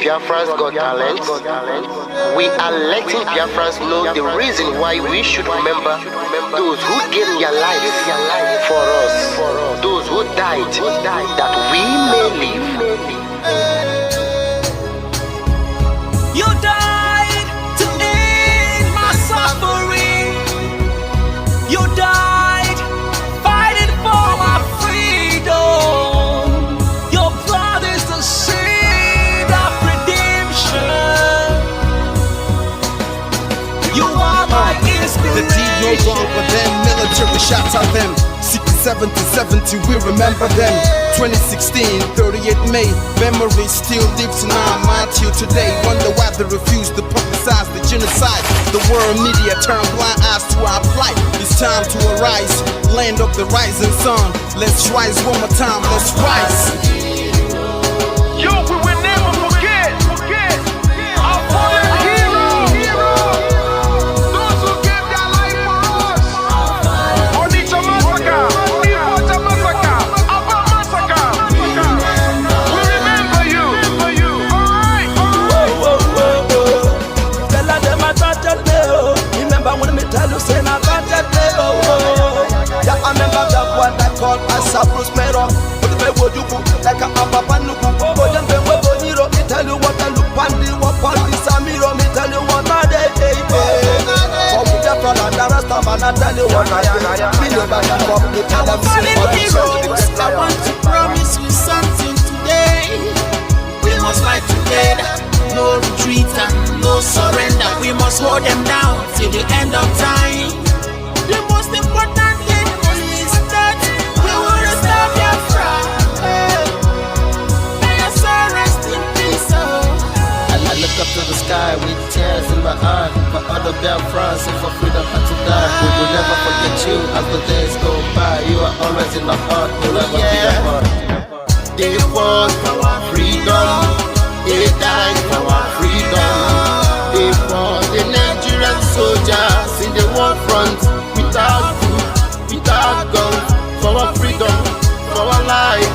Biafrans got talent. We are letting Biafrans know the reason why we should remember those who gave their lives for us, those who died that we may live. You died to end my suffering. You died fighting for my freedom. Your blood is the seed of redemption. You are my inspiration. The deed no longer them, military shots at them. 67 to 70, we remember them. 2016, 38 May, memory still lives in our mind till today. Wonder why they refuse to publicize the genocide. The world media turn blind eyes to our plight. It's time to arise, land of the rising sun. Let's rise one more time, let's rise. Yo, we will never forget our fallen heroes, those who gave their life for us. Onitsha massacre, Ipocha massacre, Aba massacre. We remember you. Alright. Tell them I got that day. Remember when me tell you say I got that day. Yeah, I remember that one that called us a Bruce Mero. Like a Abapanuku, but then when we're Boniro, me tell you what I look pandi, what pandi Samiro, me tell you what I did. For me, the brother, the rest of man, I tell you what I did. Me never give up, me tell them heroes, I want to promise you something today. We must fight together, no retreat and no surrender. We must hold them down till the end of time. The most important thing is that we will restore Biafra. I look up to the sky with tears in my eyes for other Biafrans and for freedom had to die. We will never forget you as the days go by. You are always in my heart, you'll never be apart. They fought for our freedom, they died for our freedom. They fought the Nigerian soldiers in the war front without food, without guns, for our freedom, for our life,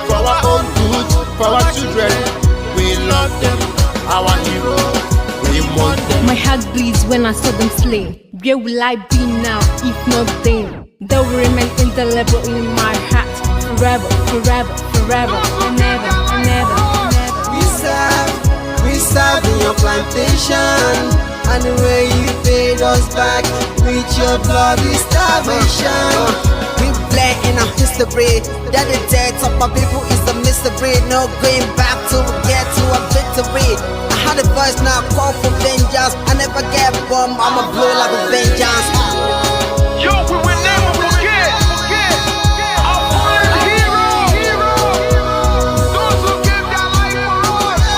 for our own good, for our children. We love them, our heroes, we want them. My heart bleeds when I saw them slain. Where will I be now if not then? They will remain indelible in my heart forever, forever, forever, and ever, and ever, and ever. We serve in your plantation, and the way you paid us back with your bloody starvation. We bled in our history, that the death of my people is a mystery. No going back to get to a victory. I had a voice now call for vengeance. I never get bombed, I'ma blow like a vengeance. Yo, we will never forget our fallen heroes, those who gave their life for us.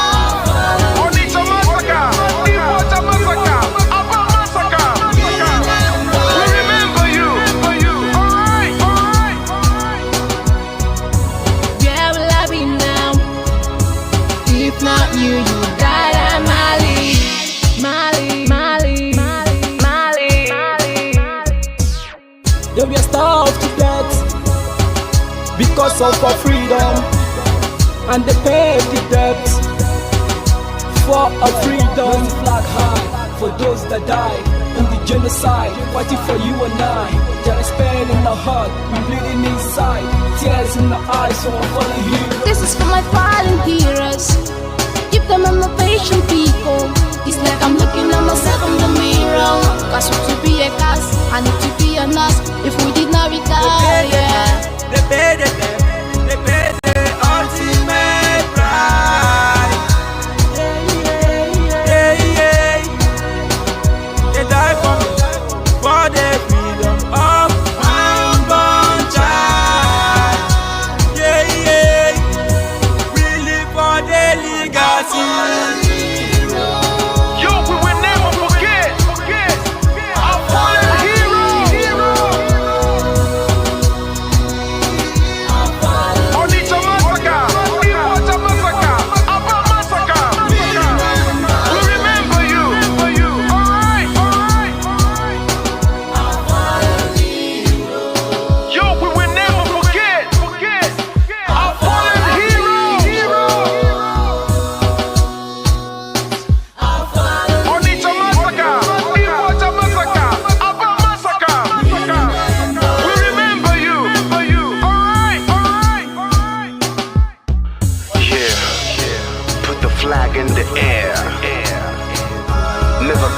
Onitsha massacre, Ipocha massacre, Aba massacre. We remember you. Alright. Where will I be now if not you? You died at Mali. They were starved to death because of our freedom, and they paid the debt for our freedom. Flag high for those that died in the genocide, fighting for you and I. There is pain in the heart, we bleeding inside, tears in the eyes, so I'm following you. This is for my fallen heroes. Give them a motivation, people. It's like I'm looking at myself in the mirror. Cause we to be a cast, I need to be a nurse. If we did not retire, They paid the ultimate price. They died for the freedom of unborn child. We live for the legacy.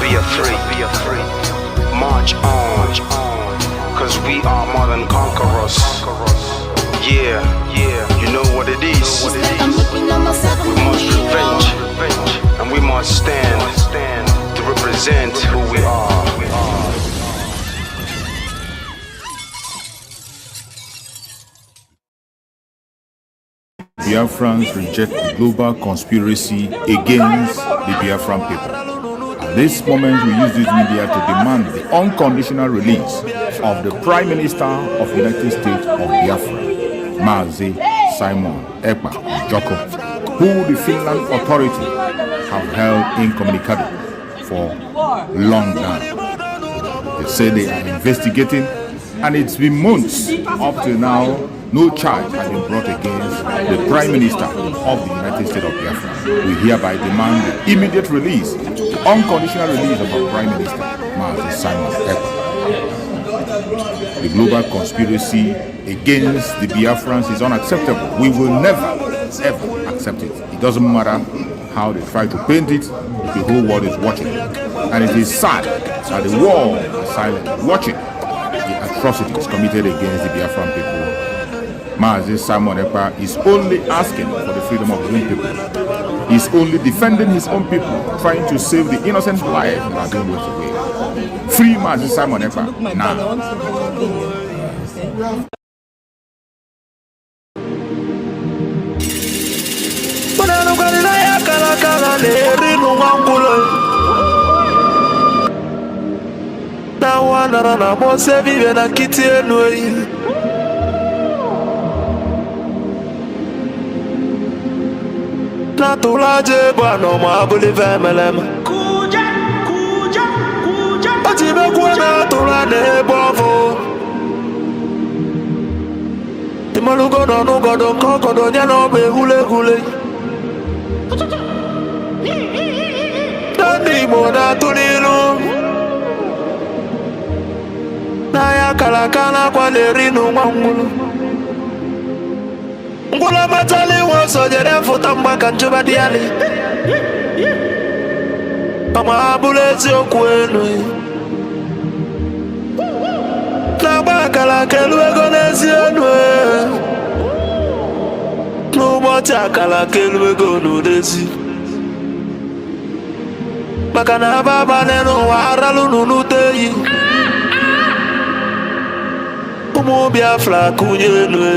be free. March on, cause we are more than conquerors. Yeah, you know what it is. We must revenge, and we must stand to represent who we are. Biafrans reject the global conspiracy against the Biafran people. At this moment, we use this media to demand the unconditional release of the Prime Minister of the United States of Biafra, Mazi Joko, who the Finland authority have held incommunicado for long now. They say they are investigating, and it's been months up to now. No charge has been brought against the Prime Minister of the United States of Biafra. We hereby demand the immediate release, the unconditional release of our Prime Minister, Mazi The global conspiracy against the Biafrans is unacceptable. We will never, ever accept it. It doesn't matter how they try to paint it, the whole world is watching. And it is sad that the world is silent, watching the atrocities committed against the Biafran people. Mazi is only asking for the freedom of his own people. He's only defending his own people, trying to save the innocent lives that are being wasted away. Free Mazi now. Natulaje bano mabuli vemelem. Kuja. Atibe kuna tulane bovo. Timalugo no godo koko do nyano be hule. Dani mona tulilu. Naya kalakala kwa lerinu mwangulu. Ngula matali woso jere futa mbaka njuba diali. Ama abulezi okwenu. Na baka la keluego nezi enwe. Nuboti akala keluego nudezi. Baka na baba nenu waralu nunuteyi. Umu Biafra kunyenwe.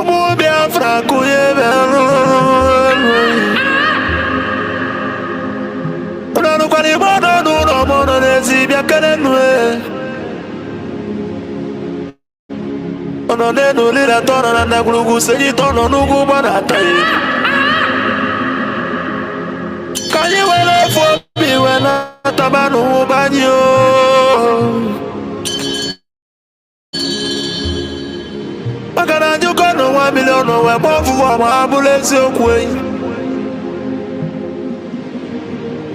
Umu Biafra kunyenwe. Unanu kwa ni mono nuno mono nezi biakenenwe. Ono nenu lila tono na nagulugu senyi tono nugu banataye. Kanyi wele fobi wena tabanu banyo. Makana njuko no 1 million we bofu wa mabulezi okwe.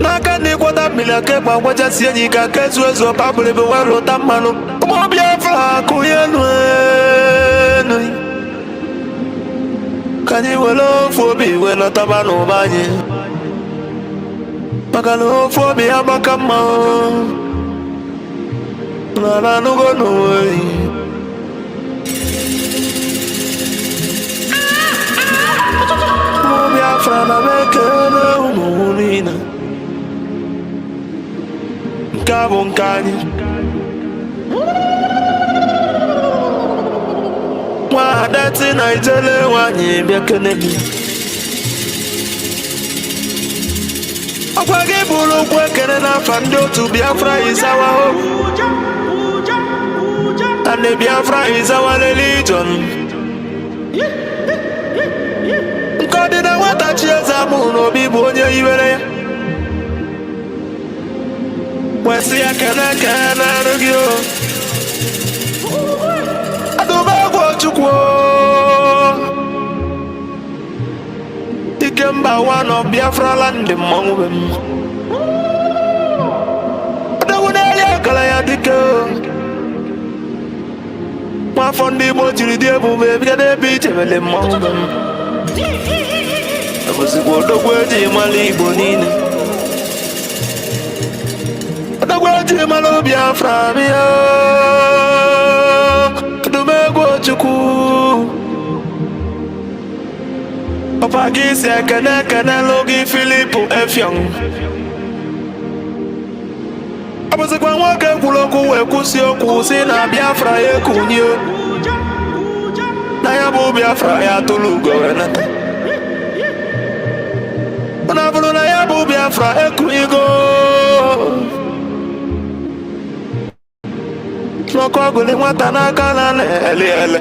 Naka ni kwata milake kwa wacha sienyi ka kezu ezo pabule be walo tamano. Mo Biafra kuyenwe. Kanyi wele fobi wena tabanu banyo. Makano fobi abakama. Na nugo no way. Mo Biafra na bekele umunina. Nkabo nkani. Mwa dati na ijele wanyi bekele mi. Akwage bulu kwekene na fando to Biafra is our hope. And the Biafra is our religion. Nkodi na wata chieza muno bibonye iwere. Wesi ya kene rugyo. Aduba kwa chukwo. Ikemba one of Biafra land the mountain. Adawunelia kala ya dike. Mafondi mo jiri die bube bigade biche mele mountain. Ozugbo odogwu eji mara Igbo niile. Odogwu eji mara Biafra bịa. Odumegwu Chukwu. Papa gị si ekene lụgị Philip Effiong. Abụzikwa nwoke kwuru okwu wee kwụsị okwu si na Biafra ya ekunye. Na ya bụ Biafra ya tụrụ ugo wee nata. Ọ bụrụ na ya bụ Biafra ekunyigo. N'ọkụ ọgụlị nwata n'aka na na-ele.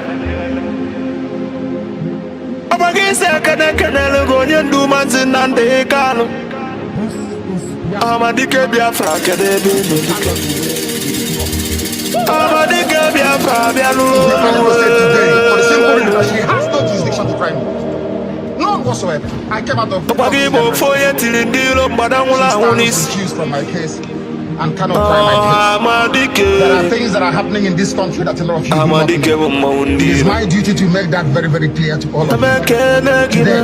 Ọba gị si ekene lụgị onye ndu Mazi Nnamdi Kanu. Amadike Biafra kedu ebe ebe Amadike Biafra bịanụrụ. She has no jurisdiction to try me. None whatsoever. I came out of Ọkwa gị bụ ofu onye tiri ndị ilo mgbada nwụrụ ahụ n'isi. from my case and cannot try my case. Amadike. There are things that are happening in this country that a lot of you do not Amadike bụ mmanwụ ndị It is ilo. my duty to make that very, very clear to all of you. Today.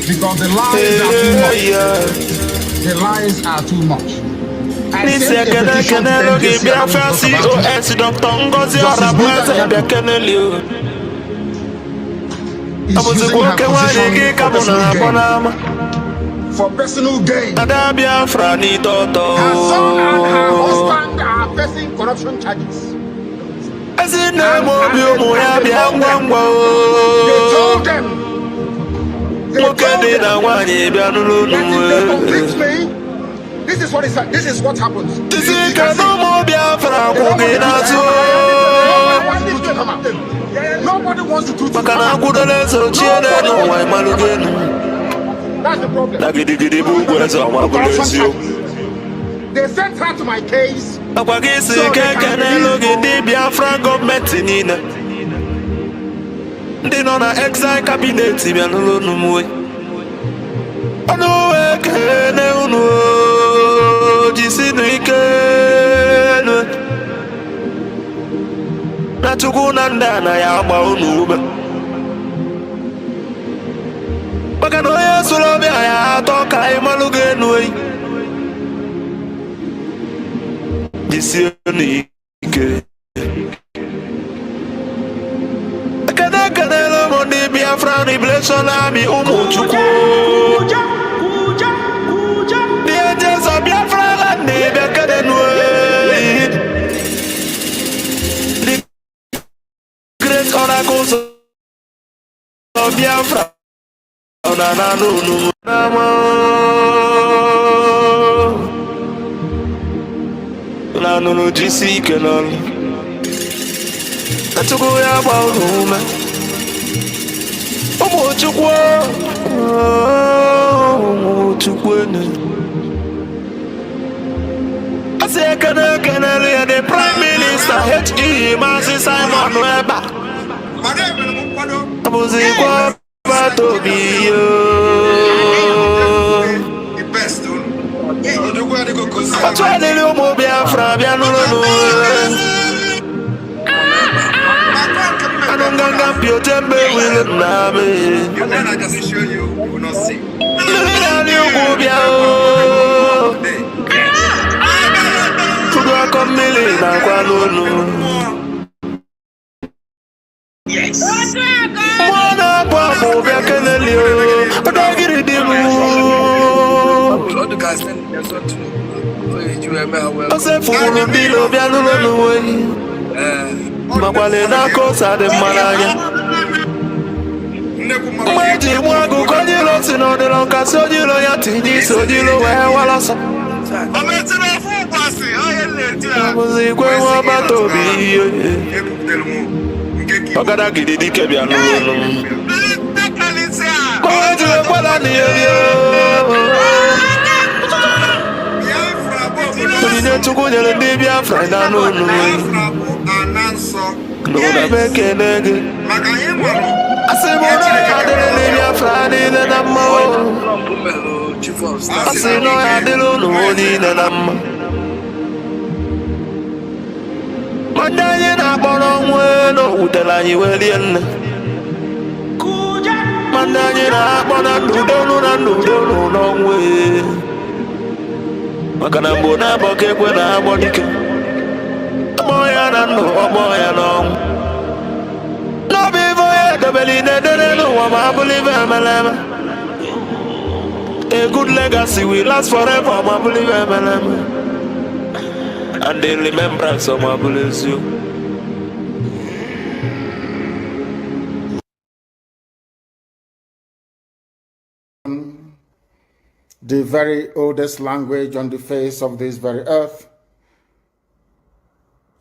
Because the lies are too much. The lies are too much. I sent a petition to the NJC Biafra COS Dr. Ngozi Orabweze Bekenelio. using her position for personal gain. Ada Biafra ni toto. Her son and her husband are facing corruption charges. They told them. They complete me. This is what is. This is what happens. Nobody wants to do this. That's the problem. They sent her to my case. So Biafran government ndị nọ na exile cabinet bịa n'ụlọ n'umwe. Ọnụ ekene unu jisinu ike na Chukwu na ndị ana ya agba unu ube. Maka na onye sụrụ ọbịa ya atọ ka anyị malụ ga-enu eyi. Jisienu ike. The Biafran Liberation Army Umuchukwu. The agents of Biafra and the great oracles of Biafra. No GC canon. That's a go about home. Chukwu I say can the Prime Minister H.E. Mazi Simon Webber. Abuzikwa batobi the best Atwalele omo Biafra bianulu. Anonganga piotembe will nabe. I just show you, you will not see. Yes. All the guys think there's what to do. I said for Makwale na kosa de malaya. Mweji mwagu konyilo sino de lonka sojilo ya tini sojilo walasa. Muzikwe wabatobi. Ogada gidi kebya no. Mweji wala ni Tune tukunyele ndi Biafra na no. No da beke nege. Asimona adele Biafra ni na namma. Asino adele no ni na namma. Mandanye na bono mwe no utela nyi welien. Mandanyina, Monanudonu, long way. Makanambona, Boke, when I want to. Moyana, no, Moyana. No, before the belly, no, I believe I'm a good legacy will last forever, I believe and the remembrance of my bless you. The very oldest language on the face of this very earth.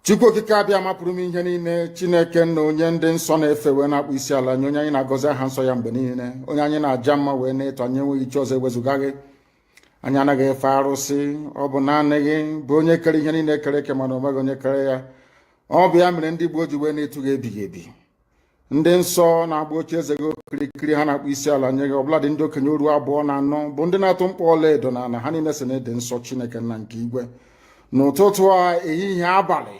Chukwu kikabia mapurumi ihe niile Chineke na onye ndị nsọ na-efe wee na-akpụ isi ala nye onye anyị na-agọzi aha nsọ ya mgbe niile onye anyị na-aja mma wee na-eto anyị enweghị iche ọzọ ewezuga gị anyị anaghị efe arụsị ọ bụ naanị gị bụ onye kere ihe niile kere eke mana omeghị onye kere ya ọ bụ ya mere ndị Igbo ji wee na-etu gị ebighị ebi ndị nsọ na-agba oche eze gị okirikiri ha na-akpụ isi ala nye gị ọbụla dị ndị okenye oru 2 na 4 bụ ndị na-atụ mkpọ ọla edo na ala ha niile si na-ede nsọ Chineke nna nke igwe n'ụtụtụ a ehihie abalị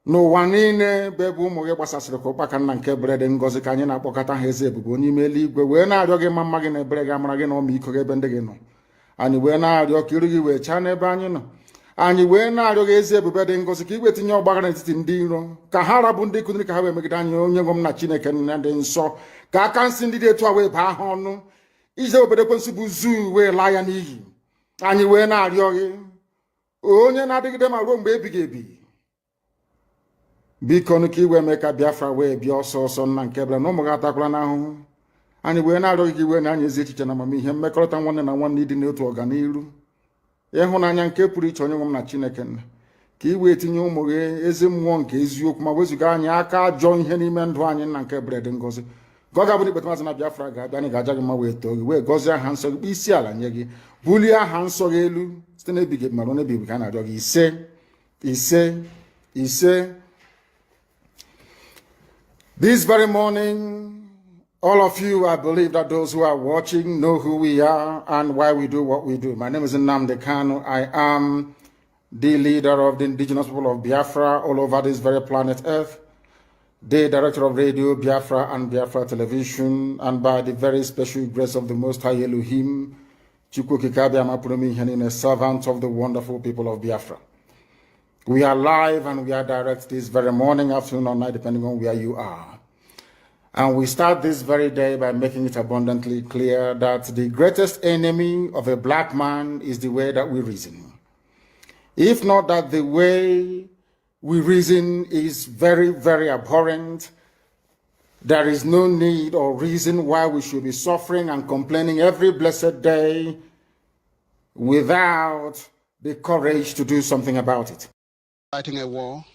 n'ụwa niile bụ ebe ụmụ gị gbasasịrị ka ụkpaka nna nke ebere dị ngọzi ka anyị na-akpọkọta ha eze ebube onye ime eluigwe wee na-arịọ gị mma gị na ebere gị amara gị na ọmịiko gị ebe ndị gị nọ anyị wee na-arịọ ka iru gị wee chaa n'ebe anyị nọ anyị wee na-arịọ gị eze ebube dị ngọzi ka igwe tinye ọgbaghara n'etiti ndị iro ka ha rabụ ndị kụziri ka ha wee megide anyị onye nwe m na Chineke nna dị nsọ ka aka nsị ndị dị etu a wee baa ha ọnụ ije obodo ekwensu bụ zuu wee laa ya n'iyi anyị wee na-arịọ gị onye na-adịgide ma ruo mgbe ebighị ebi biko ka iwe mee ka Biafra wee bịa ọsọ ọsọ nna nke ebere na ụmụ gị atakwala n'ahụhụ anyị wee na-arịọ gị iwe na anyị ezi echiche na amamihe mmekọrịta nwanne na nwanne ịdị n'otu ọganiru ịhụnanya nke pụrụ iche onye nwe m na Chineke nna ka iwe etinye ụmụ gị ezi mmụọ nke eziokwu ma wezuga anyị aka ajọ ihe n'ime ndụ anyị nna nke ebere dị ngọzi ka ọ ga-abụ n'ikpeta maazị na Biafra ga-abịa anyị ga-aja gị mma wee too gị wee gọzie aha nsọ gị isi ala nye gị bulie aha nsọ gị elu site n'ebighị ebi ma ruo n'ebighị ebi ka a na-arịọ gị ise. This very morning, all of you, I believe that those who are watching know who we are and why we do what we do. My name is Nnamdi Kanu. I am the leader of the indigenous people of Biafra all over this very planet Earth, the director of Radio Biafra and Biafra Television, and by the very special grace of the Most High Elohim, Chukwu Kikabia Mapurumi Henine, servant of the wonderful people of Biafra. We are live and we are direct this very morning, afternoon, or night, depending on where you are. And we start this very day by making it abundantly clear that the greatest enemy of a black man is the way that we reason. If not that the way we reason is very, very abhorrent, there is no need or reason why we should be suffering and complaining every blessed day without the courage to do something about it. Fighting a war,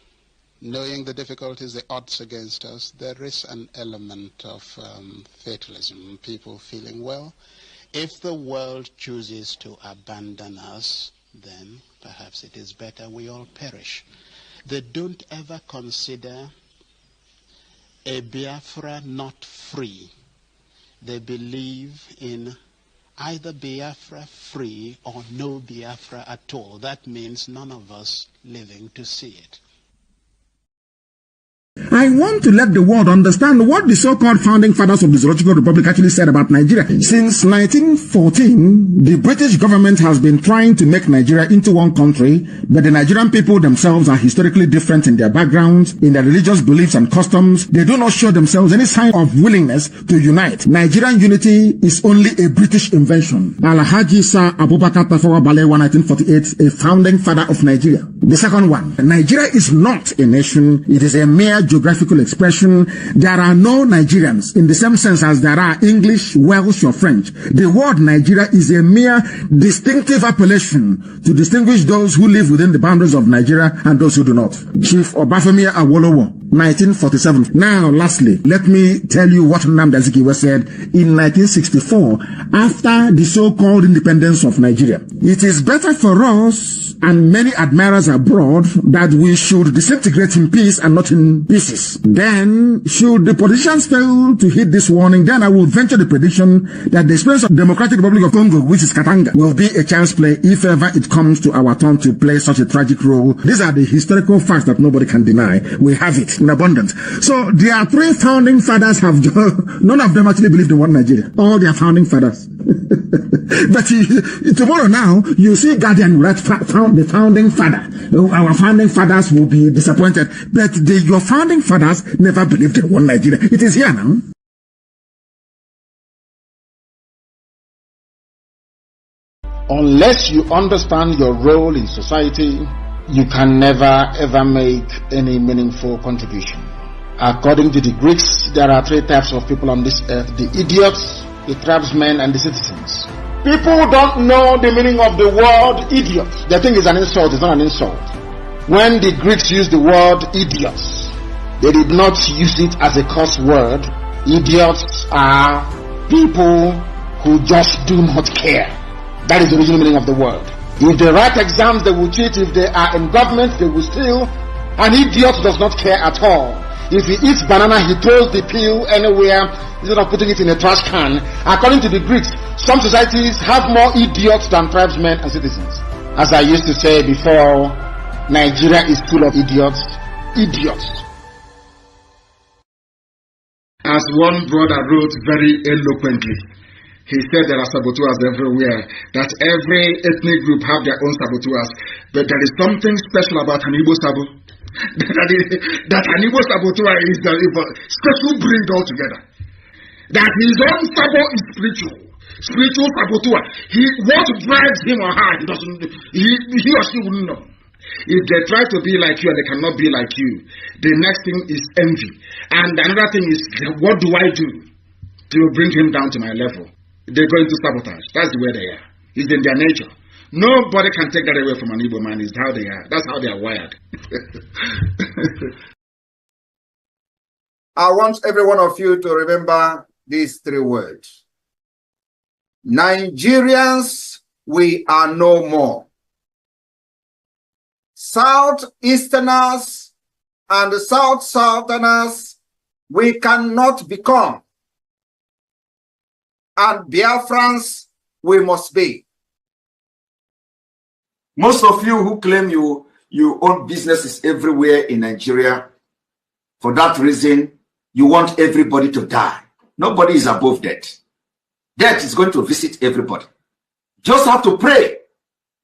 knowing the difficulties, the odds against us, there is an element of fatalism, people feeling, well, if the world chooses to abandon us, then perhaps it is better we all perish. They don't ever consider a Biafra not free. They believe in either Biafra free or no Biafra at all. That means none of us living to see it. I want to let the world understand what the so-called founding fathers of the Zoological Republic actually said about Nigeria. Since 1914, the British government has been trying to make Nigeria into one country, but the Nigerian people themselves are historically different in their backgrounds, in their religious beliefs and customs. They do not show themselves any sign of willingness to unite. Nigerian unity is only a British invention. Alhaji Sir Abubakar Tafawa Balewa, 1948, a founding father of Nigeria. The second one, Nigeria is not a nation. It is a mere geographical expression. There are no Nigerians in the same sense as there are English, Welsh, or French. The word Nigeria is a mere distinctive appellation to distinguish those who live within the boundaries of Nigeria and those who do not. Chief Obafemi Awolowo, 1947. Now, lastly, let me tell you what Nnamdi Azikiwe said in 1964 after the so-called independence of Nigeria. It is better for us and many admirers abroad that we should disintegrate in peace and not in pieces. Then, should the politicians fail to heed this warning, then I will venture the prediction that the experience of Democratic Republic of Congo, which is Katanga, will be a chance play if ever it comes to our turn to play such a tragic role. These are the historical facts that nobody can deny. We have it. in abundance. So their three founding fathers have, none of them actually believed in one Nigeria. All their founding fathers. But tomorrow now, you see Guardian, right, the founding father. Our founding fathers will be disappointed. But your founding fathers never believed in one Nigeria. It is here now. Unless you understand your role in society, you can never ever make any meaningful contribution. According to the Greeks, there are three types of people on this earth: the idiots, the tribesmen, and the citizens. People don't know the meaning of the word idiot. They think it's an insult. It's not an insult. When the Greeks used the word idiots, they did not use it as a curse word. Idiots are people who just do not care. That is the original meaning of the word. If they write exams, they will cheat. If they are in government, they will steal. An idiot does not care at all. If he eats banana, he throws the peel anywhere instead of putting it in a trash can. According to the Greeks, some societies have more idiots than tribesmen and citizens. As I used to say before, Nigeria is full of idiots. Idiots. As one brother wrote very eloquently, he said there are saboteurs everywhere, that every ethnic group have their own saboteurs, but there is something special about an Igbo sabo. that an Igbo saboteur is the special breed altogether. That his own sabo is spiritual saboteur. What drives him or her, he or she wouldn't know. If they try to be like you and they cannot be like you, the next thing is envy. And another thing is, what do I do to bring him down to my level? They're going to sabotage. That's the way they are. It's in their nature. Nobody can take that away from an Igbo man. It's how they are. That's how they are wired. I want every one of you to remember these three words. Nigerians, we are no more. Southeasterners and Southerners, we cannot become. And Biafrans, we must be. Most of you who claim you own businesses everywhere in Nigeria, for that reason, you want everybody to die. Nobody is above death. Death is going to visit everybody. Just have to pray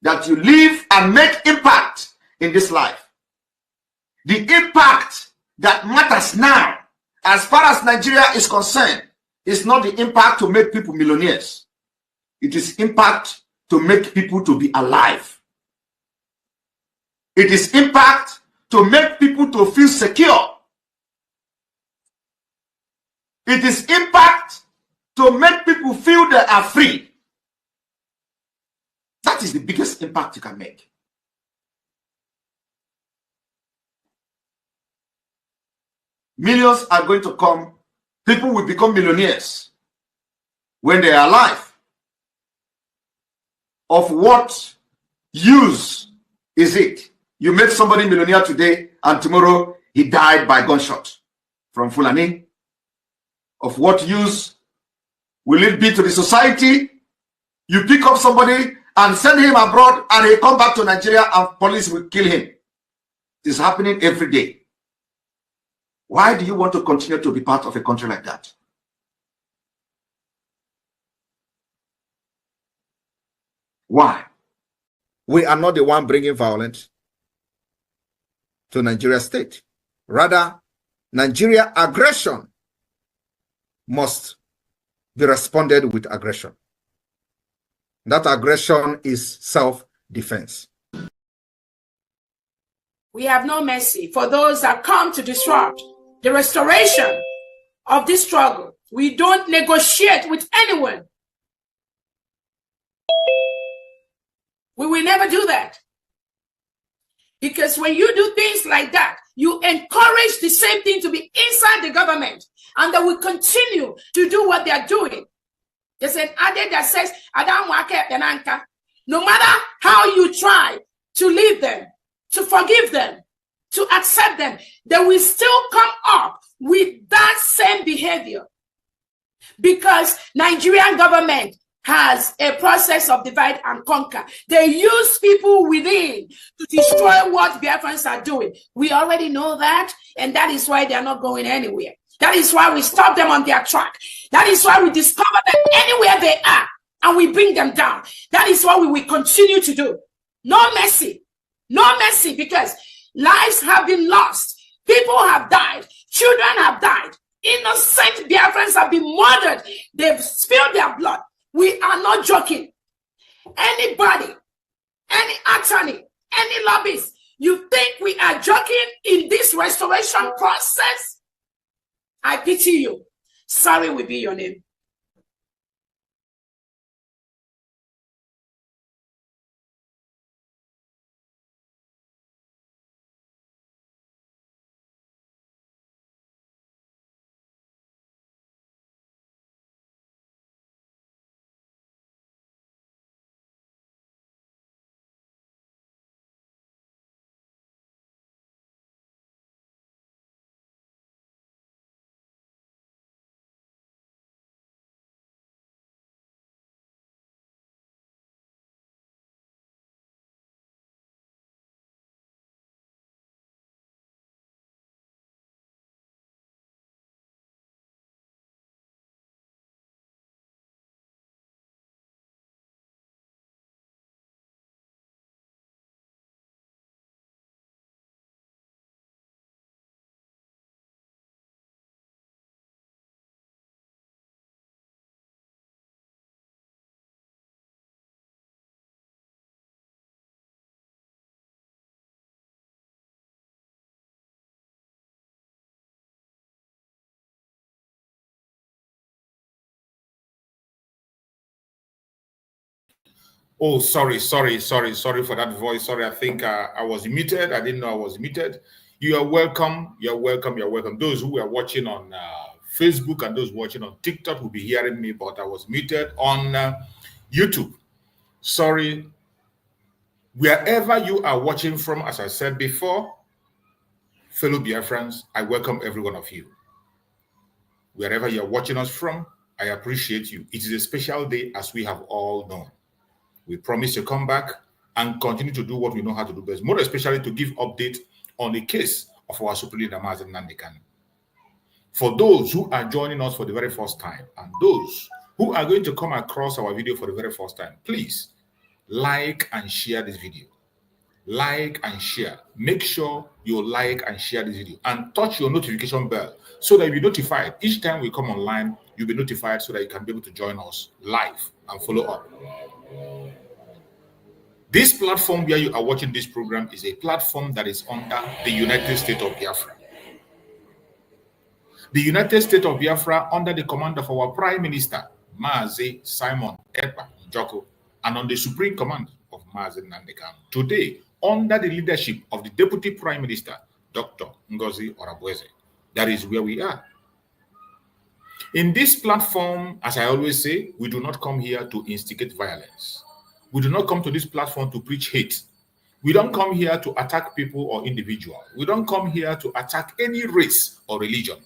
that you live and make impact in this life. The impact that matters now, as far as Nigeria is concerned, is not the impact to make people millionaires. It is impact to make people to be alive. It is impact to make people to feel secure. It is impact to make people feel they are free. That is the biggest impact you can make. Millions are going to come. People will become millionaires when they are alive. Of what use is it? You make somebody millionaire today and tomorrow he died by gunshot from Fulani. Of what use will it be to the society? You pick up somebody and send him abroad and he come back to Nigeria and police will kill him. It is happening every day. Why do you want to continue to be part of a country like that? Why? We are not the one bringing violence to Nigeria state. Rather, Nigeria aggression must be responded with aggression. That aggression is self-defense. We have no mercy for those that come to disrupt the restoration of this struggle. We don't negotiate with anyone. We will never do that. Because when you do things like that, you encourage the same thing to be inside the government, and they will continue to do what they are doing. There's an adage that says, no matter how you try to leave them, to forgive them, to accept them, they will still come up with that same behavior. Because Nigerian government has a process of divide and conquer. They use people within to destroy what Biafrans are doing. We already know that, and that is why they are not going anywhere. That is why we stop them on their track. That is why we discover them anywhere they are, and we bring them down. That is what we will continue to do. No mercy. No mercy, because lives have been lost. People have died. Children have died. Innocent Biafrans have been murdered. They've spilled their blood. We are not joking. Anybody, any attorney, any lobbyist, you think we are joking in this restoration process? I pity you. Sorry will be your name. Oh, sorry for that voice. Sorry, I think I was muted. I didn't know I was muted. You are welcome. You're welcome. You're welcome. Those who are watching on Facebook and those watching on TikTok will be hearing me, but I was muted on YouTube. Sorry. Wherever you are watching from, as I said before, fellow Biafrans, I welcome every one of you. Wherever you're watching us from, I appreciate you. It is a special day, as we have all known. We promise to come back and continue to do what we know how to do best, more especially to give update on the case of our Supreme Leader Mazi Nnamdi Kanu. For those who are joining us for the very first time and those who are going to come across our video for the very first time, please like and share this video. Like and share. Make sure you like and share this video and touch your notification bell so that you'll be notified. Each time we come online, you'll be notified so that you can be able to join us live and follow up. This platform where you are watching this program is a platform that is under the United States of Biafra. The United States of Biafra under the command of our Prime Minister, Mazi Simon Ekpa Njoko, and on the Supreme Command of Mazi Nnamdi Kanu. Today, under the leadership of the Deputy Prime Minister, Dr. Ngozi Orabueze. That is where we are. In this platform, as I always say, we do not come here to instigate violence. We do not come to this platform to preach hate. We don't come here to attack people or individuals. We don't come here to attack any race or religion.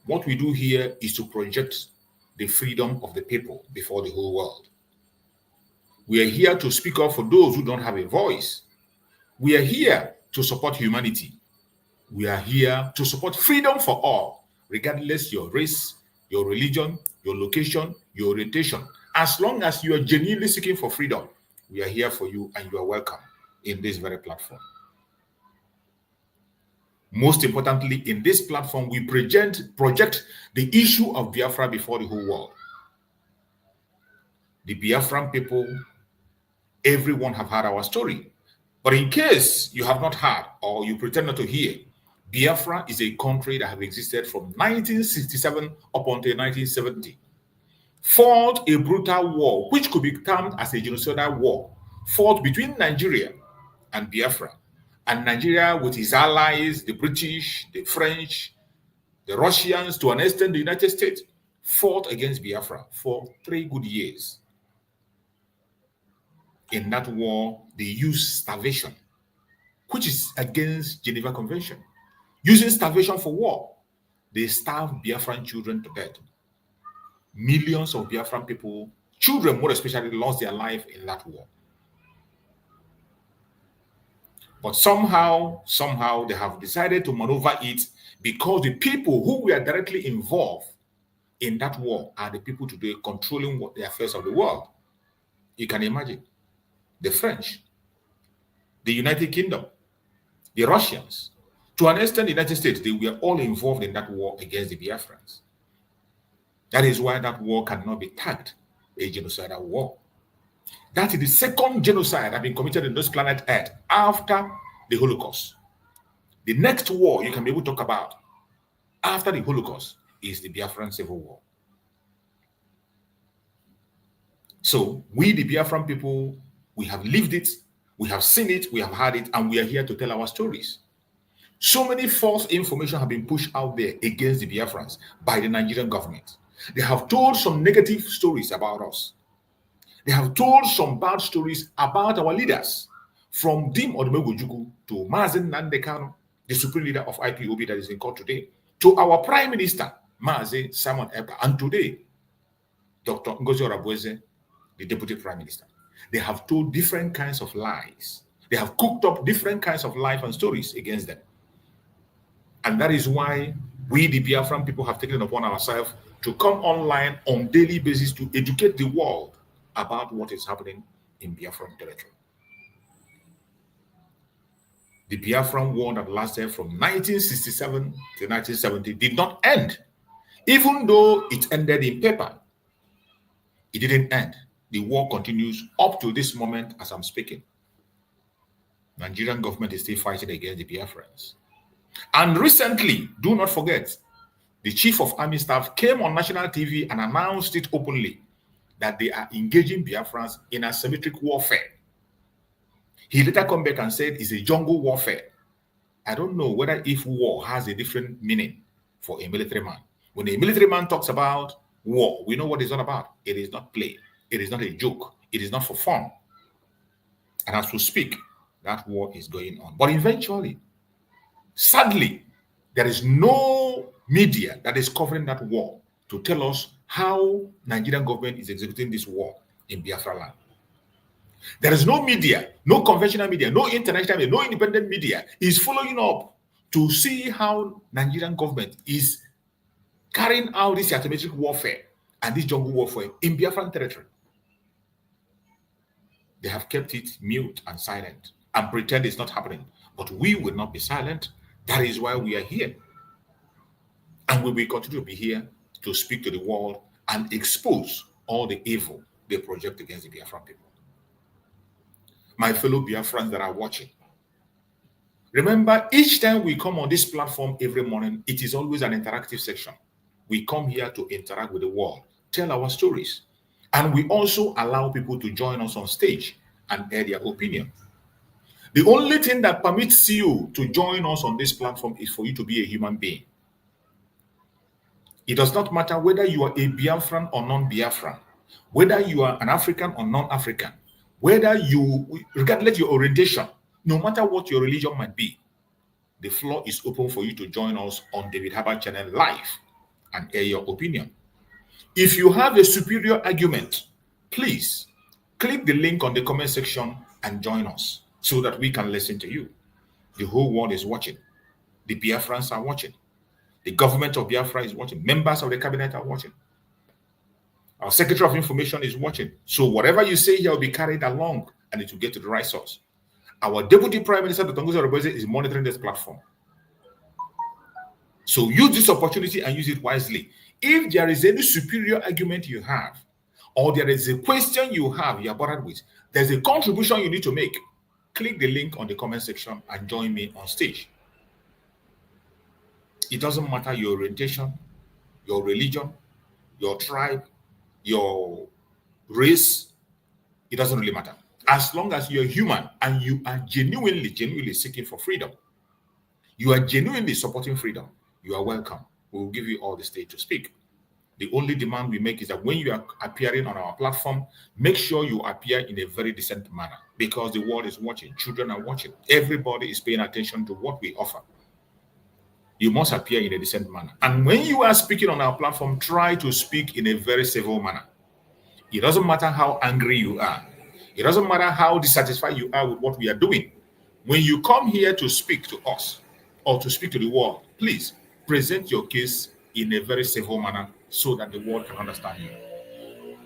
What we do here is to project the freedom of the people before the whole world. We are here to speak up for those who don't have a voice. We are here to support humanity. We are here to support freedom for all, regardless your race, your religion, your location, your orientation. As long as you are genuinely seeking for freedom, we are here for you and you are welcome in this very platform. Most importantly, in this platform, we project the issue of Biafra before the whole world. The Biafran people, everyone have heard our story. But in case you have not heard or you pretend not to hear, Biafra is a country that has existed from 1967 up until 1970. Fought a brutal war, which could be termed as a genocidal war, fought between Nigeria and Biafra. And Nigeria with its allies, the British, the French, the Russians, to an extent the United States, fought against Biafra for 3 good years. In that war, they used starvation, which is against Geneva Convention. Using starvation for war, they starved Biafran children to death. Millions of Biafran people Children, more especially, lost their life in that war. But somehow, they have decided to maneuver it because the people who were directly involved in that war are the people today controlling the affairs of the world. You can imagine. The French, the United Kingdom, the Russians, to an extent the United States, they were all involved in that war against the Biafrans. That is why that war cannot be tagged a genocidal war. That is the second genocide that has been committed on this planet Earth after the Holocaust. The next war you can be able to talk about after the Holocaust is the Biafran Civil War. So we, the Biafran people, we have lived it, we have seen it, we have had it, and we are here to tell our stories. So many false information have been pushed out there against the Biafrans by the Nigerian government. They have told some negative stories about us. They have told some bad stories about our leaders, from Dim Odumegwu to Mazi Nnamdi Kanu, the supreme leader of IPOB that is in court today, to our Prime Minister, Mazi Simon Ekpa, and today, Dr. Ngozi Orabueze, the Deputy Prime Minister. They have told different kinds of lies. They have cooked up different kinds of lies and stories against them. And that is why we, the Biafran people, have taken it upon ourselves to come online on a daily basis to educate the world about what is happening in Biafran territory. The Biafran war that lasted from 1967 to 1970 did not end. Even though it ended in paper, it didn't end. The war continues up to this moment as I'm speaking. Nigerian government is still fighting against the Biafrans. And recently, do not forget, the Chief of Army Staff came on national TV and announced it openly that they are engaging Biafrans in asymmetric warfare. He later come back and said it's a jungle warfare. I don't know whether if war has a different meaning for a military man. When a military man talks about war, we know what it's all about. It is not play. It is not a joke. It is not for fun. And as we speak, that war is going on. But eventually, sadly, there is no media that is covering that war to tell us how Nigerian government is executing this war in Biafra land. There is no media, no conventional media, no international media, no independent media is following up to see how Nigerian government is carrying out this asymmetric warfare and this jungle warfare in Biafran territory. They have kept it mute and silent and pretend it's not happening. But we will not be silent. That is why we are here. And we will continue to be here to speak to the world and expose all the evil they project against the Biafran people. My fellow Biafrans that are watching, remember, each time we come on this platform every morning, it is always an interactive section. We come here to interact with the world, tell our stories, and we also allow people to join us on stage and air their opinion. The only thing that permits you to join us on this platform is for you to be a human being. It does not matter whether you are a Biafran or non-Biafran, whether you are an African or non-African, whether you, regardless of your orientation, no matter what your religion might be, the floor is open for you to join us on David Herbert channel live and air your opinion. If you have a superior argument, please click the link on the comment section and join us so that we can listen to you. The whole world is watching. The Biafrans are watching. The government of Biafra is watching. Members of the cabinet are watching. Our Secretary of Information is watching. So whatever you say here will be carried along and it will get to the right source. Our Deputy Prime Minister, Dr. Ngozi Orabueze, is monitoring this platform. So use this opportunity and use it wisely. If there is any superior argument you have, or there is a question you have you're bothered with, there's a contribution you need to make, click the link on the comment section and join me on stage. It doesn't matter your orientation, your religion, your tribe, your race, it doesn't really matter. As long as you're human and you are genuinely seeking for freedom, you are genuinely supporting freedom, you are welcome. We will give you all the stage to speak. The only demand we make is that when you are appearing on our platform, make sure you appear in a very decent manner because the world is watching, children are watching, everybody is paying attention to what we offer. You must appear in a decent manner. And when you are speaking on our platform, try to speak in a very civil manner. It doesn't matter how angry you are. It doesn't matter how dissatisfied you are with what we are doing. When you come here to speak to us or to speak to the world, please present your case in a very civil manner so that the world can understand you.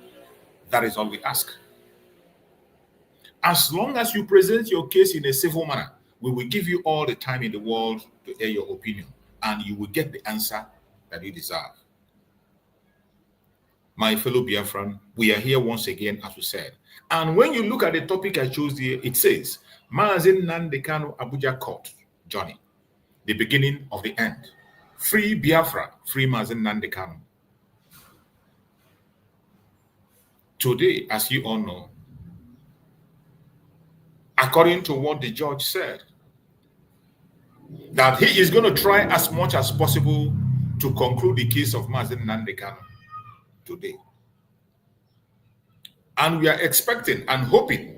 That is all we ask. As long as you present your case in a civil manner, we will give you all the time in the world to air your opinion, and you will get the answer that you deserve. My fellow Biafran, we are here once again, as we said. And when you look at the topic I chose here, it says, Mazi Nnamdi Kanu Abuja Court Journey, the beginning of the end. Free Biafra, free Mazi Nnamdi Kanu. Today, as you all know, according to what the judge said, that he is going to try as much as possible to conclude the case of Mazi Nnamdi Kanu today. And we are expecting and hoping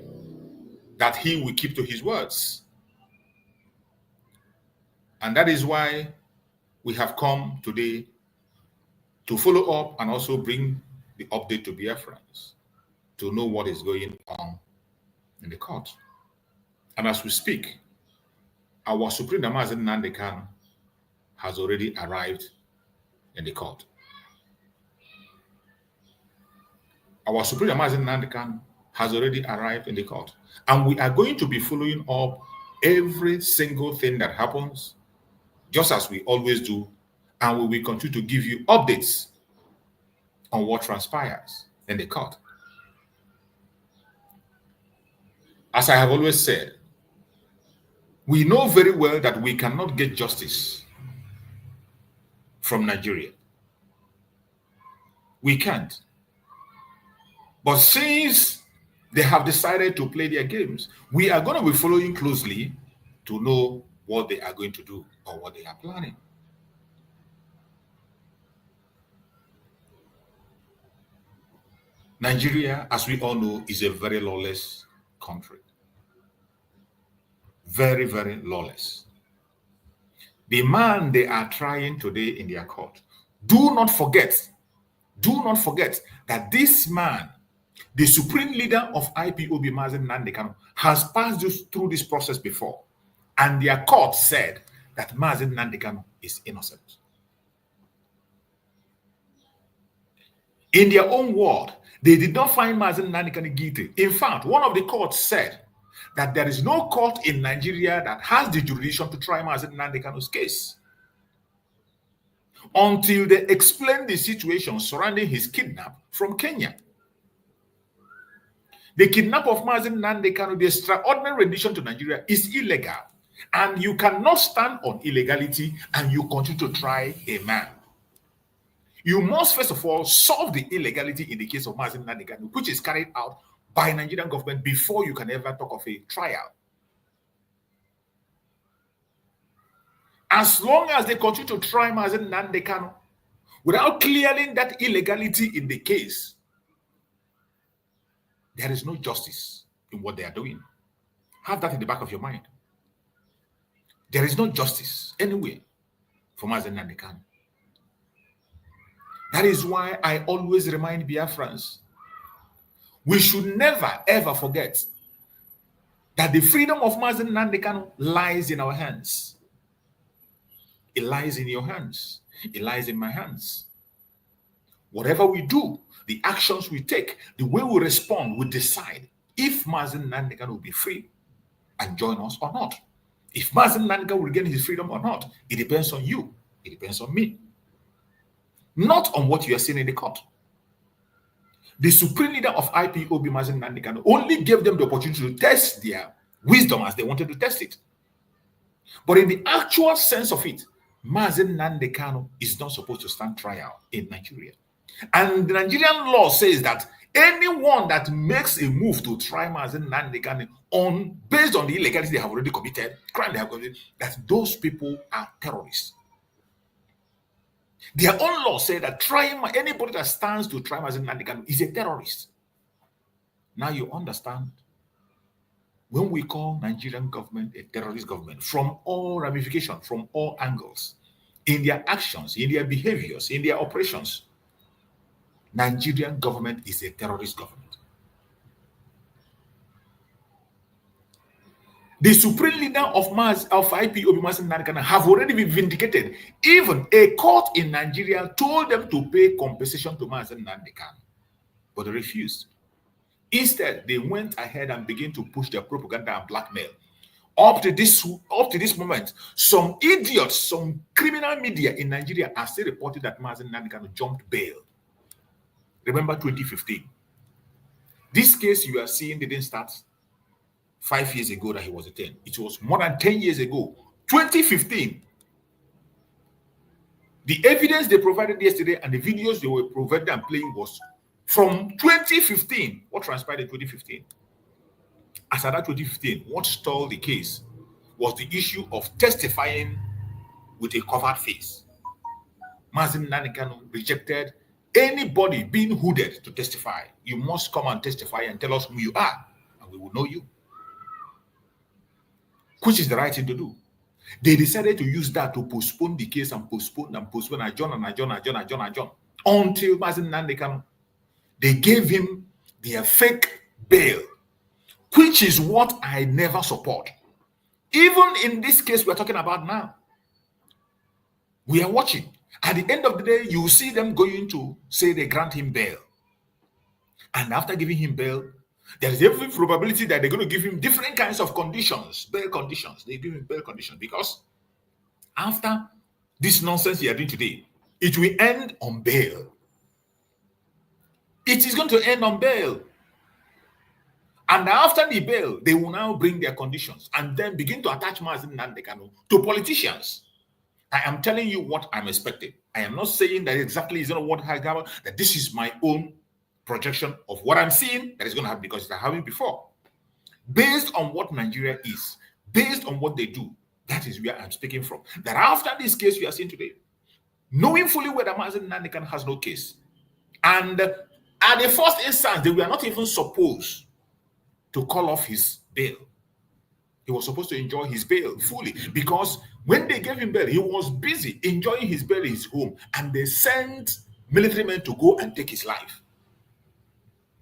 that he will keep to his words. And that is why we have come today to follow up and also bring the update to Biafrans to know what is going on in the court. And as we speak, our Supreme Mazi Nnamdi Kanu has already arrived in the court. Our Supreme Mazi Nnamdi Kanu has already arrived in the court. And we are going to be following up every single thing that happens, just as we always do, and we will continue to give you updates on what transpires in the court. As I have always said, we know very well that we cannot get justice from Nigeria. We can't. But since they have decided to play their games, we are going to be following closely to know what they are going to do or what they are planning. Nigeria, as we all know, is a very lawless country. Very, very lawless. The man they are trying today in their court, do not forget that this man, the supreme leader of IPOB, Mazi Nnamdi Kanu, has passed through this process before. And their court said that Mazi Nnamdi Kanu is innocent. In their own word, they did not find Mazi Nnamdi Kanu guilty. In fact, one of the courts said that there is no court in Nigeria that has the jurisdiction to try Mazi Nnamdi Kanu's case until they explain the situation surrounding his kidnap from Kenya. The kidnap of Mazi Nnamdi Kanu, the extraordinary rendition to Nigeria, is illegal. And you cannot stand on illegality and you continue to try a man. You must first of all solve the illegality in the case of Mazi Nnamdi Kanu, which is carried out by Nigerian government before you can ever talk of a trial. As long as they continue to try Mazi Nnamdi Kanu without clearing that illegality in the case, there is no justice in what they are doing. Have that in the back of your mind. There is no justice anywhere for Mazi Nnamdi Kanu. That is why I always remind Biafrans, we should never ever forget that the freedom of Mazi Nnamdi Kanu lies in our hands. It lies in your hands. It lies in my hands. Whatever we do, the actions we take, the way we respond, we decide if Mazi Nnamdi Kanu will be free and join us or not. If Mazi Nnamdi Kanu will regain his freedom or not, it depends on you. It depends on me. Not on what you are seeing in the court. The supreme leader of IPOB, Mazi Nnamdi Kanu, only gave them the opportunity to test their wisdom as they wanted to test it. But in the actual sense of it, Mazi Nnamdi Kanu is not supposed to stand trial in Nigeria. And the Nigerian law says that anyone that makes a move to try Mazi Nnamdi Kanu based on the illegality they have already committed, crime they have committed, that those people are terrorists. Their own law says that trying anybody that stands to try Mazi Nnamdi Kanu is a terrorist. Now you understand, when we call Nigerian government a terrorist government, from all ramifications, from all angles, in their actions, in their behaviors, in their operations, Nigerian government is a terrorist government. The supreme leader of IPOB, Mazi Nnamdi Kanu, have already been vindicated. Even a court in Nigeria told them to pay compensation to Mazi Nnamdi Kanu, but they refused. Instead, they went ahead and began to push their propaganda and blackmail. Up to this moment, some idiots, some criminal media in Nigeria are still reporting that Mazi Nnamdi Kanu jumped bail. Remember 2015. This case you are seeing didn't start 5 years ago that he was detained. It was more than 10 years ago, 2015. The evidence they provided yesterday and the videos they were provided and playing was from 2015. What transpired in 2015? As at that 2015, what stalled the case was the issue of testifying with a covered face. Mazi Nnamdi Kanu rejected anybody being hooded to testify. You must come and testify and tell us who you are, and we will know you. Which is the right thing to do. They decided to use that to postpone the case and postpone, adjourn, until Mazi Nnamdi Kanu. They gave him their fake bail, which is what I never support. Even in this case we're talking about now, we are watching. At the end of the day, you will see them going to say they grant him bail. And after giving him bail, there is every probability that they're going to give him different kinds of conditions, bail conditions. They give him bail conditions because after this nonsense you are doing today, it will end on bail. It is going to end on bail. And after the bail, they will now bring their conditions and then begin to attach Mazi Nnamdi Kanu to politicians. I am telling you what I'm expecting. I am not saying that exactly is not what has happened, that this is my own projection of what I'm seeing that is going to happen because it happened before. Based on what Nigeria is, based on what they do, that is where I'm speaking from. That after this case we are seeing today, knowing fully whether Mazi Nnamdi Kanu has no case, and at the first instance, they were not even supposed to call off his bail. He was supposed to enjoy his bail fully because when they gave him bail, he was busy enjoying his bail in his home, and they sent military men to go and take his life.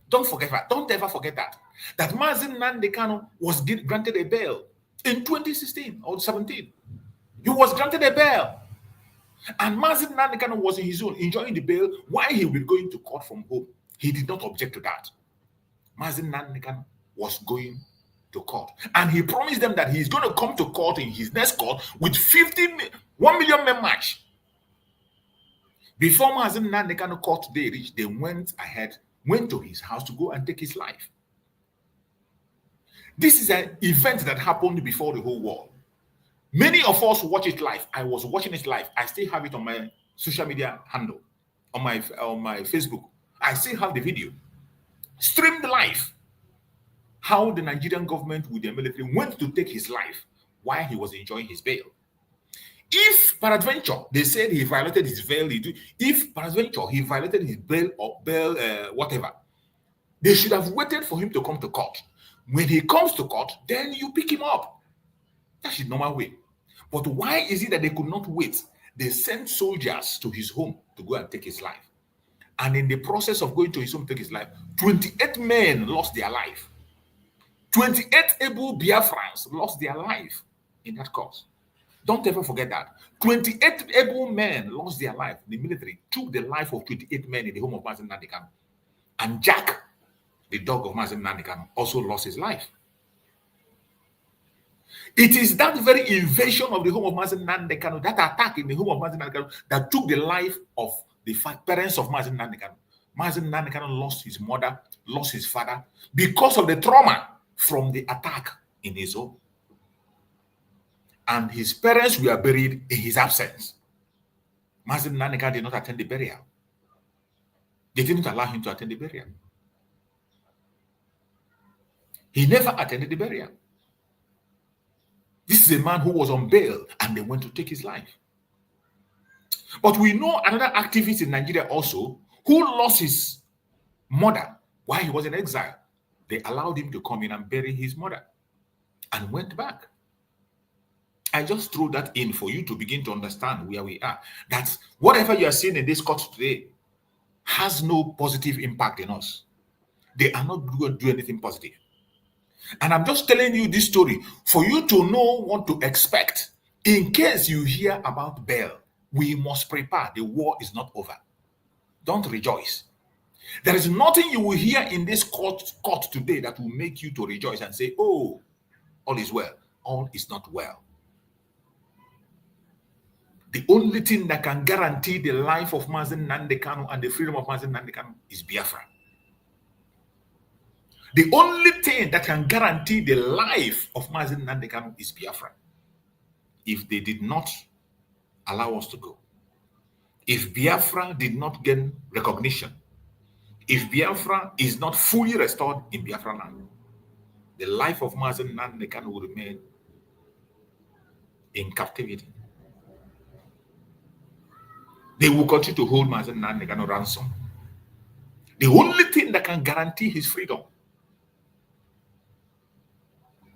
Don't forget that. Don't ever forget that. That Mazi Nnamdi Kanu was granted a bail in 2016 or 17. He was granted a bail. And Mazi Nnamdi Kanu was in his own, enjoying the bail while he was going to court from home. He did not object to that. Mazi Nnamdi Kanu was going to court. And he promised them that he's going to come to court in his next court with 1 million men march. Before Mazi Nnamdi Kanu court day reached, they went to his house to go and take his life. This is an event that happened before the whole world. Many of us watch it live. I was watching it live. I still have it on my social media handle, on my Facebook. I still have the video. Streamed live. How the Nigerian government with their military went to take his life while he was enjoying his bail. If peradventure they said he violated his bail, if peradventure he violated his bail or whatever, they should have waited for him to come to court. When he comes to court, then you pick him up. That's the normal way. But why is it that they could not wait? They sent soldiers to his home to go and take his life. And in the process of going to his home to take his life, 28 men lost their life. 28 able Biafrans lost their life in that cause. Don't ever forget that. 28 able men lost their life. The military took the life of 28 men in the home of Mazi Nnamdi Kanu. And Jack, the dog of Mazi Nnamdi Kanu, also lost his life. It is that very invasion of the home of Mazi Nnamdi Kanu, that attack in the home of Mazi Nnamdi Kanu, that took the life of the parents of Mazi Nnamdi Kanu. Mazi Nnamdi Kanu lost his mother, lost his father, because of the trauma from the attack in his home. And his parents were buried in his absence. Mazi Nnamdi Kanu did not attend the burial. They didn't allow him to attend the burial. He never attended the burial. This is a man who was on bail and they went to take his life. But we know another activist in Nigeria also who lost his mother while he was in exile. They allowed him to come in and bury his mother and went back. I just threw that in for you to begin to understand where we are. That's whatever you are seeing in this court today. has no positive impact in us. They are not going to do anything positive. And I'm just telling you this story for you to know what to expect. In case you hear about Baal, we must prepare. The war is not over. Don't rejoice. There is nothing you will hear in this court today that will make you to rejoice and say, oh, all is well. All is not well. The only thing that can guarantee the life of Mazi Nnamdi Kanu and the freedom of Mazi Nnamdi Kanu is Biafra. The only thing that can guarantee the life of Mazi Nnamdi Kanu is Biafra. If they did not allow us to go, if Biafra did not gain recognition, if Biafra is not fully restored in Biafra land, the life of Mazi Nnamdi Kanu will remain in captivity. They will continue to hold Mazi Nnamdi Kanu ransom. The only thing that can guarantee his freedom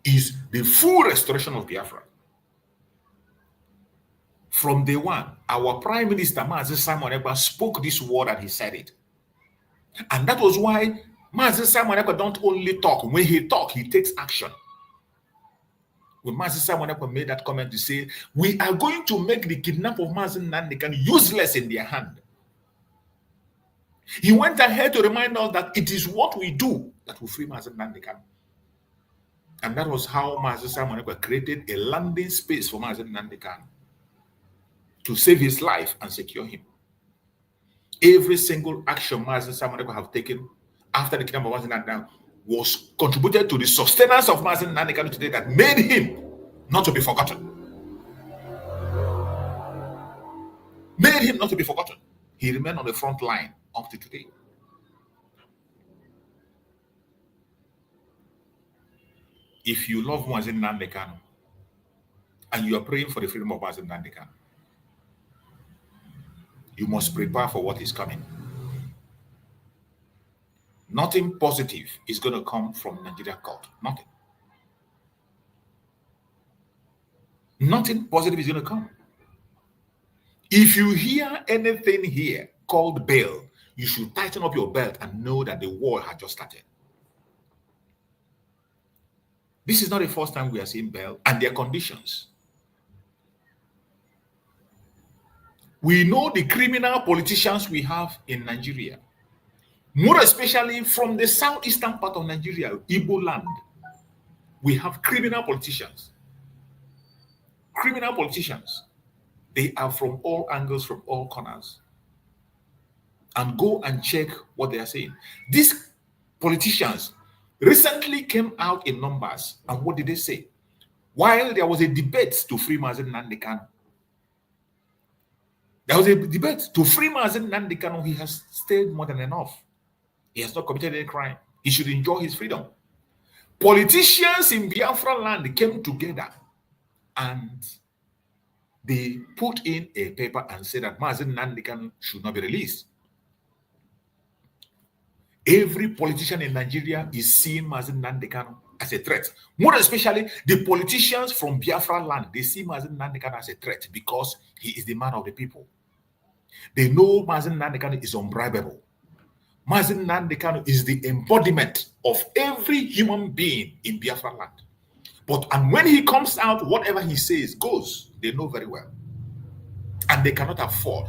is the full restoration of Biafra. From day one, our Prime Minister Mazi Simon Ekpa spoke this word and he said it. And that was why Mazi Simon Ekpa don't only talk. When he talks, he takes action. When Mazi Simon Ekpa made that comment to say, we are going to make the kidnap of Mazi Nnamdi Kanu useless in their hand. He went ahead to remind us that it is what we do that will free Mazi Nnamdi Kanu. And that was how Mazi Simon Ekpa created a landing space for Mazi Nnamdi Kanu to save his life and secure him. Every single action Mazi Simon Ekpa have taken after the kingdom of Mazi Nnamdi Kanu was contributed to the sustenance of Mazi Nnamdi Kanu today that made him not to be forgotten. Made him not to be forgotten. He remained on the front line up to today. If you love Mazi Nnamdi Kanu and you are praying for the freedom of Mazi Nnamdi Kanu, you must prepare for what is coming. Nothing positive is going to come from Nigeria court. Nothing. Nothing positive is going to come. If you hear anything here called bail, you should tighten up your belt and know that the war has just started. This is not the first time we are seeing bail and their conditions. We know the criminal politicians we have in Nigeria, more especially from the southeastern part of Nigeria, Igbo land. We have criminal politicians. Criminal politicians. They are from all angles, from all corners. And go and check what they are saying. These politicians recently came out in numbers. And what did they say? While there was a debate to free Mazi Nnamdi Kanu, there was a debate to free Mazi Nnamdi Kanu. He has stayed more than enough. He has not committed any crime. He should enjoy his freedom. Politicians in Biafra land came together and they put in a paper and said that Mazi Nnamdi Kanu should not be released. Every politician in Nigeria is seeing Mazi Nnamdi Kanu as a threat. More especially the politicians from Biafra land, they see Mazi Nnamdi Kanu as a threat because he is the man of the people. They know Mazi Nnamdi Kanu is unbribable. Mazi Nnamdi Kanu is the embodiment of every human being in Biafra land. And when he comes out, whatever he says goes. They know very well. And they cannot afford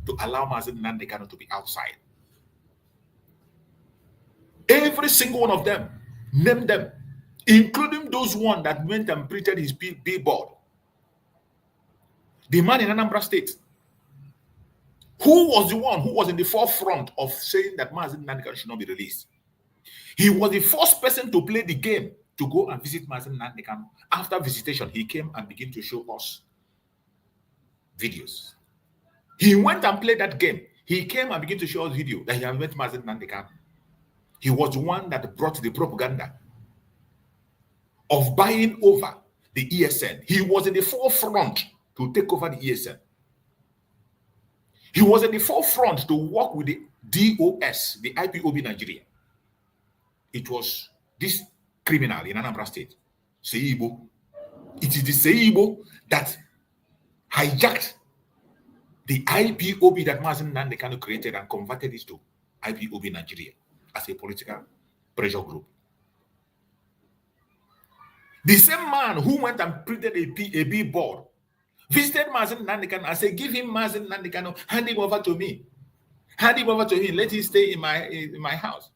to allow Mazi Nnamdi Kanu to be outside. Every single one of them, name them, including those one that went and printed his billboard. The man in Anambra State, who was the one who was in the forefront of saying that Mazi Nnamdi Kanu should not be released. He was the first person to play the game to go and visit Mazi Nnamdi Kanu. After visitation, he came and began to show us videos. He went and played that game. He came and began to show us video that he had met Mazi Nnamdi Kanu. He was the one that brought the propaganda of buying over the ESN. He was in the forefront to take over the ESN. He was in the forefront to work with the DOS, the IPOB Nigeria. It was this criminal in Anambra State, Seibo. It is the Seibo that hijacked The IPOB that Mazi Nnamdi Kanu created and converted it to IPOB Nigeria as a political pressure group. The same man who went and printed a billboard visited Mazi Nnamdi Kanu and said, give him Mazi Nnamdi Kanu, hand him over to me. Hand him over to him, let him stay in my house.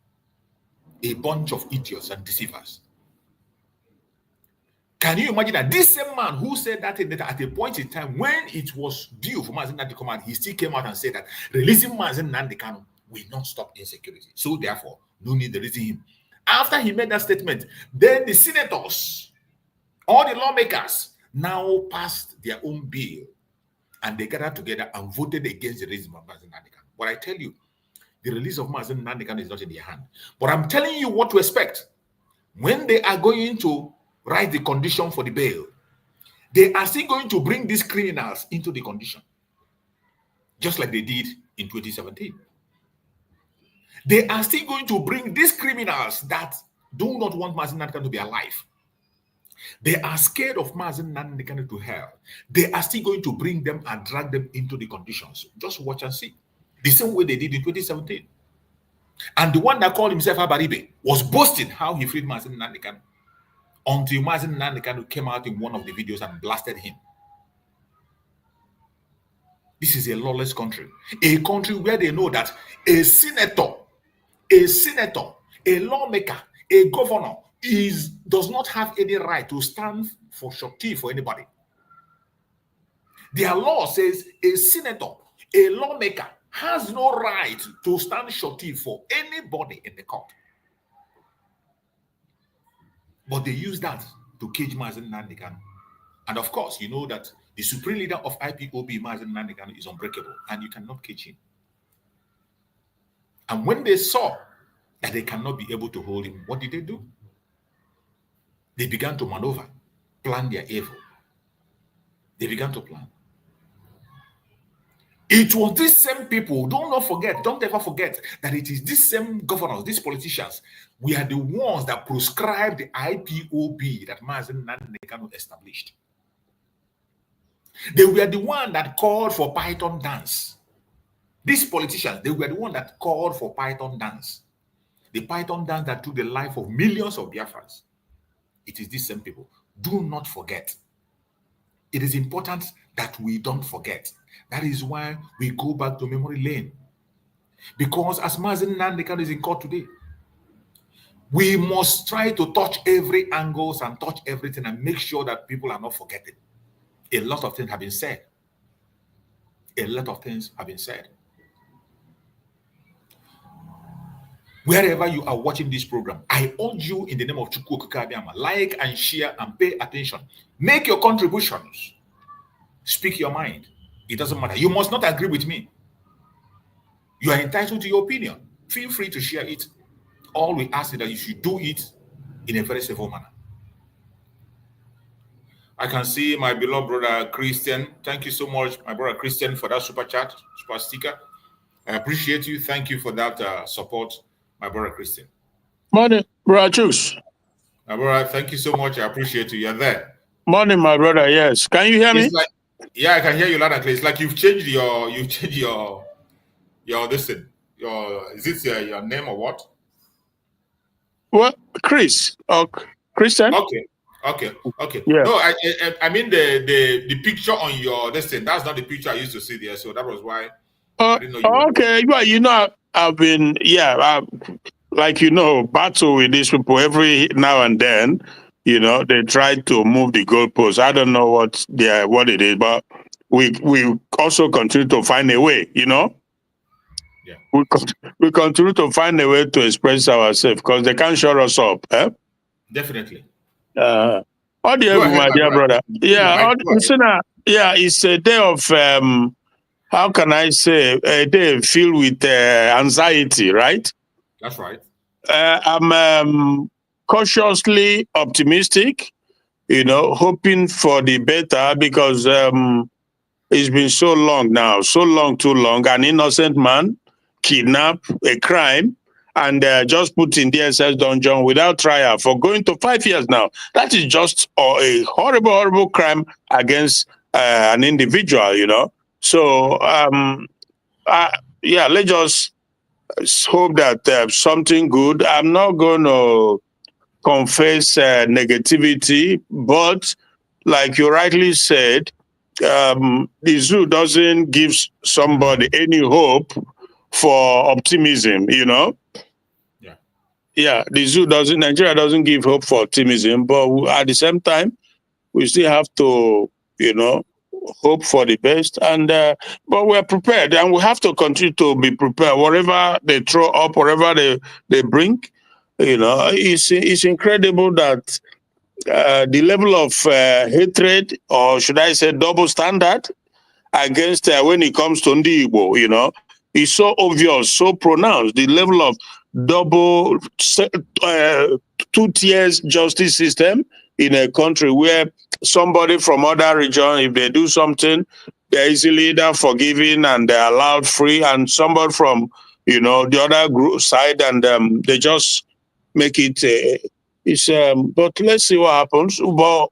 A bunch of idiots and deceivers. Can you imagine that this same man who said that at a point in time when it was due for Mazi Nnamdi to come out, he still came out and said that releasing Mazi Nnamdi Kanu will not stop insecurity. So therefore, no need to release him. After he made that statement, then the senators, all the lawmakers now passed their own bill and they gathered together and voted against the release of Mazi Nnamdi Kanu. But I tell you, the release of Mazi Nnamdi Kanu is not in their hand. But I'm telling you what to expect. When they are going to write the condition for the bail, they are still going to bring these criminals into the condition, just like they did in 2017. They are still going to bring these criminals that do not want Mazi Nnamdi Kanu to be alive. They are scared of Mazi Nnamdi Kanu to hell. They are still going to bring them and drag them into the conditions. Just watch and see. The same way they did in 2017. And the one that called himself Abaribe was boasting how he freed Mazi Nnamdi Kanu until Mazi Nnamdi Kanu came out in one of the videos and blasted him. This is a lawless country. A country where they know that a senator, a lawmaker, a governor does not have any right to stand for shorty for anybody. Their law says a senator, a lawmaker, has no right to stand shorty for anybody in the court. But they use that to cage Mazi Nnamdi Kanu. And of course, you know that the supreme leader of IPOB, Mazi Nnamdi Kanu, is unbreakable and you cannot cage him. And when they saw that they cannot be able to hold him, what did they do? They began to maneuver, plan their evil. They began to plan. It was these same people, don't ever forget that it is these same governors, these politicians, we are the ones that proscribed the IPOB that Mazi Nnamdi Kanu established. They were the one that called for Python dance. These politicians, they were the one that called for Python dance. The Python dance that took the life of millions of Biafrans. It is these same people. Do not forget. It is important that we don't forget. That is why we go back to memory lane. Because as Mazi Nnamdi Kanu is in court today, we must try to touch every angles and touch everything and make sure that people are not forgetting. A lot of things have been said. A lot of things have been said. Wherever you are watching this program, I urge you in the name of Chukwu Okike Abiama, like and share and pay attention. Make your contributions. Speak your mind. It doesn't matter. You must not agree with me. You are entitled to your opinion. Feel free to share it. All we ask is that you should do it in a very civil manner. I can see my beloved brother Christian. Thank you so much, my brother Christian, for that super chat, super sticker. I appreciate you. Thank you for that support, my brother Christian. Morning, brother Chooks. My brother, thank you so much. I appreciate you. You're there. Morning, my brother. Yes. Can you hear me? Like, yeah, I can hear you loud and clear. It's like you've changed your this thing. Is it your name or what? What? Chris. Christian? Okay. Yeah. No, I mean the picture on your this thing. That's not the picture I used to see there. So that was why I didn't know you okay. Well, you know, I've been battle with these people every now and then. You know, they try to move the goalposts. I don't know what it is, but we also continue to find a way. You know. Yeah. We continue to find a way to express ourselves because they can't shut us up. Eh? Definitely. My dear brother. Yeah, it's a day of how can I say, a day filled with anxiety, right? That's right. I'm cautiously optimistic, hoping for the better because it's been so long now, too long. An innocent man kidnapped, a crime, and just put in DSS dungeon without trial for going to 5 years now. That is just a horrible, horrible crime against an individual, So, yeah, let's just hope that something good. I'm not going to confess negativity, but like you rightly said, the zoo doesn't give somebody any hope for optimism, you know? Yeah, the zoo doesn't, Nigeria doesn't give hope for optimism, but at the same time, we still have to, you know, hope for the best. And but we're prepared, and we have to continue to be prepared. Whatever they throw up, whatever they bring, you know, it's incredible that the level of hatred, or should I say, double standard against when it comes to Ndi Igbo, you know, is so obvious, so pronounced. The level of double two tiers justice system in a country where somebody from other region, if they do something, they're easily either forgiven and they're allowed free, and somebody from, you know, the other group side, and they just make it. But let's see what happens. But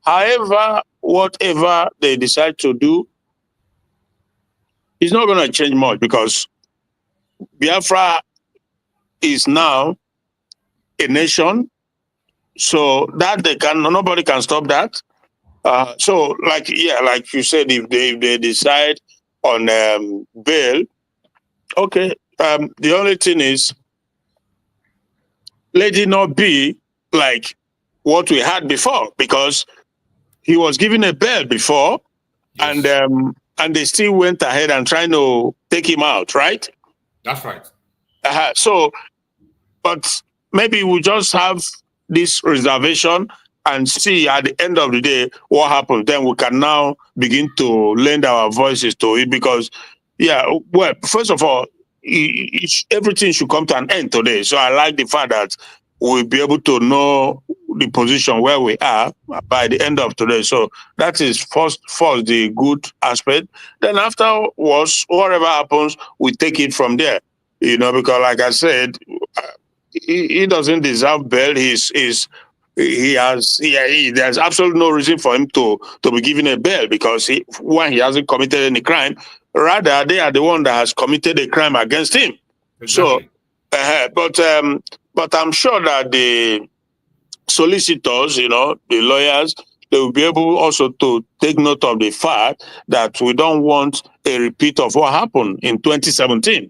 however, whatever they decide to do, it's not going to change much, because Biafra is now a nation, so that nobody can stop that. So, like you said, if they decide on bail, okay. The only thing is, let it not be like what we had before, because he was given a bail before, and they still went ahead and trying to take him out, right? That's right. So, but maybe we just have this reservation and see at the end of the day what happens. Then we can now begin to lend our voices to it, because, yeah, well, first of all, everything should come to an end today. So I like the fact that we'll be able to know the position where we are by the end of today. So that is first the good aspect. Then afterwards, whatever happens, we take it from there. You know, because like I said, he doesn't deserve bail. There's absolutely no reason for him to be given a bail, because he hasn't committed any crime. Rather, they are the one that has committed a crime against him. Exactly. So, but I'm sure that the solicitors, you know, the lawyers, they will be able also to take note of the fact that we don't want a repeat of what happened in 2017.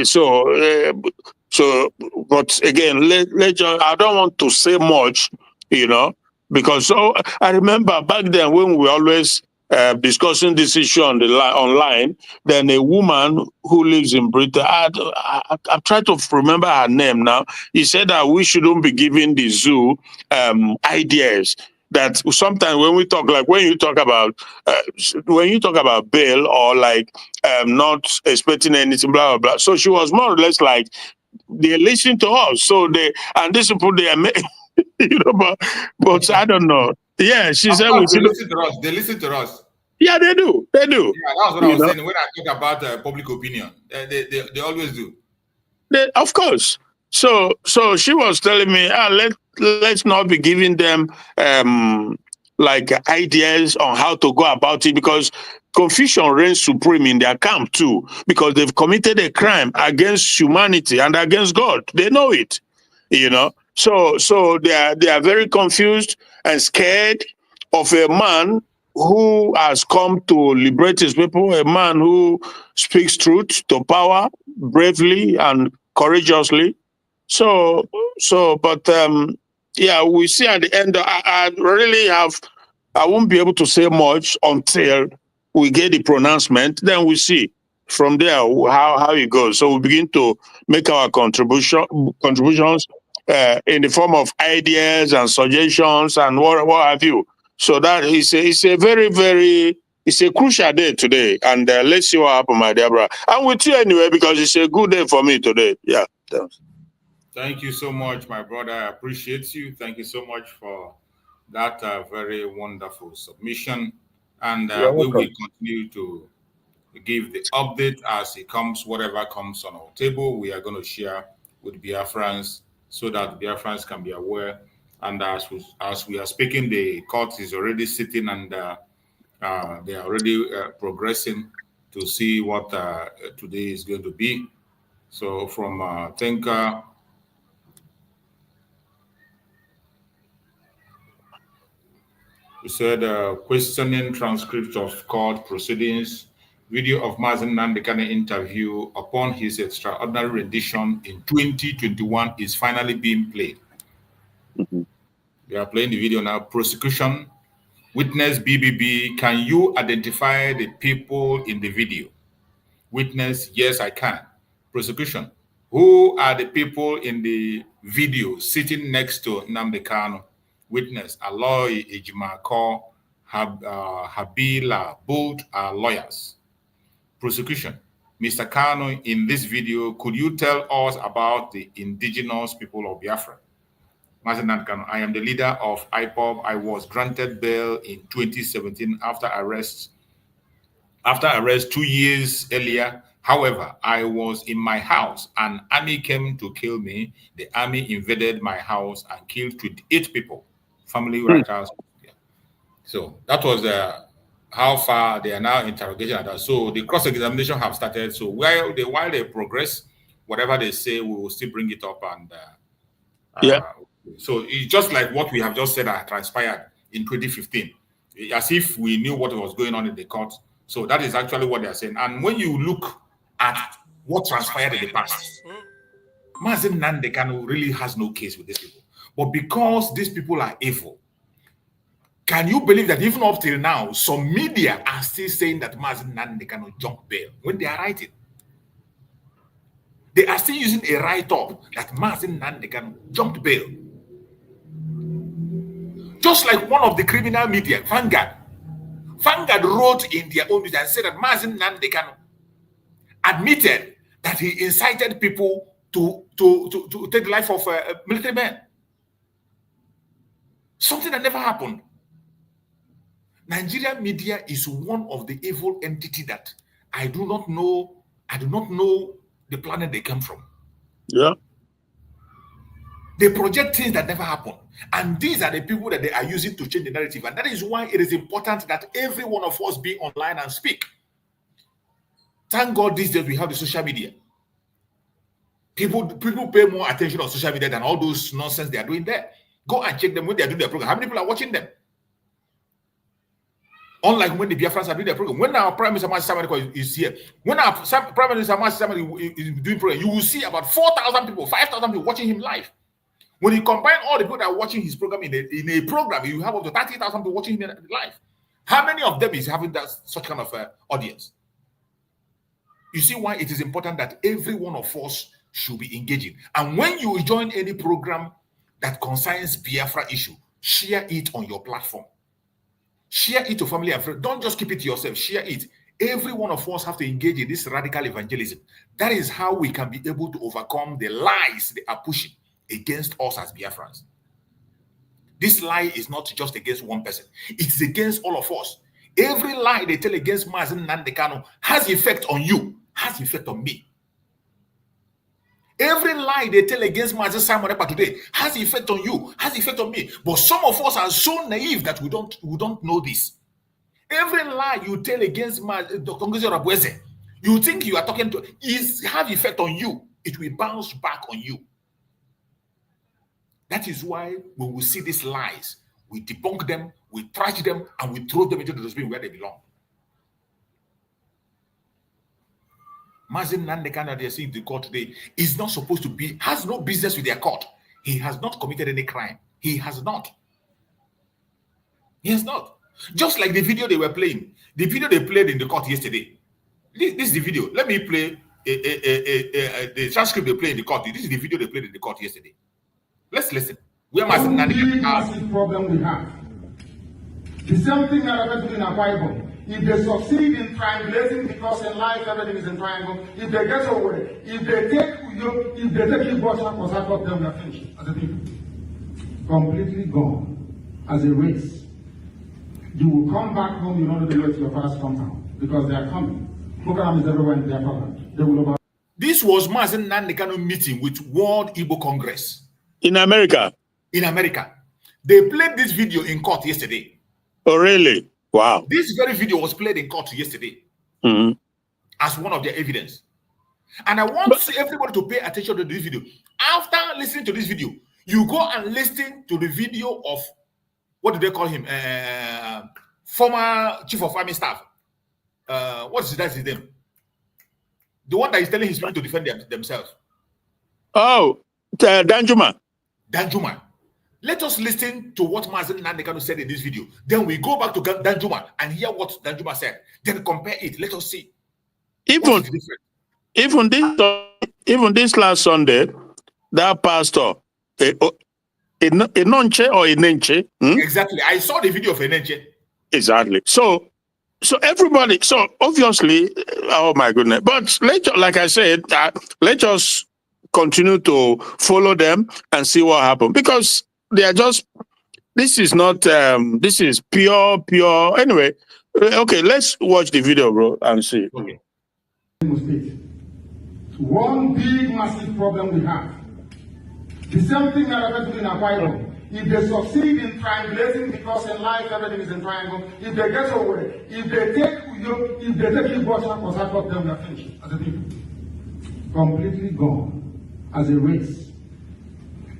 So, but again, I don't want to say much, you know, because I remember back then when we were always discussing this issue online, then a woman who lives in Britain, I'm trying to remember her name now. He said that we shouldn't be giving the zoo ideas. That sometimes when we talk, like when you talk about bail, or like not expecting anything, blah blah blah. So she was more or less like, they listen to us. So these people, they are, you know, but I don't know. Yeah, she said they listen to us. They listen to us. Yeah, they do. They do. Yeah, that's what I was saying when I talk about public opinion. They always do. Of course. So she was telling me, let's not be giving them like ideas on how to go about it, because confusion reigns supreme in their camp too, because they've committed a crime against humanity and against God. They know it, you know. So they are very confused and scared of a man who has come to liberate his people, a man who speaks truth to power bravely and courageously. But yeah, we see at the end. I won't be able to say much until we get the pronouncement. Then we see from there how it goes. So we begin to make our contributions in the form of ideas and suggestions and what have you. So that it's a very, very, it's a crucial day today. And let's see what happens, my dear brother. I'm with you anyway, because it's a good day for me today. Yeah. Thank you so much, my brother. I appreciate you. Thank you so much for that very wonderful submission. And we will continue to give the update as it comes, whatever comes on our table. We are going to share with Biafrans so that Biafrans can be aware. And as we are speaking, the court is already sitting, and they are already progressing to see what today is going to be. So from Thinker, we said questioning transcript of court proceedings, video of Mazi Nnamdi Kanu interview upon his extraordinary rendition in 2021 is finally being played. They are playing the video now. Prosecution, witness BBB, can you identify the people in the video? Witness, yes, I can. Prosecution, who are the people in the video sitting next to Nnamdi Kanu? Witness, Aloy, Ejimako, Habila, both are lawyers. Prosecution, Mr. Kanu, in this video, could you tell us about the indigenous people of Biafra? Mazi Nnamdi Kanu, I am the leader of IPOB. I was granted bail in 2017 after arrest 2 years earlier. However, I was in my house and army came to kill me. The army invaded my house and killed 28 people. Family writers. Yeah. So that was how far they are now interrogating. So the cross-examination have started. So while they progress, whatever they say, we will still bring it up. And so it's just like what we have just said transpired in 2015, as if we knew what was going on in the court. So that is actually what they are saying. And when you look at what transpired in the past, Mazi Nnamdi Kanu really has no case with these people. But because these people are evil, can you believe that even up till now, some media are still saying that Mazi Nnamdi Kanu jumped bail when they are writing? They are still using a write-up that Mazi Nnamdi Kanu jumped bail. Just like one of the criminal media, Vanguard wrote in their own media and said that Mazi Nnamdi Kanu admitted that he incited people to take the life of military men. Something that never happened. Nigerian media is one of the evil entity that I do not know the planet they come from. Yeah. They project things that never happened. And these are the people that they are using to change the narrative. And that is why it is important that every one of us be online and speak. Thank God these days we have the social media. People pay more attention on social media than all those nonsense they are doing there. Go and check them when they are doing their program. How many people are watching them? Unlike when the Biafrans are doing their program. When our Prime Minister Mazi Nnamdi is here, when our Prime Minister Mazi Nnamdi is doing program, you will see about 4,000 people, 5,000 people watching him live. When you combine all the people that are watching his program in a program, you have up to 30,000 people watching him live. How many of them is having such kind of audience? You see why it is important that every one of us should be engaging. And when you join any program that concerns Biafra issue, share it on your platform. Share it to family and friends. Don't just keep it to yourself. Share it. Every one of us have to engage in this radical evangelism. That is how we can be able to overcome the lies they are pushing against us as Biafrans. This lie is not just against one person. It's against all of us. Every lie they tell against Mazi Nnamdi Kanu has effect on you, has effect on me. Every lie they tell against Mazi Simon Ekpa today has effect on you, has effect on me. But some of us are so naive that we don't know this. Every lie you tell against Dr. Ngozi Rabweze, you think you are talking to, have effect on you. It will bounce back on you. That is why when we see these lies, we debunk them, we trash them, and we throw them into the dustbin where they belong. Mazi Nnamdi Kanu, they are seeing the court today, is not supposed to be, has no business with their court. He has not committed any crime. He has not. He has not. Just like the video they were playing, the video they played in the court yesterday. This is the video. Let me play the transcript they played in the court. This is the video they played in the court yesterday. Let's listen. We are Mazi Nnamdi Kanu. Problem we have. The same thing that happened in Akwa. If they succeed in triangulating, because in life everything is in triangle, if they get away, if they take you boss up or sack up them, they're finished as a people. Completely gone as a race. You will come back home, you know the way to your father's compound, because they are coming. Program is everywhere in their program. They will over. This was Mazi Nnamdi Kanu meeting with World Igbo Congress. In America? In America. They played this video in court yesterday. Oh, really? Wow. This very video was played in court yesterday. Mm-hmm. as one of their evidence. And I want everybody to pay attention to this video. After listening to this video, you go and listen to the video of, what do they call him? Former Chief of Army Staff. That's his name? The one that is telling his men to defend themselves. Oh, Danjuma. Danjuma. Let us listen to what Mazi Nnamdi Kanu said in this video. Then we go back to Danjuma and hear what Danjuma said. Then compare it. Let us see. Even this last Sunday, that pastor, Enonche or Enenche. Exactly. I saw the video of Enenche. Exactly. So everybody, so obviously, oh my goodness. But like I said, let us continue to follow them and see what happens, because they are just, this is not, this is pure. Anyway, okay, let's watch the video, bro, and see. Okay. One big, massive problem we have. The same thing that happened in Akwa. If they succeed in triangulating, because in life everything is in triangle, if they get away, if they take you, or Harcourt, then we are finished as a people. Completely gone. As a race.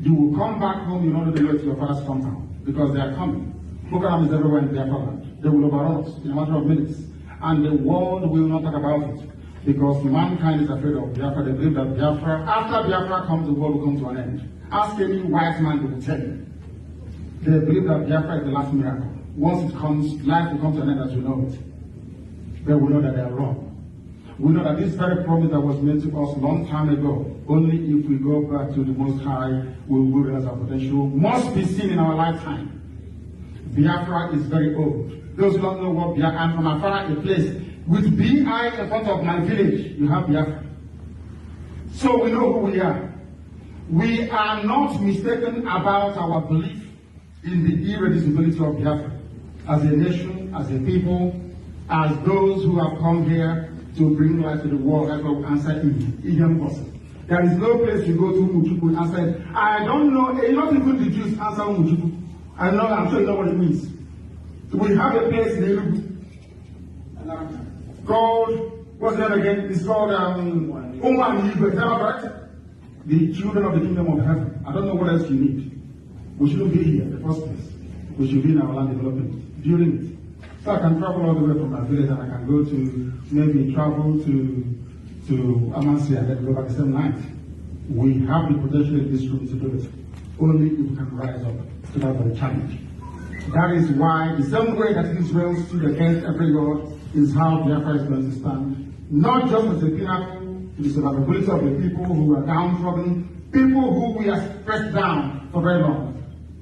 You will come back home, you know the way to your father's compound, because they are coming. Program is everywhere in Biafra. They will overrun us in a matter of minutes. And the world will not talk about it, because mankind is afraid of Biafra. They believe that Biafra, after Biafra comes, the world will come to an end. Ask any wise man, they will tell you. They believe that Biafra is the last miracle. Once it comes, life will come to an end as you know it. They will know that they are wrong. We know that this very promise that was made to us a long time ago, only if we go back to the Most High, we will realize our potential must be seen in our lifetime. Biafra is very old. Those who don't know what Biafra, I'm from Afara, a place with B.I. in front of my village, you have Biafra. So we know who we are. We are not mistaken about our belief in the irreducibility of Biafra as a nation, as a people, as those who have come here to bring life to the world. That's what we answer Indian person. There is no place you go to Mujuku and say, I don't know, not even the Jews answer Mujuku. I'm sure you know what it means. We have a place in Elugu called, what's the name again? It's called Umwan Yibu, is that correct? The children of the kingdom of heaven. I don't know what else you need. We shouldn't be here in the first place. We should be in our land development, building it. So I can travel all the way from my village and I can go to, maybe travel to Amansi and then go back the same night. We have the potential in this room to do it. Only if we can rise up to that very challenge. That is why the same way that Israel stood against every God is how Biafra is going to stand. Not just as a pinnacle to the survivability of the people who are downtrodden, people who we have pressed down for very long,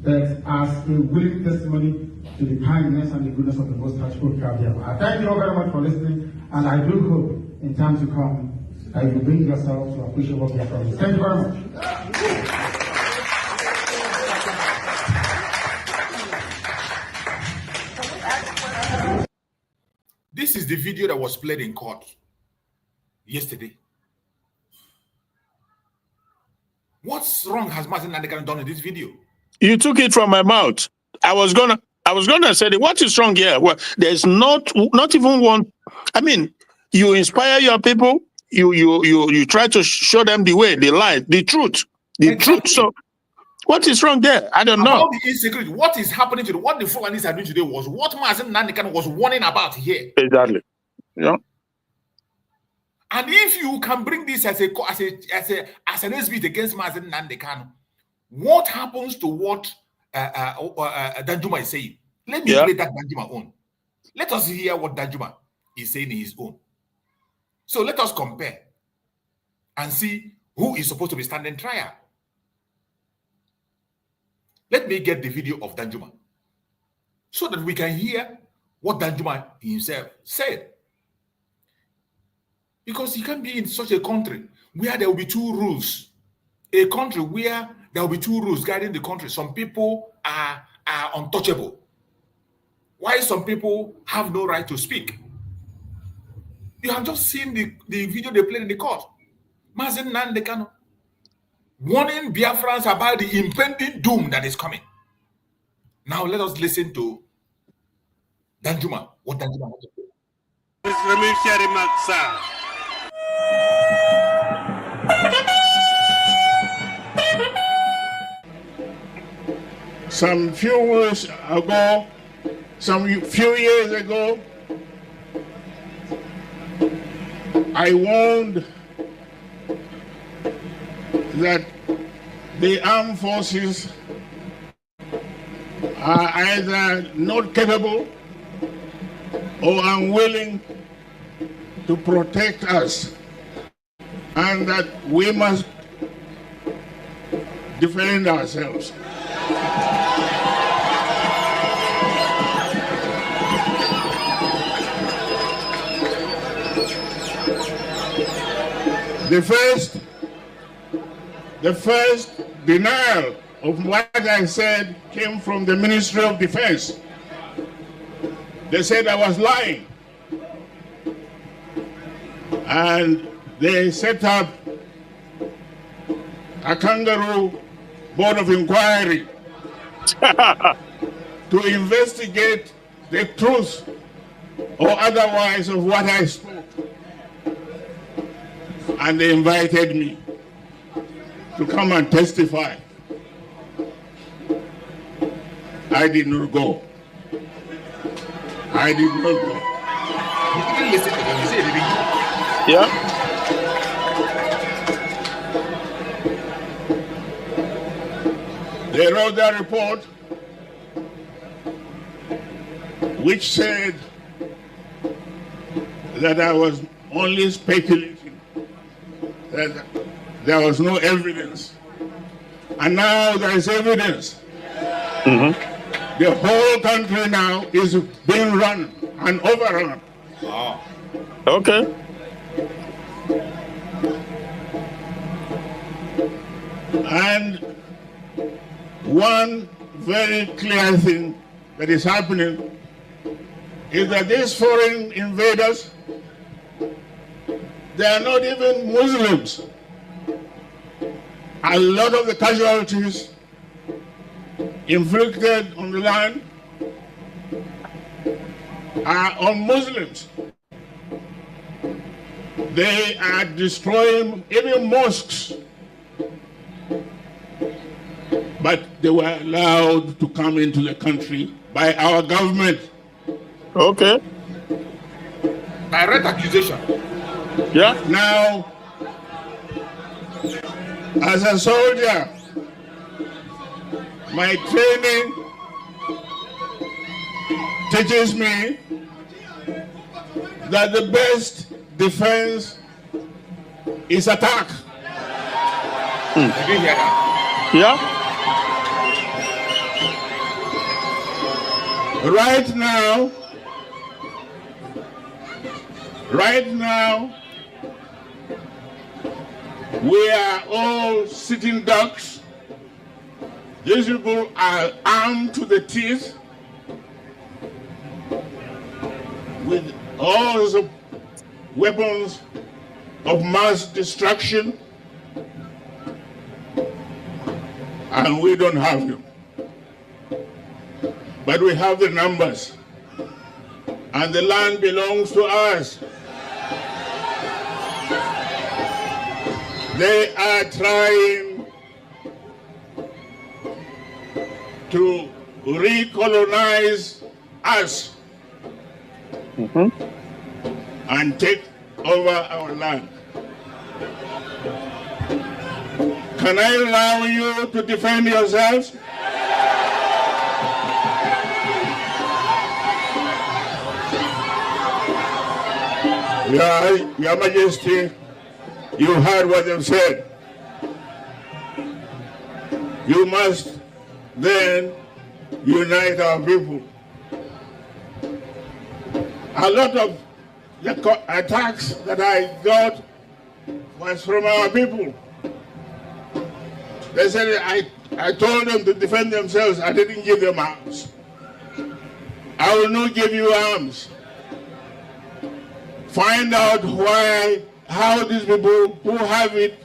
but as a willing testimony to the kindness and the goodness of the Most High Biafra. I thank you all very much for listening, and I do hope in time to come that you bring yourselves to appreciate what Biafra is. Thank you very much. This is the video that was played in court yesterday. What's wrong has Mazi Nnamdi Kanu done in this video? You took it from my mouth. I was gonna say, what is wrong here? Well, there's not even one. I mean, you inspire your people. You try to show them the way, the light, the truth, truth. So, what is wrong there? I don't know. About the insecurity, what is happening to what the Fulanis are doing today was what Mazi Nnamdi Kanu was warning about here. Exactly. Yeah. And if you can bring this as an exhibit against Mazi Nnamdi Kanu, what happens to what Danjuma is saying? Let me play that Danjuma on. Let us hear what Danjuma is saying in his own. So let us compare and see who is supposed to be standing trial. Let me get the video of Danjuma so that we can hear what Danjuma himself said. Because you can't be in such a country where there will be two rules. A country where there will be two rules guiding the country. Some people are untouchable, while some people have no right to speak. You have just seen the video they played in the court. Mazi Nnamdi Kanu warning Biafrans about the impending doom that is coming. Now let us listen to Danjuma. What Danjuma has to say. Revolutionary remarks, sir. Some few years ago, I warned that the armed forces are either not capable or unwilling to protect us, and that we must defend ourselves. The first denial of what I said came from the Ministry of Defense. They said I was lying. And they set up a kangaroo board of inquiry to investigate the truth or otherwise of what I spoke. And they invited me to come and testify. I did not go. I did not go. Yeah. They wrote that report which said that I was only speculating, that there was no evidence. And now there is evidence. The whole country now is being run and overrun. Wow. Okay. And one very clear thing that is happening is that these foreign invaders, they are not even Muslims. A lot of the casualties inflicted on the land are on Muslims. They are destroying even mosques, but they were allowed to come into the country by our government. Okay. Direct accusation. Yeah. Now, as a soldier, my training teaches me that the best defense is attack. Did you hear that? Yeah. Right now, we are all sitting ducks. These people are armed to the teeth with all the weapons of mass destruction, and we don't have them. But we have the numbers, and the land belongs to us. They are trying to recolonize us and take over our land. Can I allow you to defend yourselves? Your Majesty, you heard what they've said. You must then unite our people. A lot of the attacks that I got was from our people. They said I told them to defend themselves. I didn't give them arms. I will not give you arms. Find out how these people who have it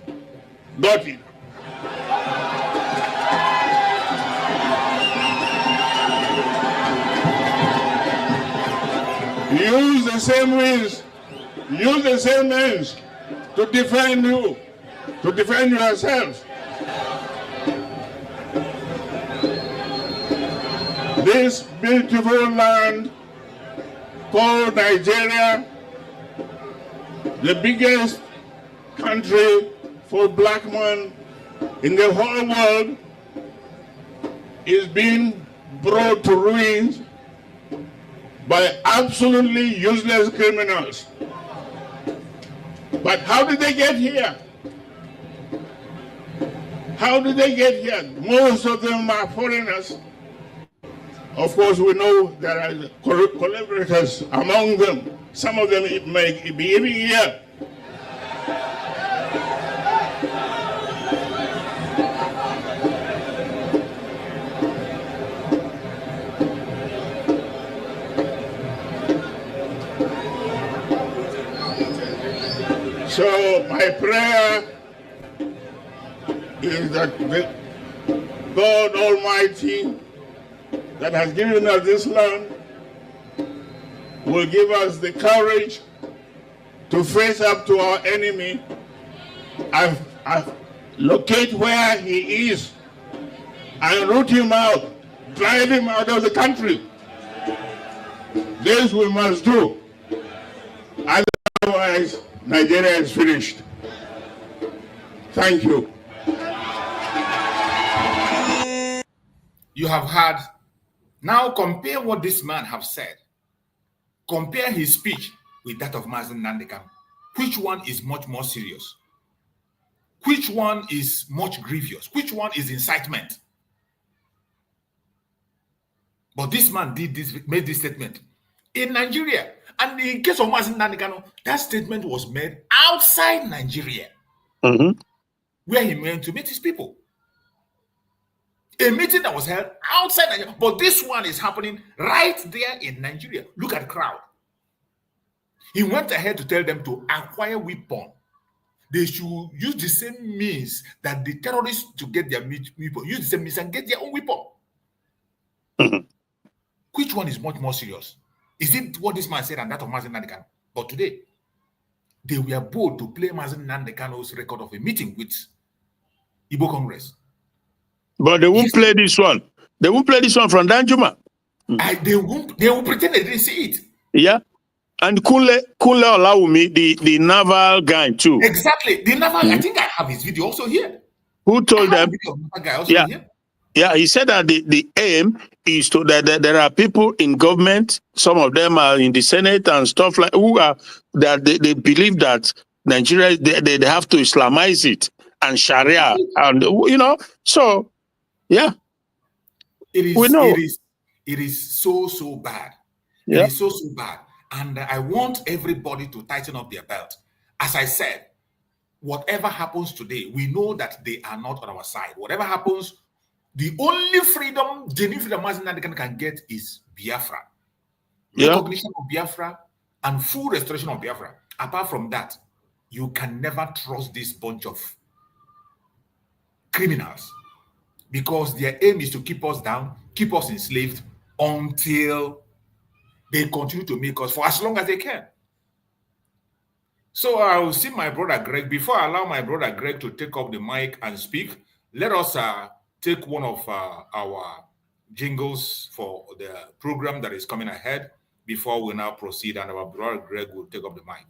got it. Use the same means, use the same means to defend you, to defend yourselves. This beautiful land called Nigeria, the biggest country for black men in the whole world, is being brought to ruins by absolutely useless criminals. But how did they get here? How did they get here? Most of them are foreigners. Of course, we know there are collaborators among them. Some of them may be even here. So my prayer is that God Almighty that has given us this land will give us the courage to face up to our enemy and locate where he is and root him out, drive him out of the country. This we must do. Otherwise, Nigeria is finished. Thank you. You have had. Now compare what this man have said. Compare his speech with that of Mazi Nnamdi Kanu. Which one is much more serious? Which one is much grievous? Which one is incitement? But this man made this statement in Nigeria. And in case of Mazi Nnamdi Kanu, that statement was made outside Nigeria, where he went to meet his people. A meeting that was held outside Nigeria. But this one is happening right there in Nigeria. Look at the crowd. He went ahead to tell them to acquire weapons. They should use the same means that the terrorists to get their weapons. Use the same means and get their own weapon. Which one is much more serious? Is it what this man said and that of Mazi Nnamdi Kanu? But today, they were bold to play Mazi Nnamdi Kanu's record of a meeting with Igbo Congress. But they won't play this one. They won't play this one from Danjuma. They will pretend they didn't see it. Yeah. And Kunle Olawumi, the naval guy too. Exactly. The naval, I think I have his video also here. Who told them? Yeah, he said that the aim is to that there are people in government, some of them are in the Senate and stuff like who are that they believe that Nigeria they have to Islamize it and Sharia and so yeah. It is so bad. Yeah. It is so bad. And I want everybody to tighten up their belt. As I said, whatever happens today, we know that they are not on our side. Whatever happens, the only freedom, genuine freedom Mazi Nnamdi Kanu can get is Biafra. Recognition of Biafra and full restoration of Biafra. Apart from that, you can never trust this bunch of criminals because their aim is to keep us down, keep us enslaved until they continue to make us for as long as they can. So I will see my brother Greg. Before I allow my brother Greg to take up the mic and speak, let us take one of our jingles for the program that is coming ahead before we now proceed, and our brother Greg will take up the mic.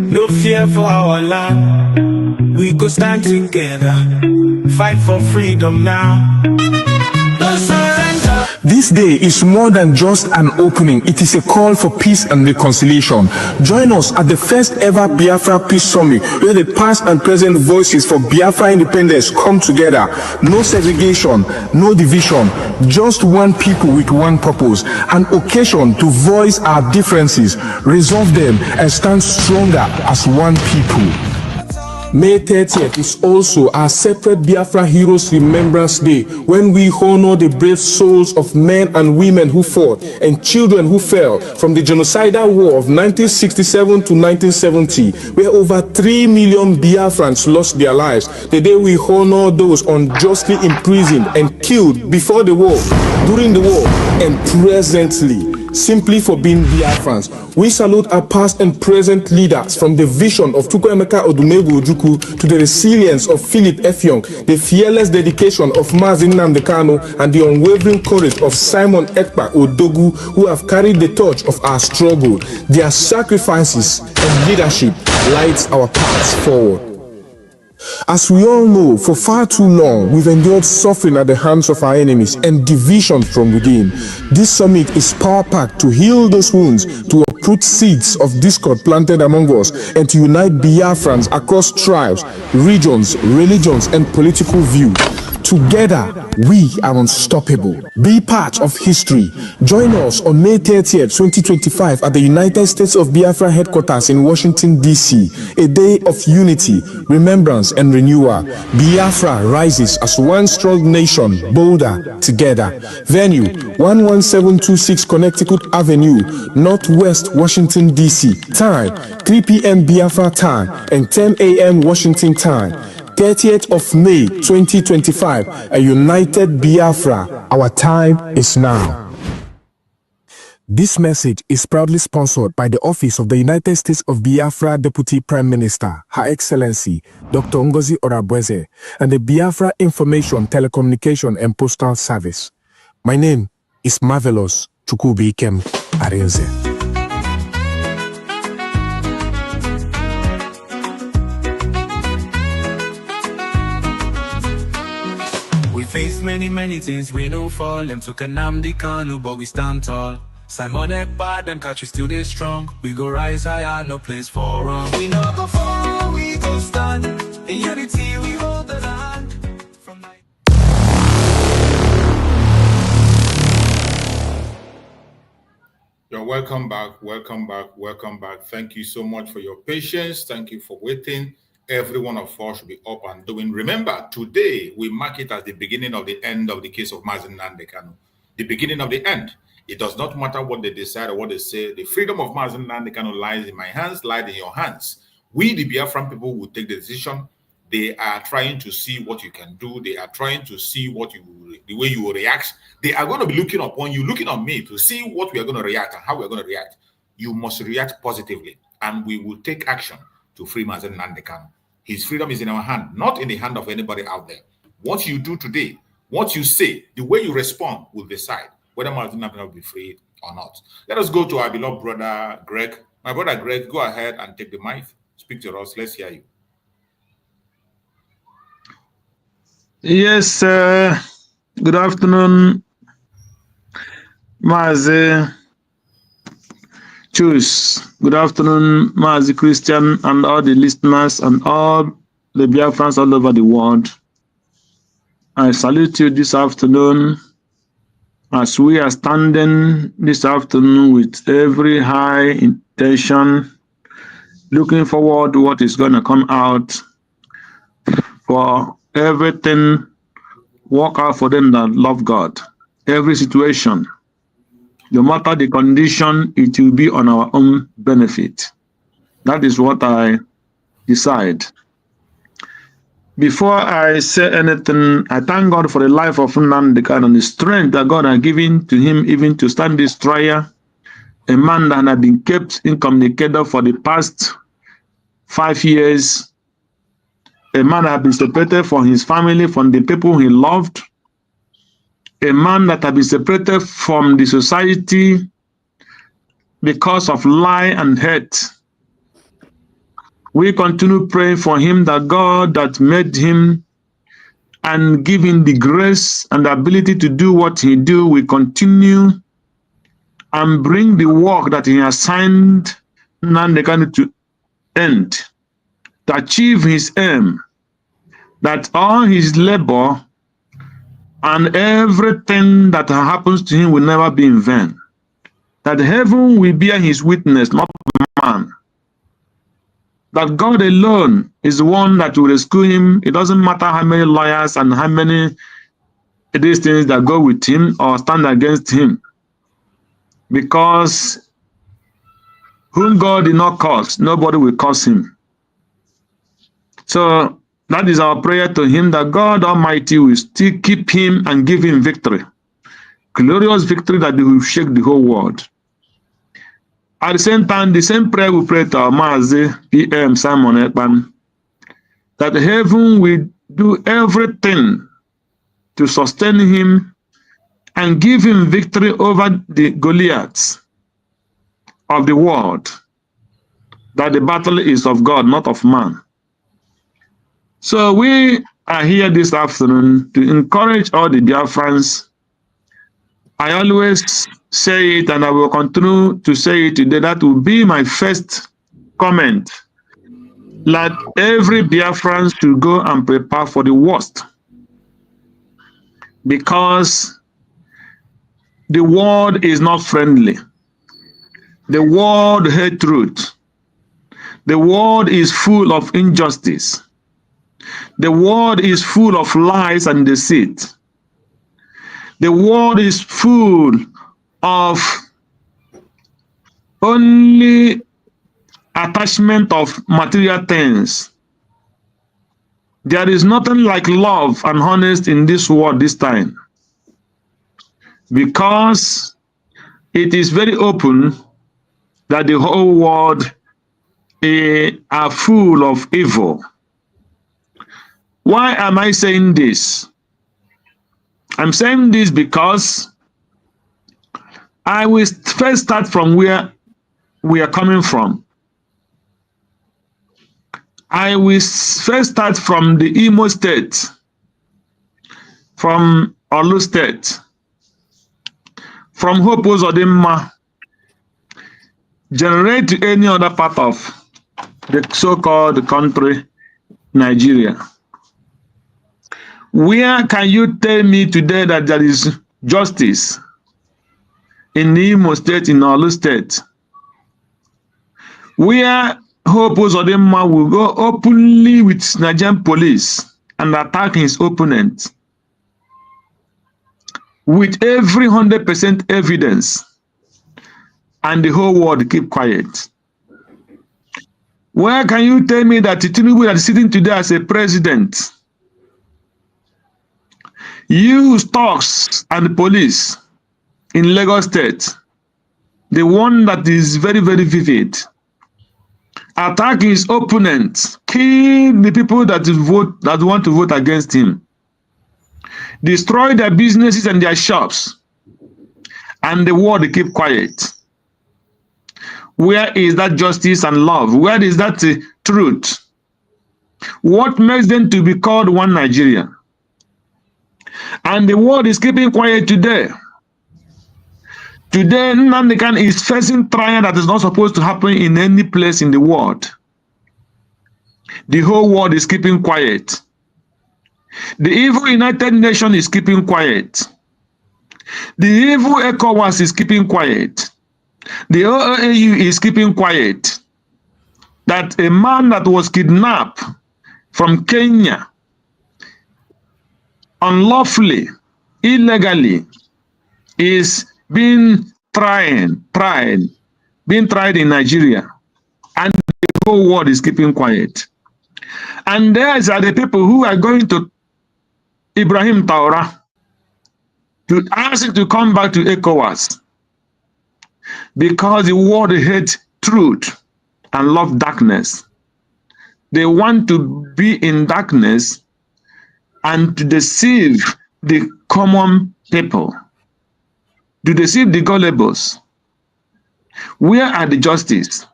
No fear for our land, we go stand together, fight for freedom now. No surrender. This day is more than just an opening. It is a call for peace and reconciliation. Join us at the first ever Biafra Peace Summit, where the past and present voices for Biafra independence come together. No segregation, no division, just one people with one purpose. An occasion to voice our differences, resolve them, and stand stronger as one people. May 30th is also our separate Biafra Heroes Remembrance Day, when we honor the brave souls of men and women who fought and children who fell from the genocidal war of 1967 to 1970, where over 3 million Biafrans lost their lives. The day we honor those unjustly imprisoned and killed before the war, during the war, and presently. simply for being Biafrans. We salute our past and present leaders, from the vision of Chukwuemeka Odumegwu Ojukwu to the resilience of Philip Effiong, the fearless dedication of Mazi Nnamdi Kanu, and the unwavering courage of Simon Ekpa Odogu, who have carried the torch of our struggle. Their sacrifices and leadership lights our paths forward. As we all know, for far too long, we've endured suffering at the hands of our enemies and division from within. This summit is power-packed to heal those wounds, to uproot seeds of discord planted among us, and to unite Biafrans across tribes, regions, religions, and political views. Together, we are unstoppable. Be part of history. Join us on May 30th, 2025 at the United States of Biafra headquarters in Washington, D.C. A day of unity, remembrance, and renewal. Biafra rises as one strong nation, bolder together. Venue, 11726 Connecticut Avenue, Northwest Washington, D.C. Time, 3 p.m. Biafra time and 10 a.m. Washington time. 30th of May 2025, a united Biafra. Our time is now. This message is proudly sponsored by the Office of the United States of Biafra Deputy Prime Minister, Her Excellency Dr. Ngozi Orabweze, and the Biafra Information, Telecommunication and Postal Service. My name is Marvelous Chukwubikem Arinze. We face many things, we don't fall. Them took Nnamdi Kanu, but we stand tall. Simon Ekpa, them catch we still they strong. We go rise higher, no place for wrong. We no go fall, we go stand. In unity, we hold the land. You're welcome back, welcome back, welcome back. Thank you so much for your patience. Thank you for waiting. Every one of us should be up and doing. Remember, today we mark it as the beginning of the end of the case of Mazi Nnamdi Kanu. The beginning of the end. It does not matter what they decide or what they say. The freedom of Mazi Nnamdi Kanu lies in my hands, lies in your hands. We, the Biafran people, will take the decision. They are trying to see what you can do. They are trying to see the way you will react. They are going to be looking upon you, looking on me to see what we are going to react and how we are going to react. You must react positively, and we will take action to free Mazi Nnamdi Kanu. His freedom is in our hand, not in the hand of anybody out there. What you do today, what you say, the way you respond will decide whether Mazi Nnamdi Kanu will be free or not. Let us go to our beloved brother, Greg. My brother, Greg, go ahead and take the mic. Speak to us. Let's hear you. Yes, good afternoon, Mazi Choose. Good afternoon, Mazi Christian, and all the listeners and all the Biafrans all over the world. I salute you this afternoon as we are standing this afternoon with every high intention, looking forward to what is going to come out, for everything work out for them that love God. Every situation, no matter the condition, it will be on our own benefit. That is what I decide. Before I say anything, I thank God for the life of Nnamdi Kanu and the strength that God has given to him even to stand this trial. A man that had been kept incommunicated for the past 5 years. A man that had been separated from his family, from the people he loved. A man that had been separated from the society because of lie and hate. We continue praying for him that God that made him and give him the grace and the ability to do what he do will continue and bring the work that he assigned Nnamdi Kanu to end, to achieve his aim, that all his labor and everything that happens to him will never be in vain. That heaven will bear his witness, not man. That God alone is the one that will rescue him. It doesn't matter how many lawyers and how many these things that go with him or stand against him. Because whom God did not curse, nobody will curse him. So that is our prayer to him, that God Almighty will still keep him and give him victory. Glorious victory that will shake the whole world. At the same time, the same prayer we pray to our Mazi PM Simon Ekpan, that heaven will do everything to sustain him and give him victory over the Goliaths of the world, that the battle is of God, not of man. So we are here this afternoon to encourage all the Biafrans. I always say it, and I will continue to say it today. That will be my first comment. That every Biafran should go and prepare for the worst, because the world is not friendly. The world hates truth. The world is full of injustice. The world is full of lies and deceit. The world is full of only attachment of material things. There is nothing like love and honesty in this world this time, because it is very open that the whole world are full of evil. Why am I saying this? I'm saying this because I will first start from where we are coming from. I will first start from the Imo State, from Olu State, from Hope Uzodimma, generate to any other part of the so-called country, Nigeria. Where can you tell me today that there is justice in the Imo State, in Olu State? Where Hope Uzodimma will go openly with Nigerian police and attack his opponent with every 100% evidence, and the whole world keep quiet? Where can you tell me that Tinubu that is sitting today as a president use thugs and the police in Lagos State, the one that is very, very vivid, attack his opponents, kill the people that want to vote against him, destroy their businesses and their shops, and the world keep quiet? Where is that justice and love? Where is that truth? What makes them to be called one Nigeria? And the world is keeping quiet today. Today, Nnamdi Kanu is facing trial that is not supposed to happen in any place in the world. The whole world is keeping quiet. The evil United Nations is keeping quiet. The evil ECOWAS is keeping quiet. The OAU is keeping quiet. That a man that was kidnapped from Kenya unlawfully, illegally, is being tried in Nigeria, and the whole world is keeping quiet. And these are the people who are going to Ibrahim Traoré to ask him to come back to ECOWAS, because the world hates truth and love darkness. They want to be in darkness and to deceive the common people, to deceive the gullibles. Where are the justice?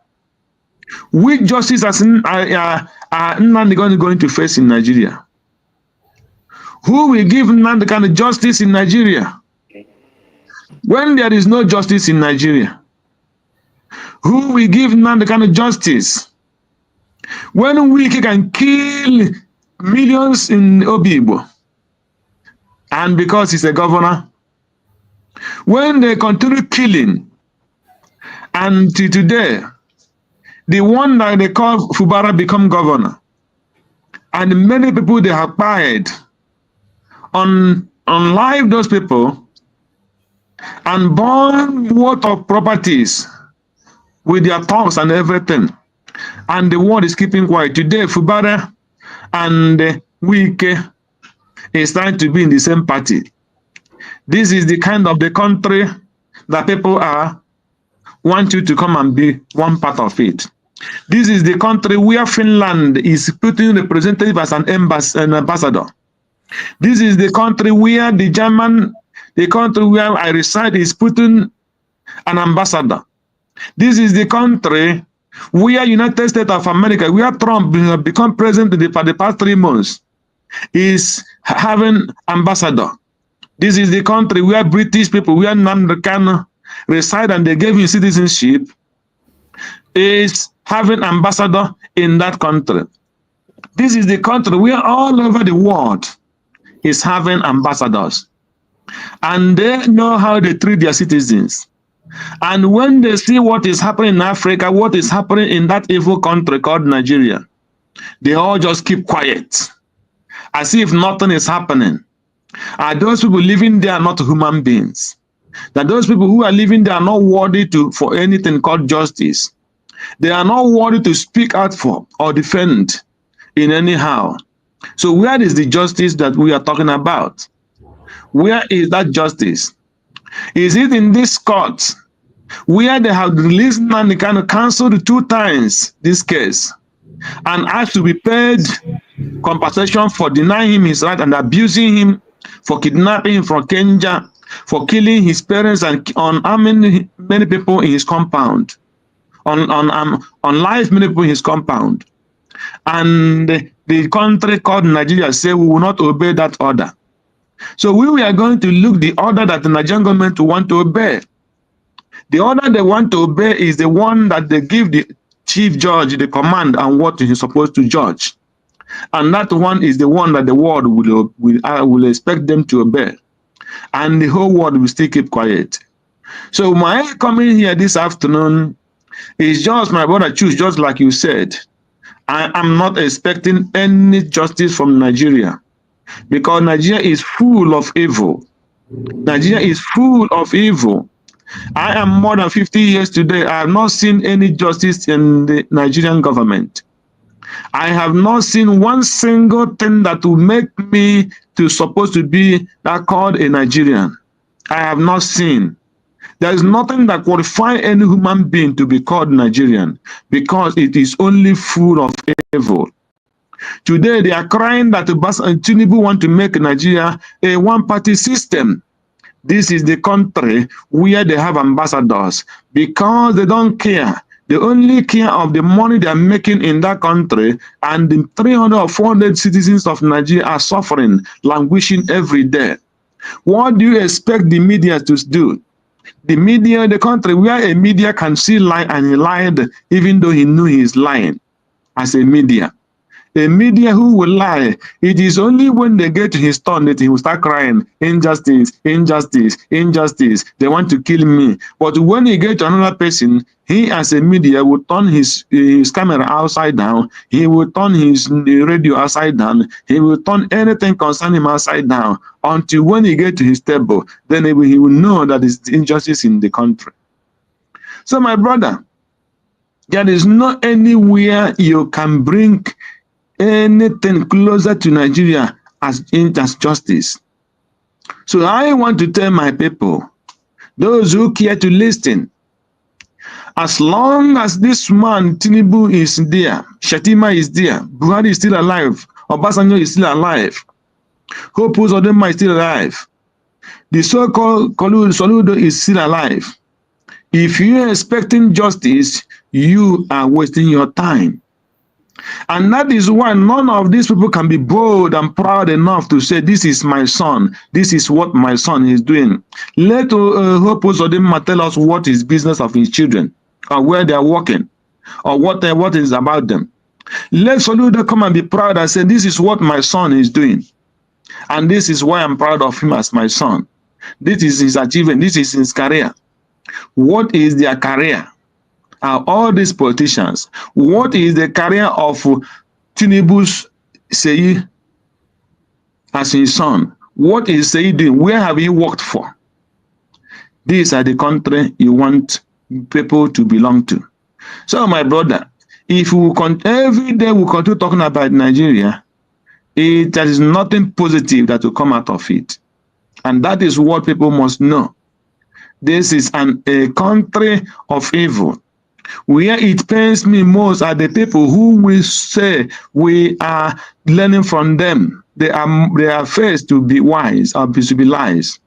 Which justice are Nnamdi Kanu going to face in Nigeria? Who will give Nnamdi Kanu justice in Nigeria? When there is no justice in Nigeria, who will give Nnamdi Kanu justice? When we can kill millions in Obibo, and because he's a governor, when they continue killing, and today, the one that they call Fubara become governor, and many people they have fired on live those people and burn what of properties with their tongues and everything, and the world is keeping quiet. Today, Fubara and Wike is trying to be in the same party. This is the kind of the country that people are want you to come and be one part of it. This is the country where Finland is putting representative as an ambassador. This is the country where the country where I reside is putting an ambassador. This is the country where United States of America, where Trump has become president for the past 3 months, is having ambassador. This is the country where British people, where Nnamdi Kanu reside and they gave him citizenship, is having ambassador in that country. This is the country where all over the world is having ambassadors. And they know how they treat their citizens. And when they see what is happening in Africa, what is happening in that evil country called Nigeria, they all just keep quiet, as if nothing is happening. Are those people living there not human beings? That those people who are living there are not worthy for anything called justice. They are not worthy to speak out for or defend in anyhow. So where is the justice that we are talking about? Where is that justice? Is it in this court where they have released Nnamdi Kanu, cancelled 2 times this case, and asked to be paid compensation for denying him his right and abusing him, for kidnapping him from Kenya, for killing his parents and on many people in his compound, on live many people in his compound. And the country called Nigeria say we will not obey that order. So we are going to look the order that the Nigerian government want to obey. The order they want to obey is the one that they give the chief judge the command and what he's supposed to judge. And that one is the one that the world will expect them to obey. And the whole world will still keep quiet. So my coming here this afternoon is just, my brother, choose just like you said. I am not expecting any justice from Nigeria, because Nigeria is full of evil. Nigeria is full of evil. I am more than 50 years today. I have not seen any justice in the Nigerian government. I have not seen one single thing that will make me to supposed to be that called a Nigerian. I have not seen. There is nothing that qualifies any human being to be called Nigerian, because it is only full of evil. Today they are crying that Tinubu want to make Nigeria a one-party system. This is the country where they have ambassadors, because they don't care. They only care of the money they are making in that country, and the 300 or 400 citizens of Nigeria are suffering, languishing every day. What do you expect the media to do? The media, the country where a media can see lie, and he lied even though he knew he is lying as a media. A media who will lie, it is only when they get to his turn that he will start crying, injustice, injustice, injustice, they want to kill me. But when he gets to another person, he as a media will turn his camera upside down, he will turn his radio upside down, he will turn anything concerning him upside down, until when he gets to his table, then he will know that it's injustice in the country. So my brother, there is not anywhere you can bring anything closer to Nigeria as justice. So I want to tell my people, those who care to listen, as long as this man Tinubu is there, Shatima is there, Buhari is still alive, Obasanjo is still alive, Hope Uzodinma is still alive, the so-called Soludo is still alive. If you are expecting justice, you are wasting your time. And that is why none of these people can be bold and proud enough to say, this is my son, this is what my son is doing. Let Hope Uzodinma tell us what is business of his children, or where they are working, or what is about them. Let Soludo come and be proud and say, this is what my son is doing, and this is why I'm proud of him as my son. This is his achievement, this is his career. What is their career? All these politicians, what is the career of Tinubu's Seyi as his son? What is Seyi doing? Where have he worked for? These are the country you want people to belong to. So my brother, if we every day we continue talking about Nigeria, there is nothing positive that will come out of it. And that is what people must know. This is a country of evil. Where it pains me most are the people who will say we are learning from them. They are faced to be wise or to be lies.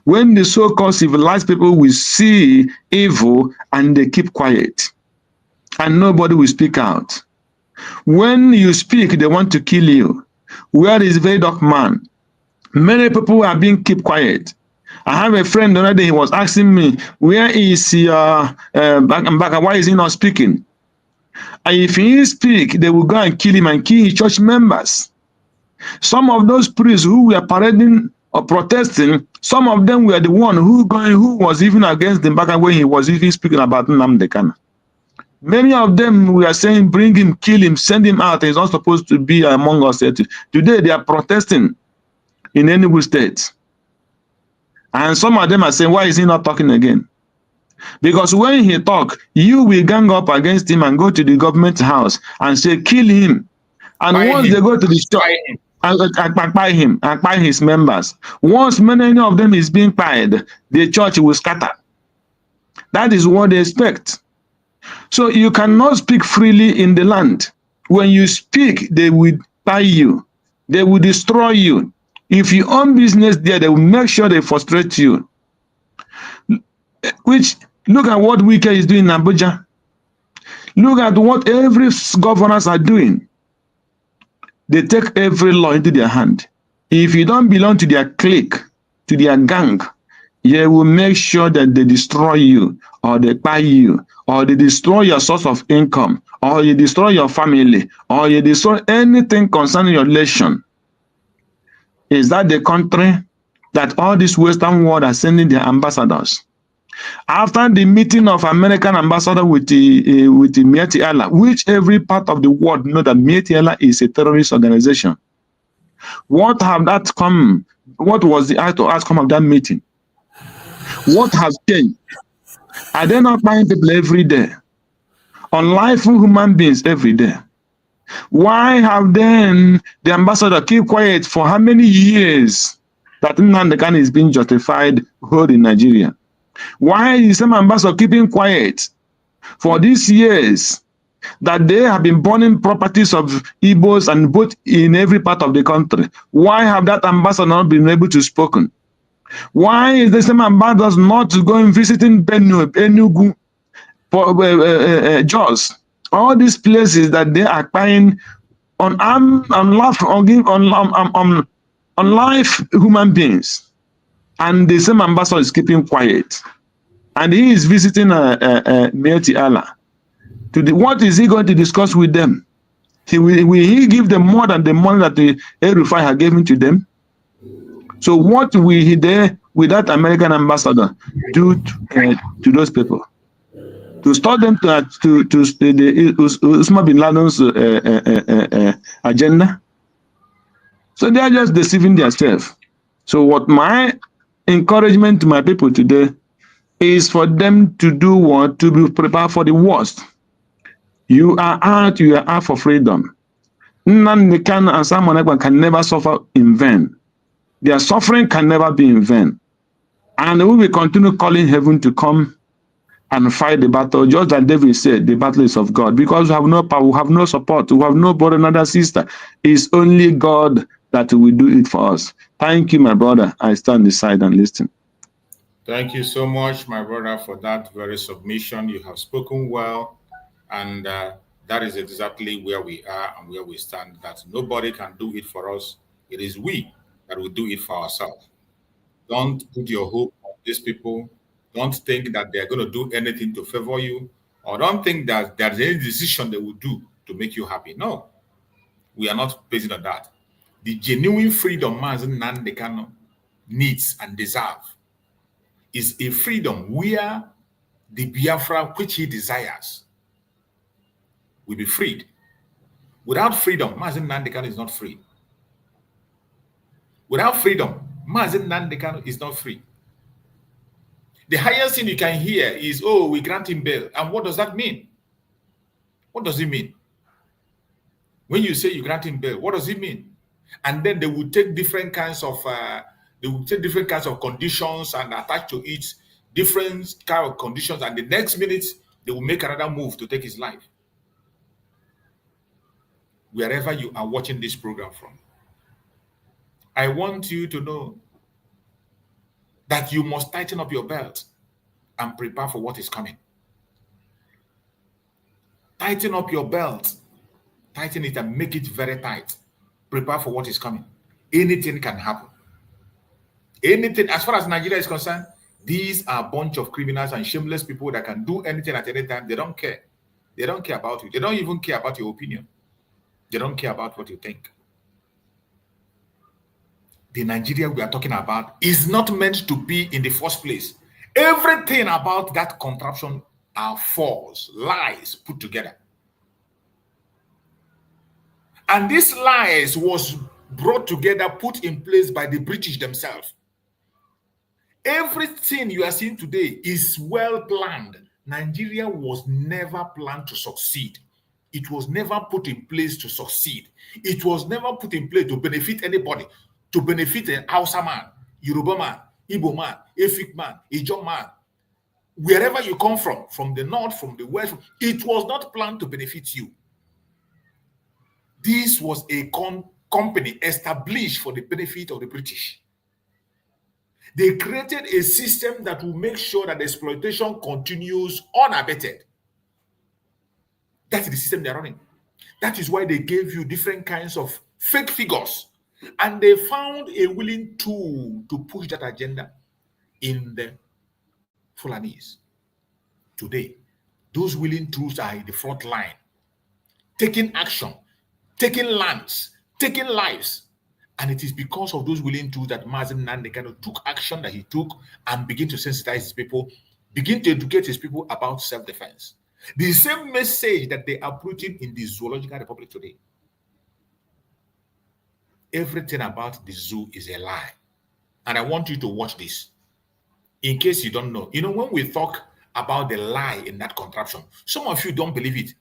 When the so-called civilized people will see evil and they keep quiet and nobody will speak out. When you speak, they want to kill you. Where is very dark man? Many people are being kept quiet. I have a friend the other day, he was asking me, where is your Baka? Why is he not speaking? And if he speak, they will go and kill him and kill his church members. Some of those priests who were parading or protesting, some of them were the one who was even against the Baka when he was even speaking about Nnamdi Kanu. Many of them were saying, bring him, kill him, send him out. He's not supposed to be among us. Today they are protesting in Enugu State. And some of them are saying, why is he not talking again? Because when he talk, you will gang up against him and go to the government house and say, kill him. And once they go to the church and buy his members, once many of them is being pied, the church will scatter. That is what they expect. So you cannot speak freely in the land. When you speak, they will buy you. They will destroy you. If you own business there, they will make sure they frustrate you. Which, look at what Wike is doing in Abuja. Look at what every governors are doing. They take every law into their hand. If you don't belong to their clique, to their gang, they will make sure that they destroy you, or they buy you, or they destroy your source of income, or you destroy your family, or you destroy anything concerning your relation. Is that the country that all this Western world are sending their ambassadors? After the meeting of American ambassador with the Mieti Allah, which every part of the world know that Mieti Allah is a terrorist organization. What have that come? What was the outcome of that meeting? What has changed? Are they not buying people every day? Unlawful human beings every day. Why have then the ambassador keep quiet for how many years that Nnamdi Kanu is being justified holding Nigeria? Why is some ambassador keeping quiet for these years that they have been burning properties of Igbos and both in every part of the country? Why have that ambassador not been able to speak? Why is the same ambassador not going visiting Enugu, Jos? All these places that they are buying on life human beings, and the same ambassador is keeping quiet, and he is visiting Mieti Allah. What is he going to discuss with them? Will he give them more than the money that the El-Rufai had given to them? So what will he there with that American ambassador do to those people? To stop them to the Osama bin Laden's agenda? So they are just deceiving themselves. So what my encouragement to my people today is for them to do what? To be prepared for the worst. You are out for freedom. Nnamdi Kanu and Simon Ekpa can never suffer in vain. Their suffering can never be in vain. And we will continue calling heaven to come and fight the battle. Just like David said, the battle is of God. Because we have no power, we have no support, we have no brother, another sister. It's only God that will do it for us. Thank you, my brother. I stand aside and listen. Thank you so much, my brother, for that very submission. You have spoken well, and that is exactly where we are and where we stand, that nobody can do it for us. It is we that will do it for ourselves. Don't put your hope on these people. Don't think that they're going to do anything to favor you, or don't think that there's any decision they will do to make you happy. No, we are not based on that. The genuine freedom Mazi Nnamdi Kanu needs and deserves is a freedom where the Biafra which he desires will be freed. Without freedom, Mazi Nnamdi Kanu is not free. Without freedom, Mazi Nnamdi Kanu is not free. The highest thing you can hear is, oh, we grant him bail. And what does that mean? What does it mean? When you say you grant him bail, what does it mean? And then they will take different kinds of conditions and attach to it different kind of conditions, and the next minute they will make another move to take his life. Wherever you are watching this program from, I want you to know that you must tighten up your belt and prepare for what is coming. Tighten up your belt. Tighten it and make it very tight. Prepare for what is coming. Anything can happen. Anything, as far as Nigeria is concerned, these are a bunch of criminals and shameless people that can do anything at any time. They don't care. They don't care about you. They don't even care about your opinion. They don't care about what you think. The Nigeria we are talking about is not meant to be in the first place. Everything about that contraption are false, lies put together. And these lies was brought together, put in place by the British themselves. Everything you are seeing today is well planned. Nigeria was never planned to succeed. It was never put in place to succeed. It was never put in place to benefit anybody, to benefit an Hausa man, Yoruba man, Igbo man, Efik man, Ijaw man. Wherever you come from the north, from the west, it was not planned to benefit you. This was a company established for the benefit of the British. They created a system that will make sure that the exploitation continues unabated. That is the system they're running. That is why they gave you different kinds of fake figures. And they found a willing tool to push that agenda in the Fulanese. Today, those willing tools are in the front line, taking action, taking lands, taking lives. And it is because of those willing tools that Mazi Nnamdi Kanu took action that he took and begin to sensitize his people, begin to educate his people about self-defense. The same message that they are putting in the Zoological Republic today. Everything about the zoo is a lie. And I want you to watch this. In case you don't know, when we talk about the lie in that contraption, some of you don't believe it.